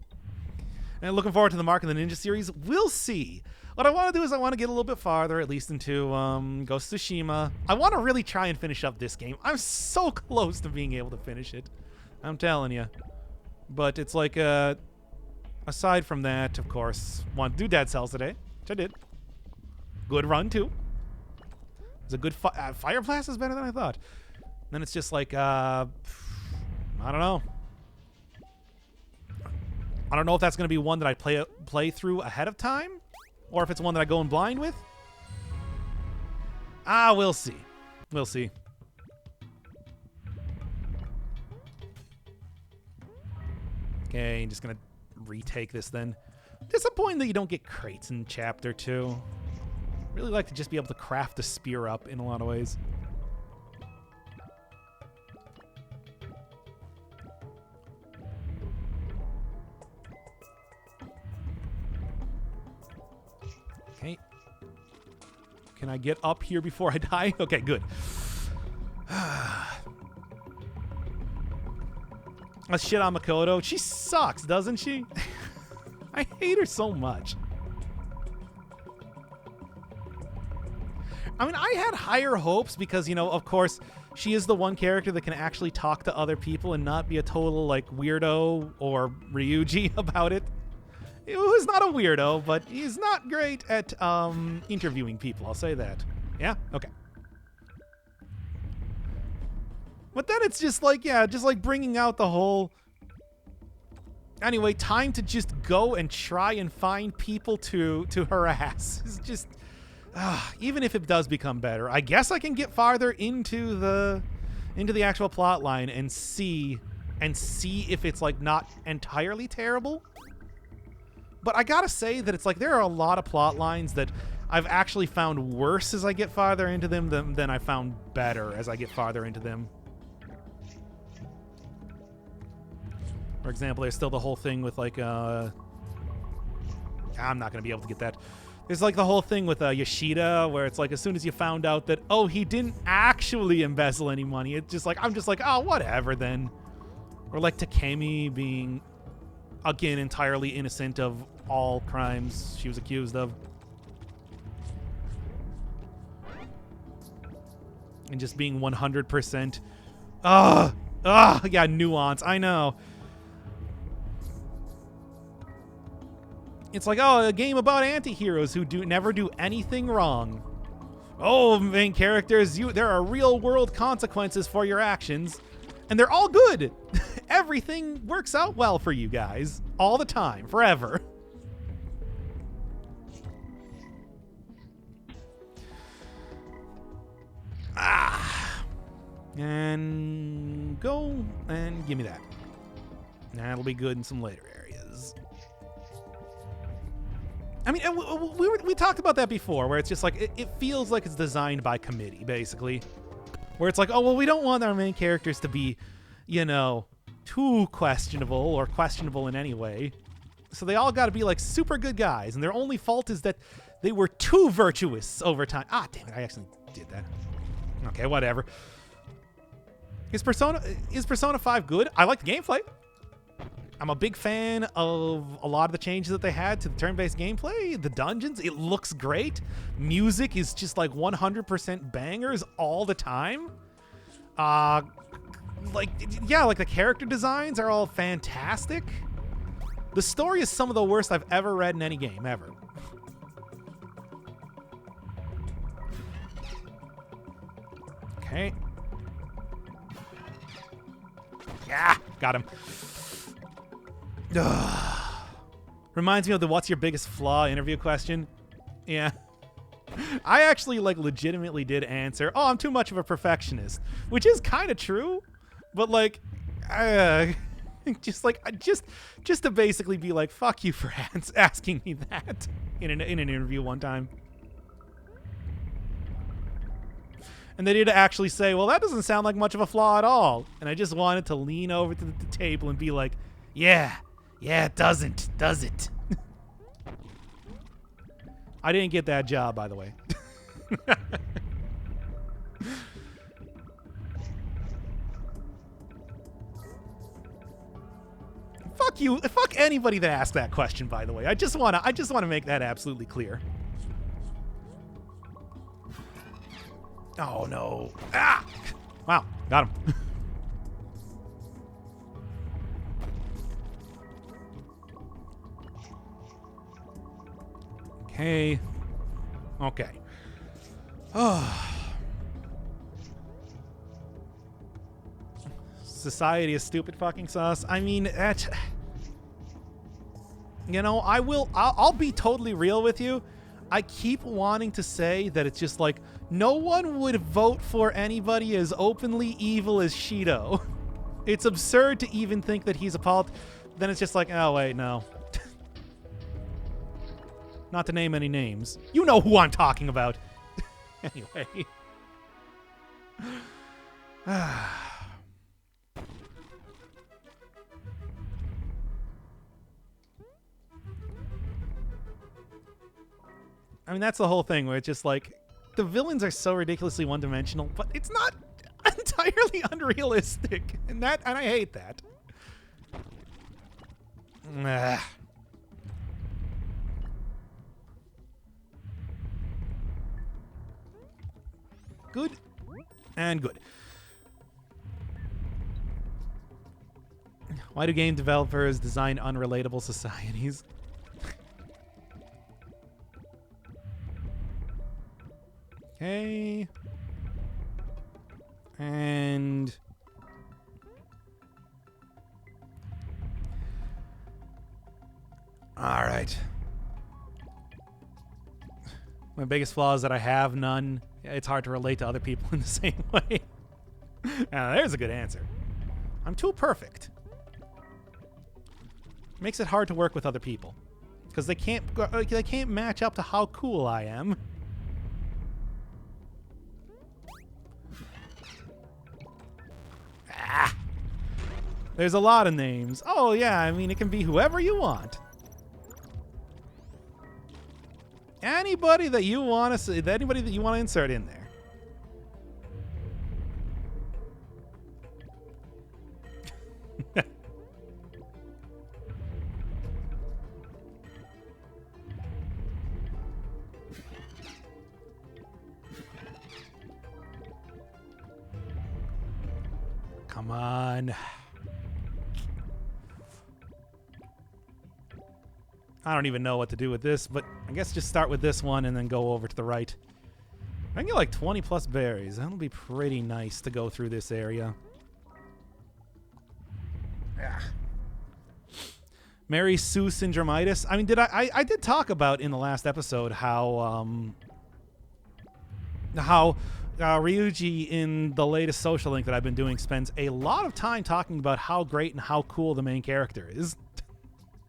And looking forward to the Mark of the Ninja series. We'll see. What I want to do is I want to get a little bit farther, at least into Ghost of Tsushima. I want to really try and finish up this game. I'm so close to being able to finish it. I'm telling you. But it's like, aside from that, of course, want to do Dead Cells today, which I did. Good run, too. It's a good Fire Blast is better than I thought. Then it's just like, I don't know. I don't know if that's going to be one that I play through ahead of time, or if it's one that I go in blind with. We'll see. We'll see. Okay, just going to retake this then. Disappointing that you don't get crates in Chapter 2. Really like to just be able to craft the spear up in a lot of ways. Okay. Can I get up here before I die? Okay, good. Let's shit on Makoto. She sucks, doesn't she? I hate her so much. I mean, I had higher hopes because, you know, of course, she is the one character that can actually talk to other people and not be a total, like, weirdo or Ryuji about it. Who's not a weirdo, but he's not great at interviewing people, I'll say that. Yeah? Okay. But then it's just like, yeah, just like bringing out the whole... Anyway, time to just go and try and find people to harass. It's just... even if it does become better, I guess I can get farther into the actual plot line and see if it's like not entirely terrible. But I gotta say that it's like there are a lot of plot lines that I've actually found worse as I get farther into them than I found better as I get farther into them. For example, there's still the whole thing with like I'm not gonna be able to get that. There's like the whole thing with Yoshida, where it's like as soon as you found out that, oh, he didn't actually embezzle any money, it's just like, I'm just like, oh, whatever then. Or like Takemi being, again, entirely innocent of all crimes she was accused of. And just being 100%, yeah, nuance, I know. It's like, oh, a game about anti-heroes who never do anything wrong. Oh, main characters, there are real-world consequences for your actions, and they're all good. Everything works out well for you guys, all the time, forever. And go and give me that. That'll be good in some later areas. I mean, we talked about that before, where it's just like, it feels like it's designed by committee, basically. Where it's like, oh, well, we don't want our main characters to be, you know, too questionable or questionable in any way. So they all got to be like super good guys, and their only fault is that they were too virtuous over time. Ah, damn it, I actually did that. Okay, whatever. Is Persona 5 good? I like the gameplay. I'm a big fan of a lot of the changes that they had to the turn-based gameplay. The dungeons, it looks great. Music is just like 100% bangers all the time. Like the character designs are all fantastic. The story is some of the worst I've ever read in any game, ever. Okay. Yeah, got him. Reminds me of the "what's your biggest flaw" interview question. Yeah. I actually like legitimately did answer, "Oh, I'm too much of a perfectionist," which is kind of true, but like just to basically be like, fuck you for asking me that in an interview one time. And they did actually say, "Well, that doesn't sound like much of a flaw at all." And I just wanted to lean over to the table and be like, yeah, it doesn't, does it? I didn't get that job, by the way. Fuck you. Fuck anybody that asked that question, by the way. I just want to make that absolutely clear. Oh no. Ah! Wow, got him. Okay. Okay. Oh. Society is stupid fucking sus. I mean, that. You know, I'll be totally real with you. I keep wanting to say that it's just like, no one would vote for anybody as openly evil as Shido. It's absurd to even think that he's a Then it's just like, oh wait, no. Not to name any names. You know who I'm talking about. Anyway. I mean, that's the whole thing where it's just like, the villains are so ridiculously one-dimensional, but it's not entirely unrealistic. And I hate that. Good and good. Why do game developers design unrelatable societies? Okay. And all right. My biggest flaw is that I have none. It's hard to relate to other people in the same way. Now, there's a good answer. I'm too perfect. Makes it hard to work with other people because they can't match up to how cool I am. Ah. There's a lot of names. Oh yeah, I mean it can be whoever you want. Anybody that you want to insert in there. Come on. I don't even know what to do with this, but I guess just start with this one and then go over to the right. I can get like 20 plus berries. That'll be pretty nice to go through this area. Yeah. Mary Sue syndromitis. I mean, I did talk about in the last episode how Ryuji in the latest social link that I've been doing spends a lot of time talking about how great and how cool the main character is.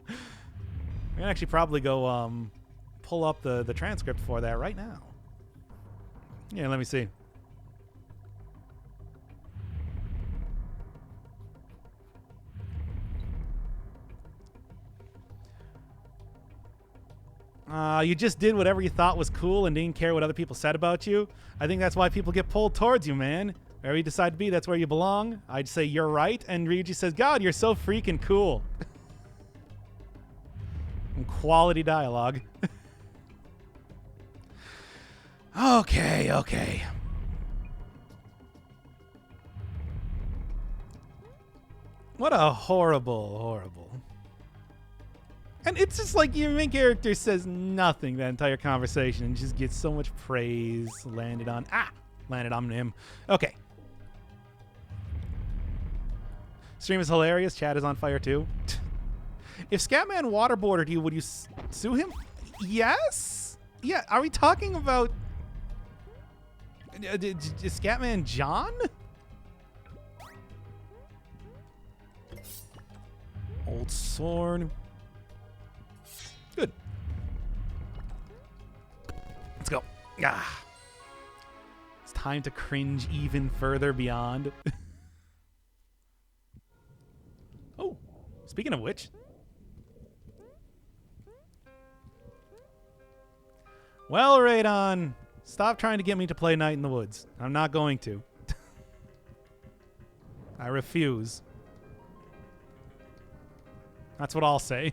I'm gonna actually probably go pull up the transcript for that right now. Yeah, let me see. You just did whatever you thought was cool and didn't care what other people said about you. I think that's why people get pulled towards you, man. Wherever you decide to be, that's where you belong. I'd say you're right. And Ryuji says, God, you're so freaking cool. And quality dialogue. Okay, okay. What a horrible. And it's just like your main character says nothing that entire conversation and just gets so much praise landed on him. Okay. Stream is hilarious. Chat is on fire too. If Scatman waterboarded you, would you sue him? Yes? Yeah, are we talking about Scatman John? Old sword. Good. Let's go. It's time to cringe even further beyond. Oh, speaking of which. Well, Radon, stop trying to get me to play Night in the Woods. I'm not going to. I refuse. That's what I'll say.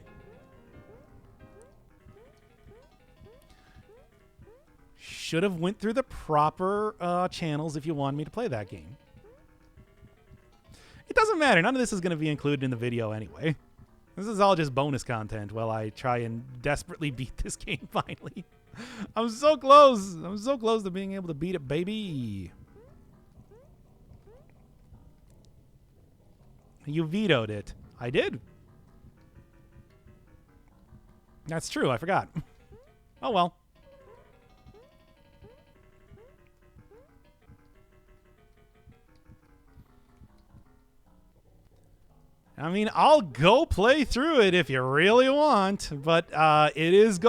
Should have went through the proper channels if you want me to play that game. It doesn't matter. None of this is going to be included in the video anyway. This is all just bonus content while I try and desperately beat this game finally. I'm so close. I'm so close to being able to beat it, baby. You vetoed it. I did. That's true. I forgot. Oh, well. I mean, I'll go play through it if you really want, but it is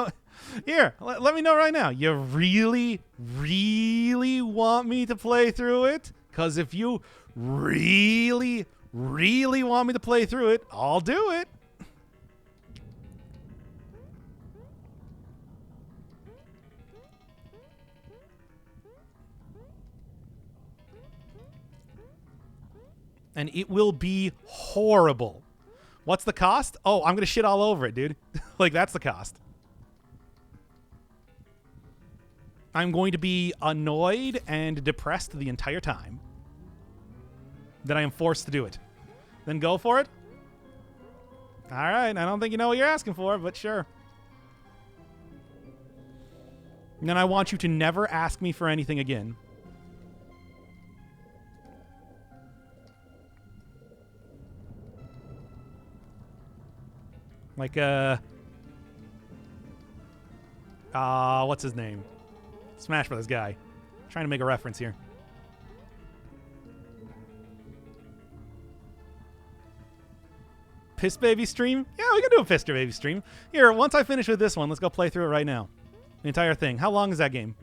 Here, let me know right now. You really, really want me to play through it? Because if you really, really want me to play through it, I'll do it. And it will be horrible. What's the cost? Oh, I'm going to shit all over it, dude. Like, that's the cost. I'm going to be annoyed and depressed the entire time that I am forced to do it. Then go for it? All right. I don't think you know what you're asking for, but sure. And then I want you to never ask me for anything again. Like, what's his name? Smash Brothers guy. Trying to make a reference here. Piss Baby stream? Yeah, we can do a Piss Baby stream. Here, once I finish with this one, let's go play through it right now. The entire thing. How long is that game?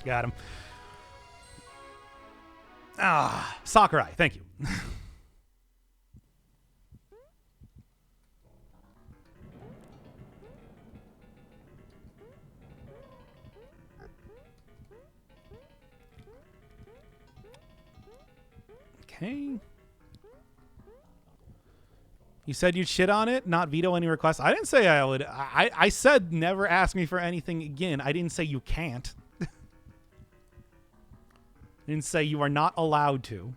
Got him. Sakurai. Thank you. Okay. You said you'd shit on it, not veto any requests. I didn't say I would. I said never ask me for anything again. I didn't say you can't. I didn't say you are not allowed to.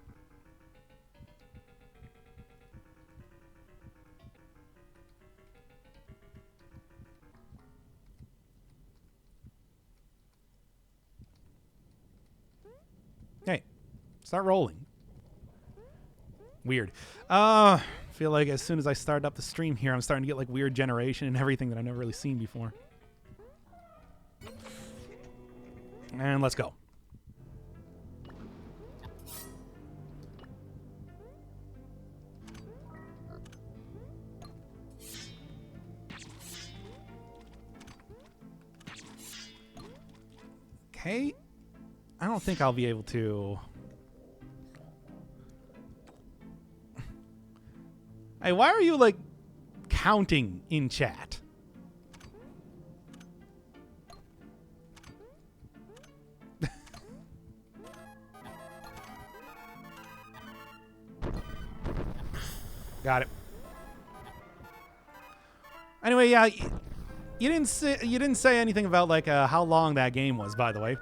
Hey, start rolling. Weird. Feel like as soon as I start up the stream here, I'm starting to get like weird generation and everything that I've never really seen before. And let's go. Okay. I don't think I'll be able to. Hey, why are you, like, counting in chat? Got it. Anyway, yeah, you didn't say anything about like how long that game was, by the way.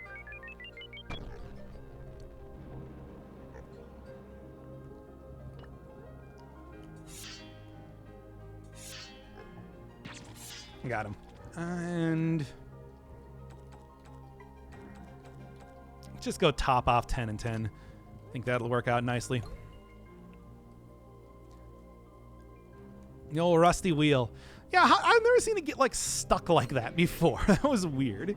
Got him. And just go top off 10 and 10. I think that'll work out nicely. The old rusty wheel. Yeah, I've never seen it get like stuck like that before. That was weird.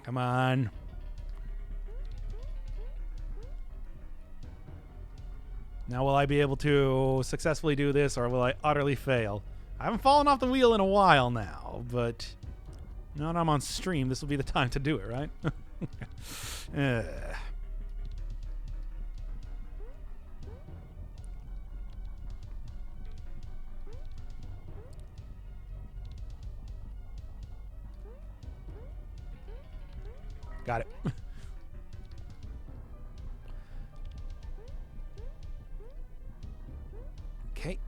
Come on. Now will I be able to successfully do this, or will I utterly fail? I haven't fallen off the wheel in a while now, but now that I'm on stream, this will be the time to do it, right? Got it. Okay.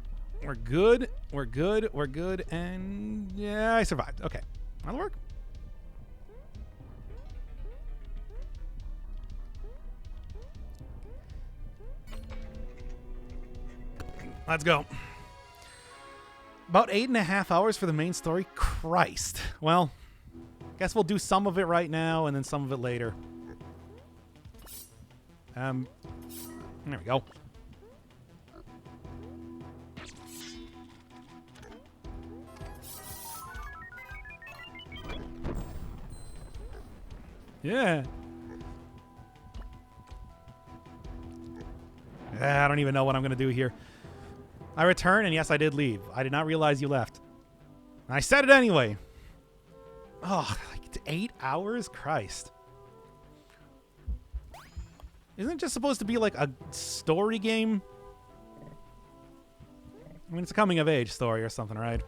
We're good. We're good. We're good. And yeah, I survived. Okay. That'll work. Let's go. About 8.5 hours for the main story. Christ. Well, guess we'll do some of it right now and then some of it later. There we go. Yeah. I don't even know what I'm going to do here. I return, and yes, I did leave. I did not realize you left. I said it anyway. Oh, like 8 hours? Christ. Isn't it just supposed to be like a story game? I mean, it's a coming-of-age story or something, right?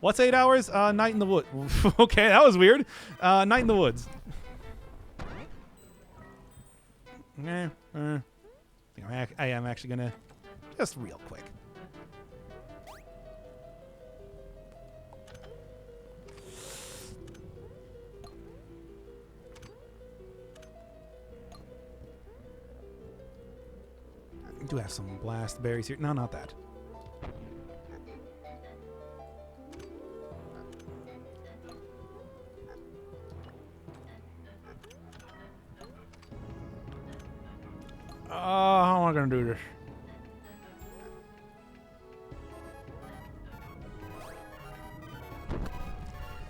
What's 8 hours? Night in the Woods. Okay, that was weird. Night in the Woods. I am actually gonna just real quick. I do have some blast berries here. No, not that. How am I going to do this?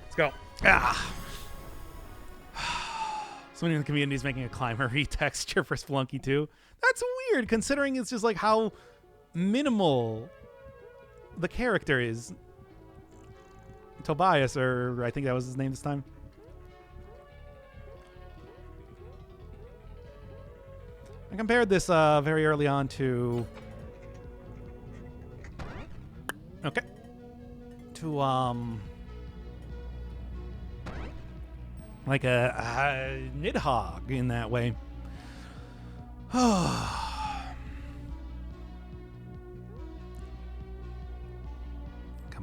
Let's go. Ah. Someone in the community is making a climber retexture for Splunky 2. That's weird, considering it's just like how minimal the character is. Tobias, or I think that was his name this time. I compared this very early on to... Okay. To, like a Nidhogg in that way. Come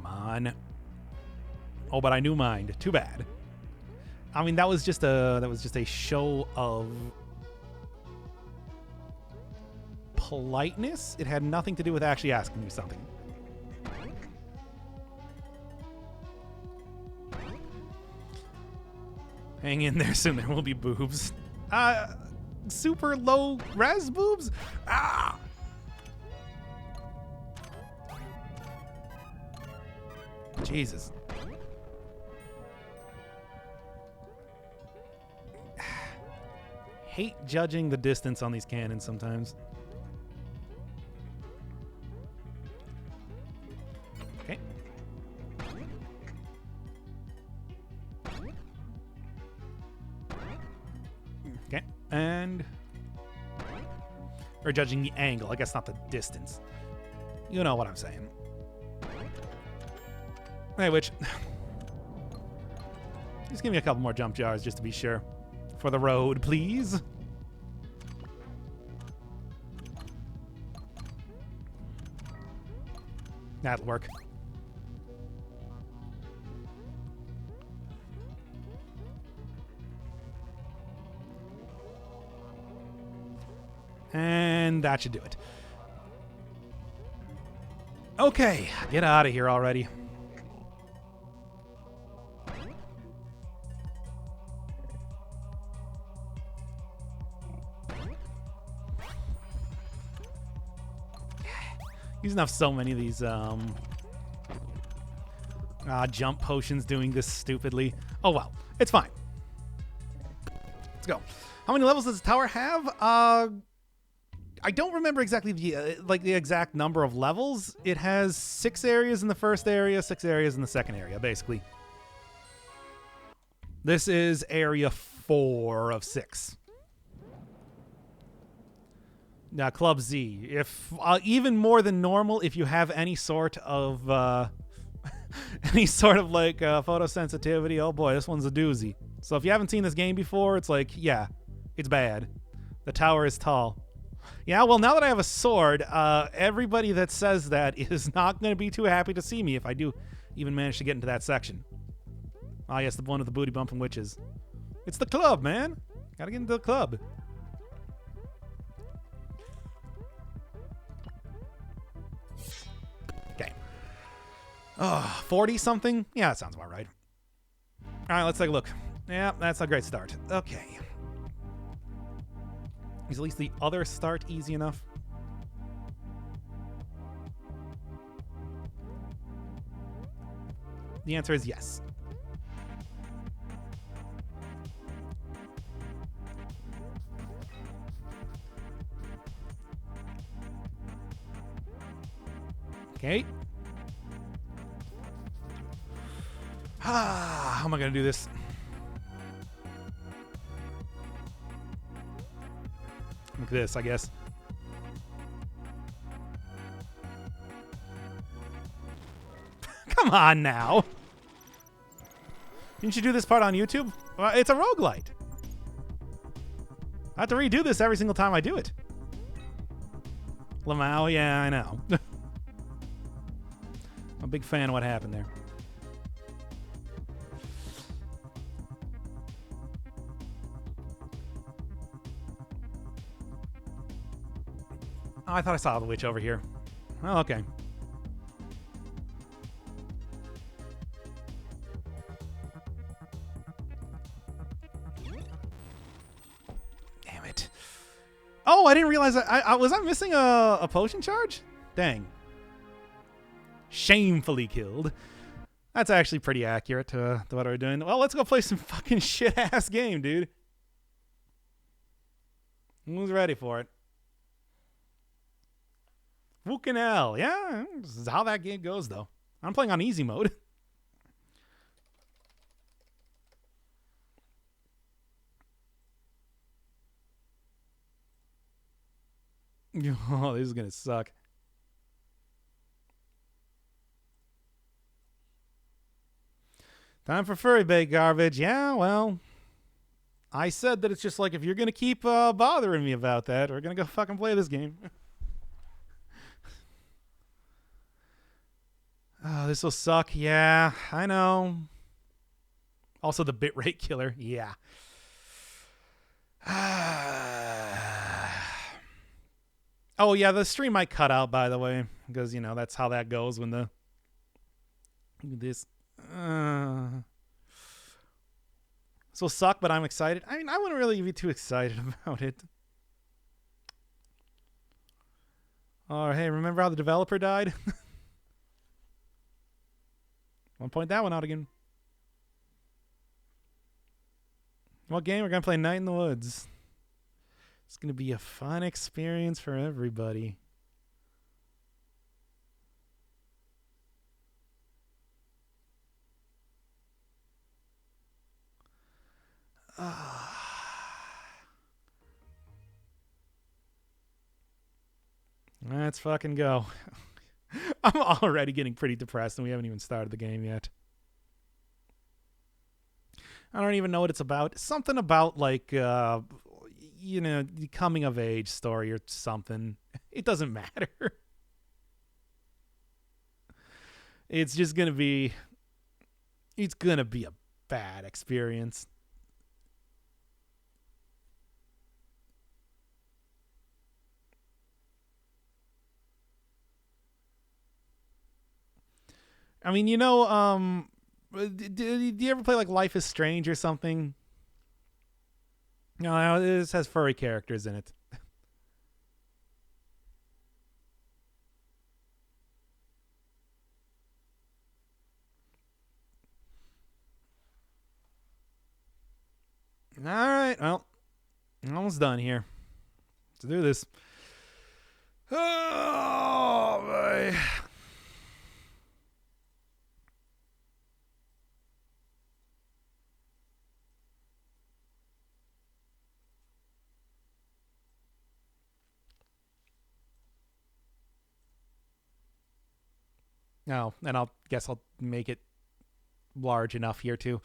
on. Oh, but I knew mind. Too bad. I mean, that was just a show of politeness. It had nothing to do with actually asking you something. Hang in there, soon there will be boobs. Super low res boobs? Ah! Jesus. Hate judging the distance on these cannons sometimes. Okay. Okay, and... Or judging the angle, I guess not the distance. You know what I'm saying. Hey, which... Just give me a couple more jump jars just to be sure. For the road, please. That'll work. And that should do it. Okay, get out of here already. Using up so many of these jump potions doing this stupidly. Oh well, it's fine. Let's go. How many levels does the tower have? I don't remember exactly the exact number of levels. It has 6 areas in the first area, 6 areas in the second area, basically. This is area 4 of 6. Now, Club Z. If even more than normal, if you have any sort of photosensitivity, oh boy, this one's a doozy. So if you haven't seen this game before, it's like, yeah, it's bad. The tower is tall. Yeah, well, now that I have a sword, everybody that says that is not going to be too happy to see me if I do even manage to get into that section. Ah, yes, the one with the booty bumping witches. It's the club, man. Gotta get into the club. Okay. 40 something? Yeah, that sounds about right. All right, let's take a look. Yeah, that's a great start. Okay. Is at least the other start easy enough? The answer is yes. Okay. How am I going to do this? Like this, I guess. Come on now. Didn't you do this part on YouTube? Well, it's a roguelite. I have to redo this every single time I do it. Lamau, yeah, I know. I'm a big fan of what happened there. Oh, I thought I saw the witch over here. Oh, okay. Damn it. Oh, I didn't realize I was I missing a potion charge? Dang. Shamefully killed. That's actually pretty accurate to what we're doing. Well, let's go play some fucking shit-ass game, dude. Who's ready for it? Fucking hell. Yeah, this is how that game goes, though. I'm playing on easy mode. Oh, this is going to suck. Time for furry bait garbage. Yeah, well, I said that it's just like, if you're going to keep bothering me about that, we're going to go fucking play this game. Oh, this will suck. Yeah, I know. Also, the bitrate killer. Yeah. Oh, yeah, the stream might cut out, by the way, because, you know, that's how that goes when the... This... This will suck, but I'm excited. I mean, I wouldn't really be too excited about it. Oh, hey, remember how the developer died? I'll point that one out again. What game? We're going to play Night in the Woods. It's going to be a fun experience for everybody. Let's fucking go. I'm already getting pretty depressed, and we haven't even started the game yet. I don't even know what it's about. Something about, like, the coming of age story or something. It doesn't matter. It's just going to be... It's going to be a bad experience. I mean, do you ever play like Life is Strange or something? No, this has furry characters in it. All right, well, I'm almost done here. Let's do this. Oh, boy. No, and I'll make it large enough here too.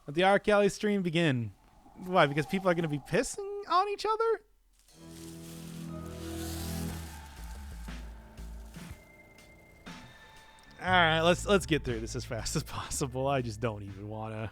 Let the R. Kelly stream begin. Why? Because people are going to be pissing on each other? All right, let's get through this as fast as possible. I just don't even want to.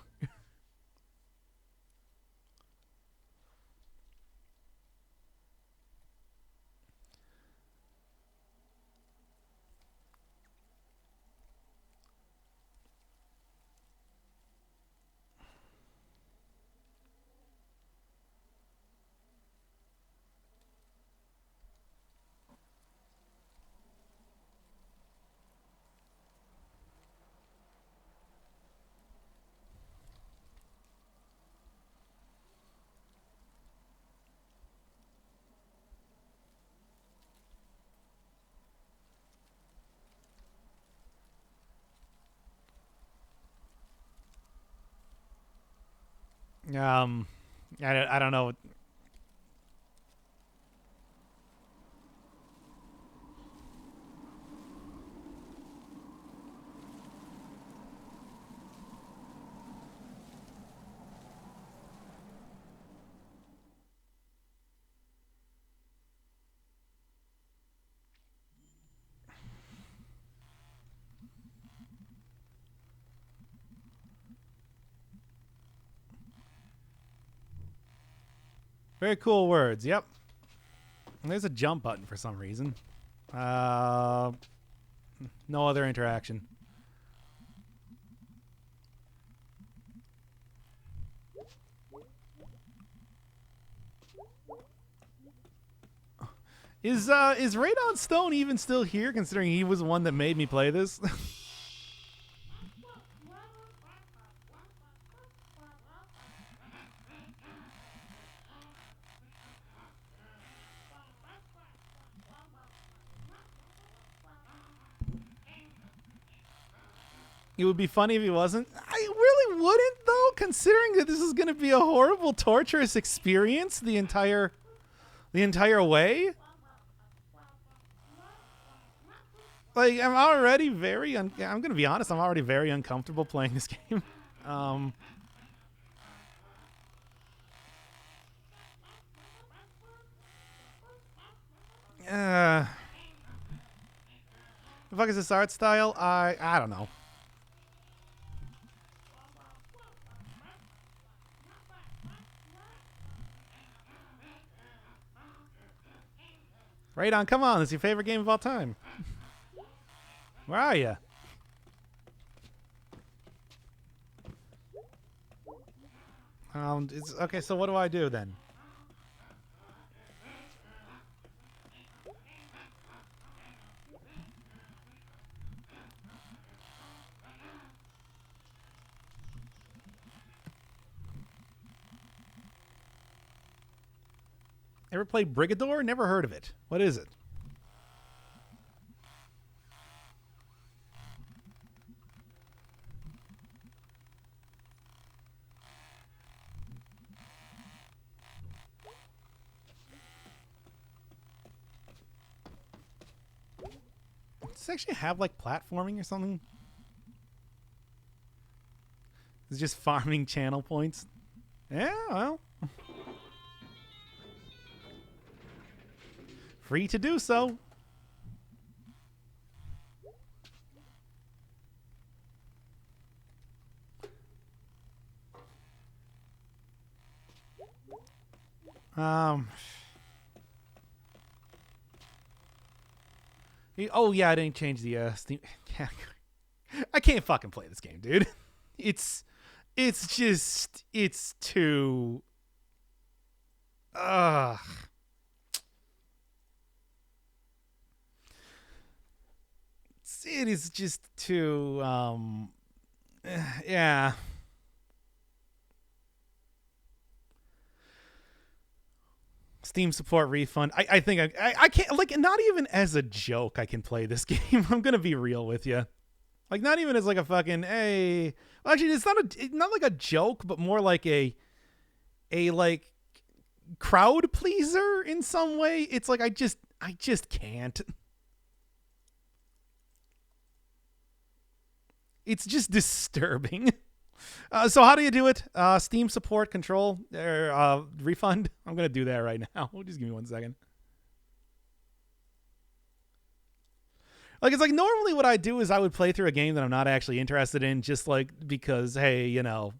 I don't know. Very cool words. Yep. And there's a jump button for some reason. No other interaction. Is Radon Stone even still here, considering he was the one that made me play this? It would be funny if he wasn't. I really wouldn't, though, considering that this is going to be a horrible, torturous experience the entire way. Like, I'm already very... I'm going to be honest, I'm already very uncomfortable playing this game. The fuck is this art style? I don't know. Radon, come on. This is your favorite game of all time. Where are you? Okay, so what do I do then? Ever played Brigador? Never heard of it. What is it? Does it actually have like platforming or something? It's just farming channel points. Yeah, well. Free to do so. Oh yeah, I didn't change the Steam. I can't fucking play this game, dude. It's too. Ugh. It is just too. Yeah. Steam support refund. I think I can't, like, not even as a joke I can play this game. I'm gonna be real with you. Like, not even as like a fucking well, actually it's not like a joke, but more like a like crowd pleaser in some way. It's like I just can't. It's just disturbing. So how do you do it? Steam support control or refund? I'm going to do that right now. Just give me 1 second. Like, it's like normally what I do is I would play through a game that I'm not actually interested in, just like because, hey, you know,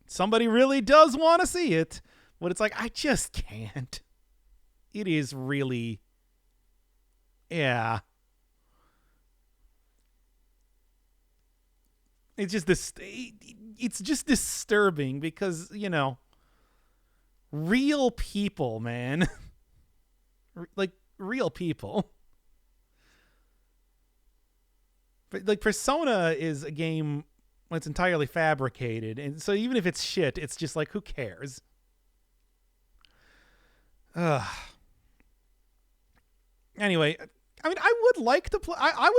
somebody really does want to see it. But it's like, I just can't. It is really, yeah. It's just this. It's just disturbing because, you know, real people, man. Like, real people. But like, Persona is a game when it's entirely fabricated, and so even if it's shit, it's just like, who cares? Anyway, I mean, I would like to play. I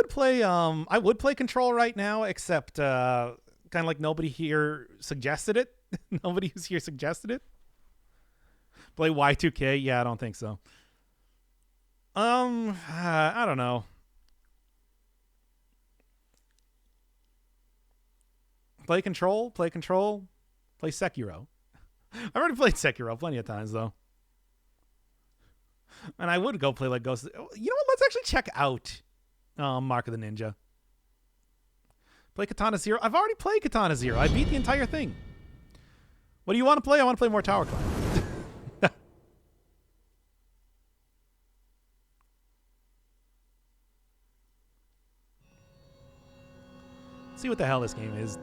would play Control right now, except kind of like nobody here suggested it. Nobody who's here suggested it. Play Y2K? Yeah, I don't think so. I don't know. Play Control. Play Sekiro. I've already played Sekiro plenty of times though. And I would go play like Ghost. You know what? Let's actually check out Mark of the Ninja. Play Katana Zero. I've already played Katana Zero. I beat the entire thing. What do you want to play? I want to play more Tower Climb. See what the hell this game is.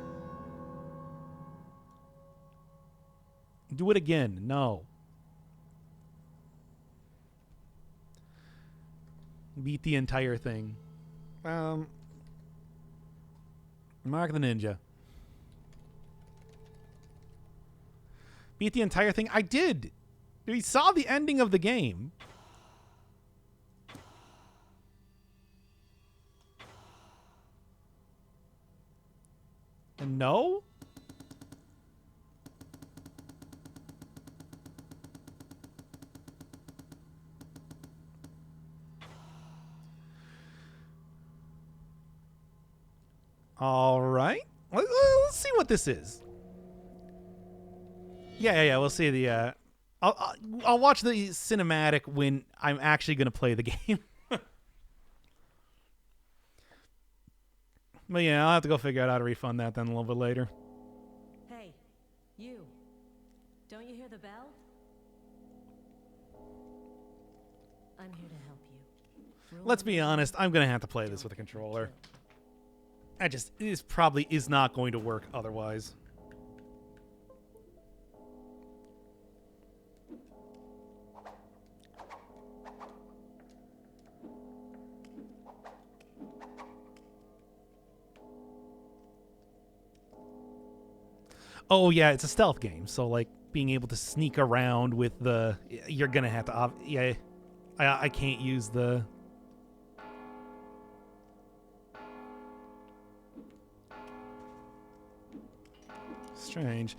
Do it again. No. Beat the entire thing. Mark of the Ninja. Beat the entire thing. I did. We saw the ending of the game. And no? All right. Let's see what this is. Yeah. We'll see the. I'll watch the cinematic when I'm actually going to play the game. But yeah, I'll have to go figure out how to refund that then a little bit later. Hey, you. Don't you hear the bell? I'm here to help you. Let's be honest. I'm going to have to play this with a controller. This probably is not going to work otherwise. Oh yeah, it's a stealth game, so like being able to sneak around with the, you're gonna have to. Yeah, I can't use the. Strange.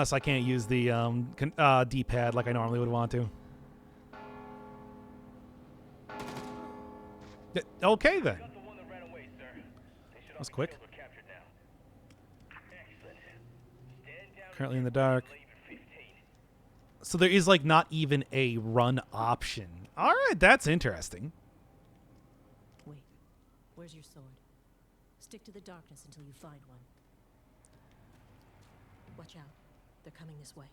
So I can't use the D-pad like I normally would want to. Okay then. was quick. Currently in the dark. So there is like not even a run option. All right, that's interesting. Wait, where's your sword? Stick to the darkness until you find one. Watch out. They're coming this way.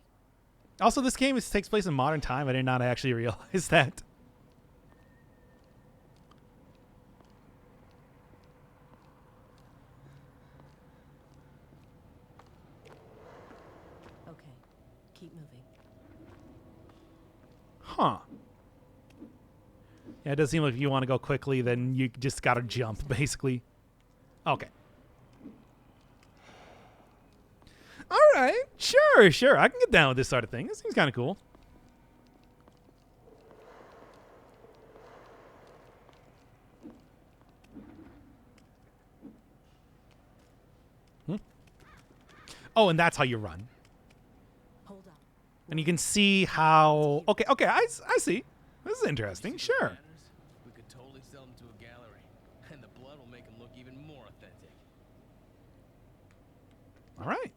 Also, this game takes place in modern time. I did not actually realize that. Okay, keep moving. Huh. Yeah, it does seem like if you want to go quickly, then you just gotta jump, basically. Okay. All right. Sure. I can get down with this sort of thing. This seems kind of cool. Oh, and that's how you run. Hold up. And you can see how... Okay, I see. This is interesting. Sure. We could totally sell them to a gallery, and the blood will make them look even more authentic. All right.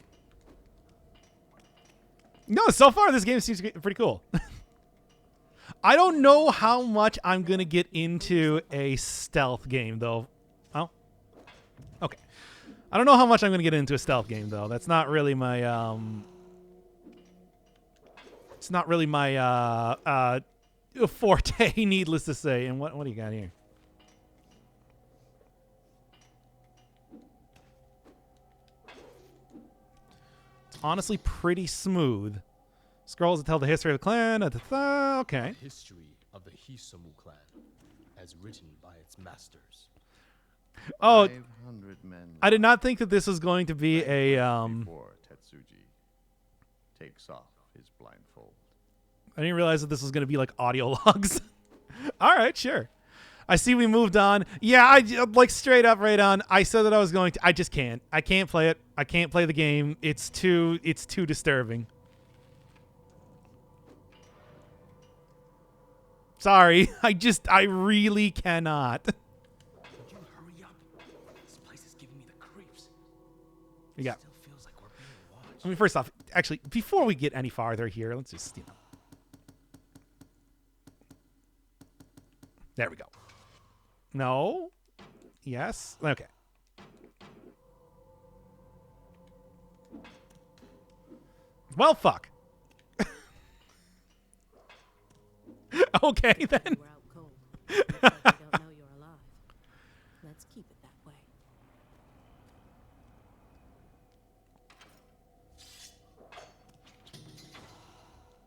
No, so far this game seems pretty cool. I don't know how much I'm going to get into a stealth game, though. Oh. Okay. I don't know how much I'm going to get into a stealth game, though. That's not really my, It's not really my, forte, needless to say. And what do you got here? It's honestly pretty smooth. Scrolls that tell the history of the clan. Okay. The history of the Hisamu clan, as written by its masters. Oh, 500 men. I did not think that this was going to be a Before Tetsuji takes off his blindfold. I didn't realize that this was going to be like audio logs. All right, sure. I see we moved on. Yeah, I like straight up right on. I said that I was going to. I just can't. I can't play it. I can't play the game. It's too disturbing. Sorry. I really cannot. Would you hurry up? This place is giving me the creeps. We got. Still feels like we're being watched. I mean, first off, actually, before we get any farther here, let's just, There we go. No. Yes. Okay. Well, fuck. Okay, then. We're out cold. Looks like we don't know you're alive. Let's keep it that way.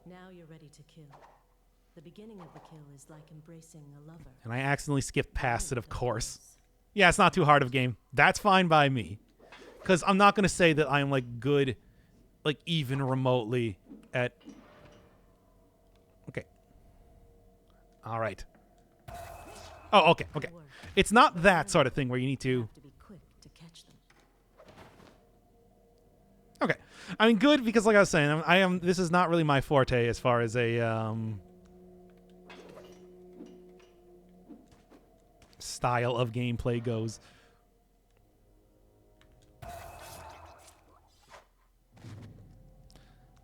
Now you're ready to kill. The beginning of the kill is like embracing a lover. And I accidentally skipped past it, of course. Yeah, it's not too hard of a game. That's fine by me. Because I'm not going to say that I'm, like, good, like, even remotely at... Okay. All right. Oh, okay. It's not that sort of thing where you need You to... have to be quick to catch them. Okay. I mean, good, because like I was saying, this is not really my forte as far as a, style of gameplay goes.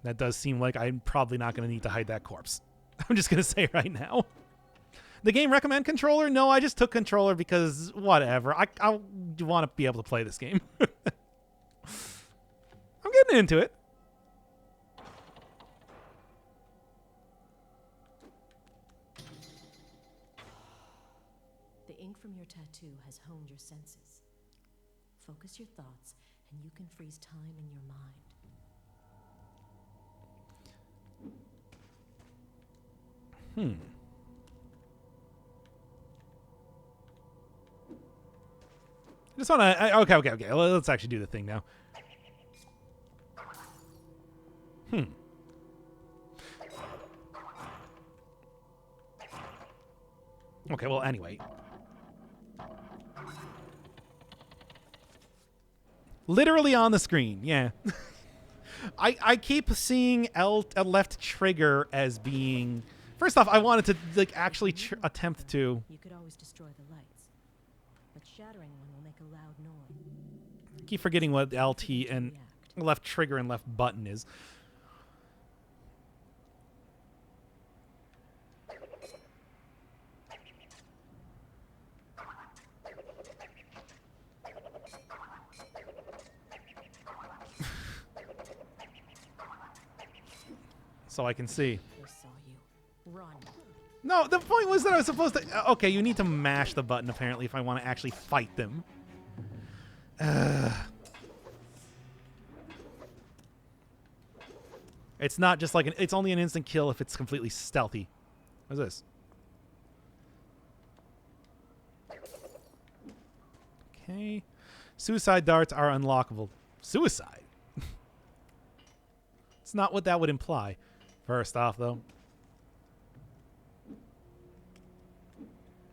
That does seem like I'm probably not going to need to hide that corpse. I'm just going to say right now. The game recommend controller? No, I just took controller because whatever. I want to be able to play this game. I'm getting into it. The ink from your tattoo has honed your senses. Focus your thoughts, and you can freeze time in your mind. I just want to... Okay. Let's actually do the thing now. Okay, well, anyway. Literally on the screen, yeah. I keep seeing left trigger as being... First off, I wanted to like actually attempt to... You could always destroy the lights, but shattering one will make a loud noise. Keep forgetting what LT and React. left trigger and left button is. So I can see. They saw you. Run. No, the point was that I was supposed to... Okay, you need to mash the button, apparently, if I want to actually fight them. It's not just like... It's only an instant kill if it's completely stealthy. What's this? Okay. Suicide darts are unlockable. Suicide? It's not what that would imply. First off, though.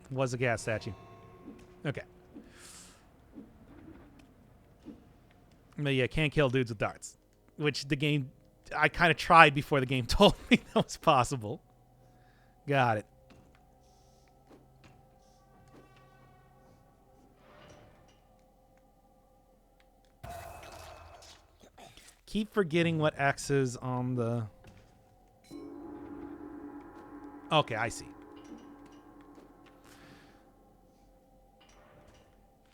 Was a gas statue. Okay. But yeah, can't kill dudes with darts. Which the game... I kind of tried before the game told me that was possible. Got it. Keep forgetting what X is on the... Okay, I see.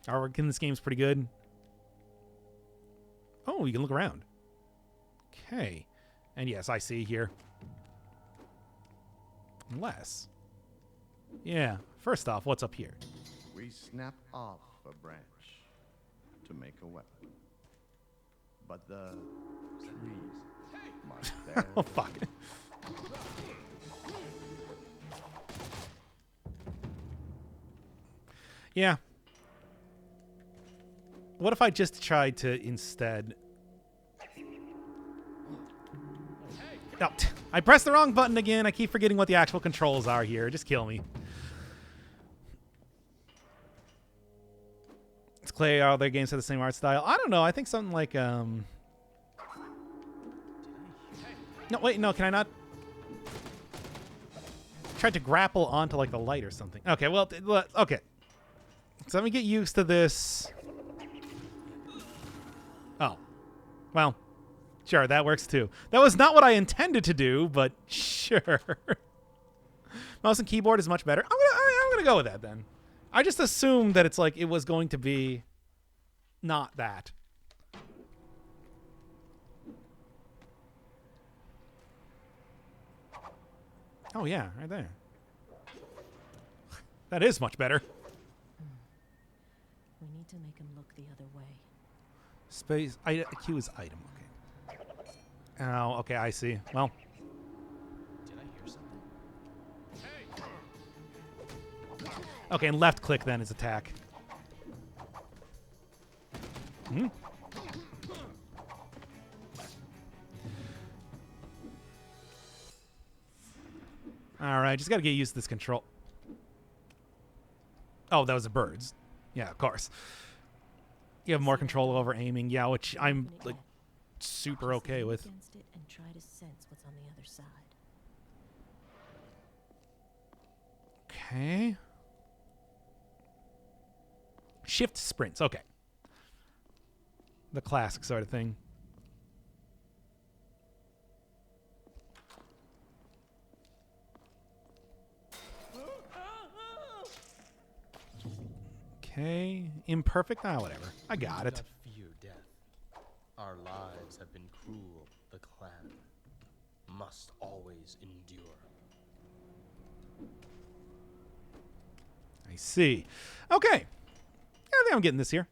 Artwork in this game's pretty good. Oh, you can look around. Okay. And yes, I see here. Unless... Yeah. First off, what's up here? We snap off a branch to make a weapon. But the trees must bear. Oh, fuck. Yeah. What if I just tried to instead... No, I pressed the wrong button again. I keep forgetting what the actual controls are here. Just kill me. It's clear all their games have the same art style. I don't know. I think something like... No, wait, no, can I not... Tried to grapple onto, like, the light or something. Okay, well, okay. So let me get used to this. Oh. Well, sure, that works too. That was not what I intended to do, but sure. Mouse and keyboard is much better. I'm gonna go with that then. I just assumed that it's like it was going to be not that. Oh yeah, right there. That is much better. We need to make him look the other way. Space. Q is item. Okay. Oh, okay. I see. Well. Did I hear something? Okay, and left click then is attack. Hmm. All right, just got to get used to this control. Oh, that was the birds. Yeah, of course. You have more control over aiming. Yeah, which I'm like super okay with. Against it and try to sense what's on the other side. Okay. Shift sprints. Okay. The classic sort of thing. Okay. Imperfect? Ah, whatever. I got it. Do not fear death. Our lives have been cruel. The clan must always endure. I see. Okay. Yeah, I think I'm getting this here.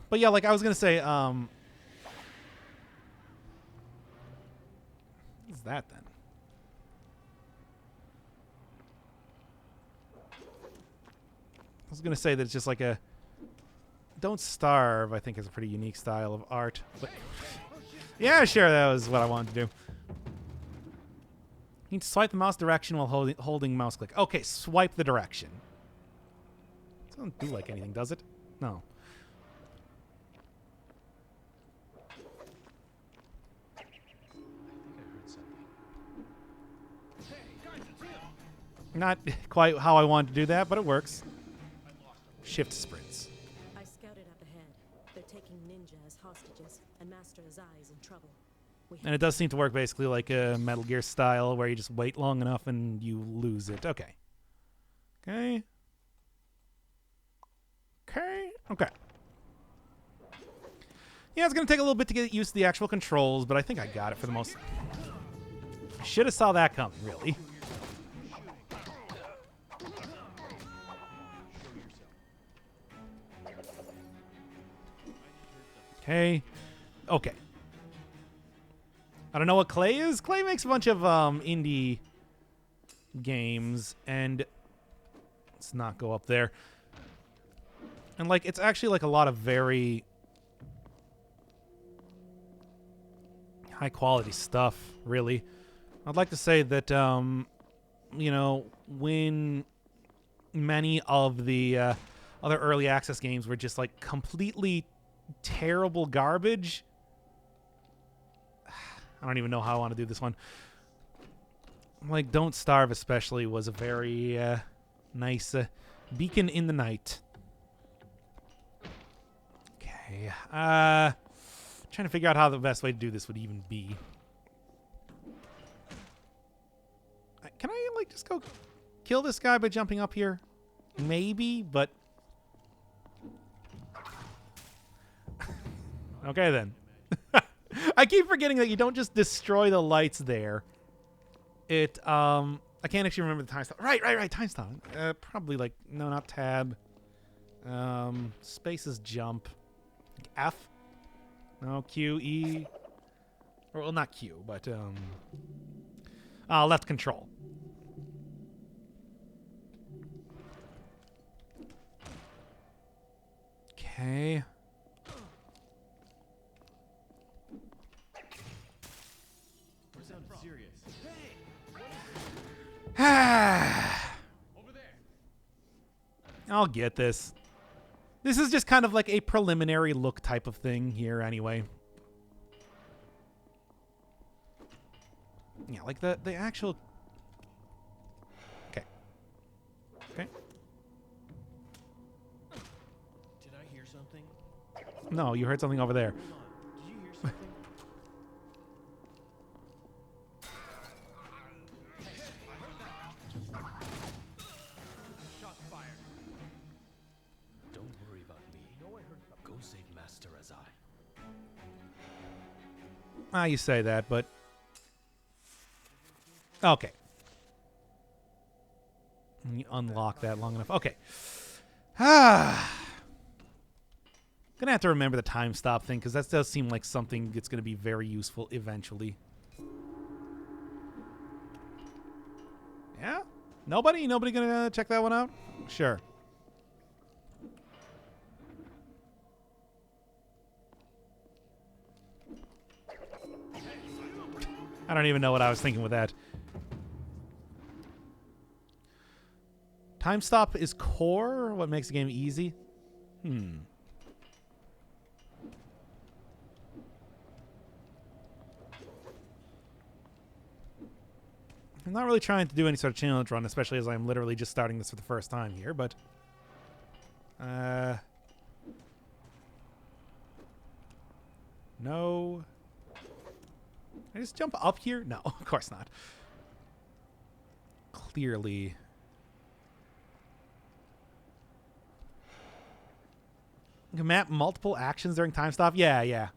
But yeah, like I was going to say, what is that then? I was going to say that it's just like a Don't Starve, I think is a pretty unique style of art. But yeah, sure, that was what I wanted to do. You need to swipe the mouse direction while holding mouse click. Okay, swipe the direction. It doesn't do like anything, does it? No. I think I heard something. Not quite how I wanted to do that, but it works. Shift sprints. I scouted up ahead And it does seem to work basically like a Metal Gear style, where you just wait long enough and you lose it. Okay. Okay. Okay. Okay. Yeah, it's going to take a little bit to get used to the actual controls, but I think I got it for the most... Should have saw that coming, really. Okay. Okay. I don't know what Clay is. Clay makes a bunch of indie games, and let's not go up there. And like, it's actually like a lot of very high quality stuff, really. I'd like to say that, you know, when many of the other early access games were just like completely terrible garbage. I don't even know how I want to do this one. Like, Don't Starve especially was a very nice beacon in the night. Okay. Trying to figure out how the best way to do this would even be. Can I, like, just go kill this guy by jumping up here? Maybe, but... Okay, then. I keep forgetting that you don't just destroy the lights there. It, I can't actually remember the time stop. Right, time stop. Probably, like, no, not tab. Space is jump. F? No, Q, E. Or, well, not Q, but, left control. Okay. I'll get this. This is just kind of like a preliminary look type of thing here anyway. Yeah, like the actual... Okay. Okay. Did I hear something? No, you heard something over there. Hold on. Did you hear something? Shot fired. Don't worry about me. Go save Master as I. You say that, but... Okay. You unlock that long enough. Okay. Gonna have to remember the time stop thing, because that does seem like something that's going to be very useful eventually. Yeah? Nobody? Nobody gonna check that one out? Sure. I don't even know what I was thinking with that. Time stop is core? What makes the game easy? I'm not really trying to do any sort of challenge run, especially as I'm literally just starting this for the first time here, but... No. Can I just jump up here? No, of course not. Clearly. You can map multiple actions during time stop? Yeah.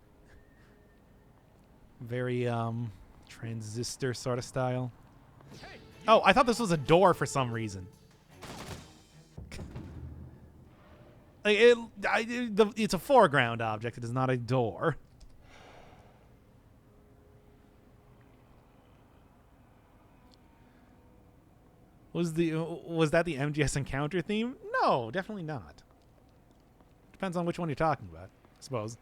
Very, transistor sort of style. Oh, I thought this was a door for some reason. Like it's a foreground object. It is not a door. Was that the MGS encounter theme? No, definitely not. Depends on which one you're talking about, I suppose.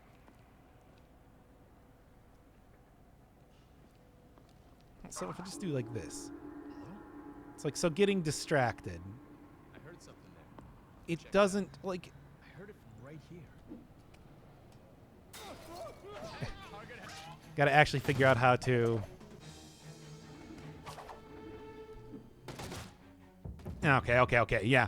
So if I just do like this. It's like, so getting distracted. I heard something there. It doesn't, like... I heard it from right here. Gotta actually figure out how to... Okay, yeah.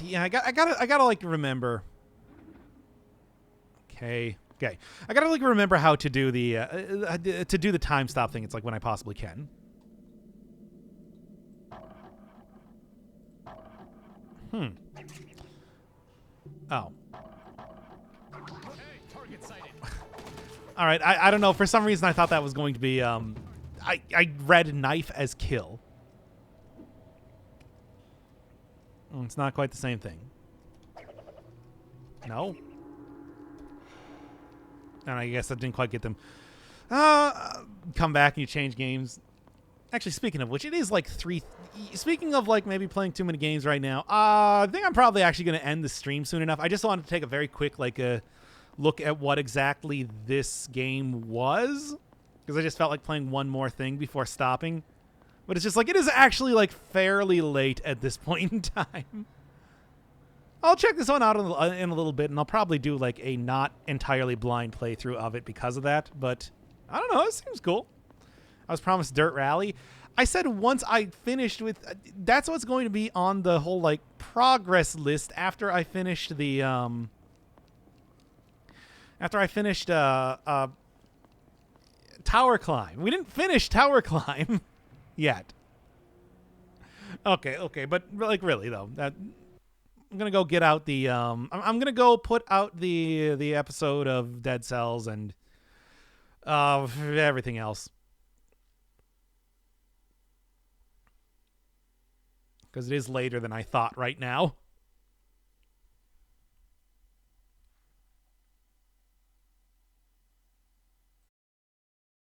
Yeah, I gotta like remember. Okay. I gotta like remember how to do the time stop thing. It's like when I possibly can. Oh. Hey, target sighted. All right. I don't know. For some reason, I thought that was going to be. I read knife as kill. It's not quite the same thing. No. And I guess I didn't quite get them. Come back and you change games. Actually, speaking of which, it is like 3. Speaking of like maybe playing too many games right now, I think I'm probably actually going to end the stream soon enough. I just wanted to take a very quick like a look at what exactly this game was, because I just felt like playing one more thing before stopping. But it's just like it is actually like fairly late at this point in time. I'll check this one out in a little bit, and I'll probably do like a not entirely blind playthrough of it because of that. But I don't know. It seems cool. I was promised Dirt Rally. I said once I finished with... that's what's going to be on the whole, like, progress list after I finished the, after I finished, Tower Climb. We didn't finish Tower Climb yet. Okay, but, like, really, though. I'm going to go get out the, I'm going to go put out the episode of Dead Cells and, everything else. Because it is later than I thought right now.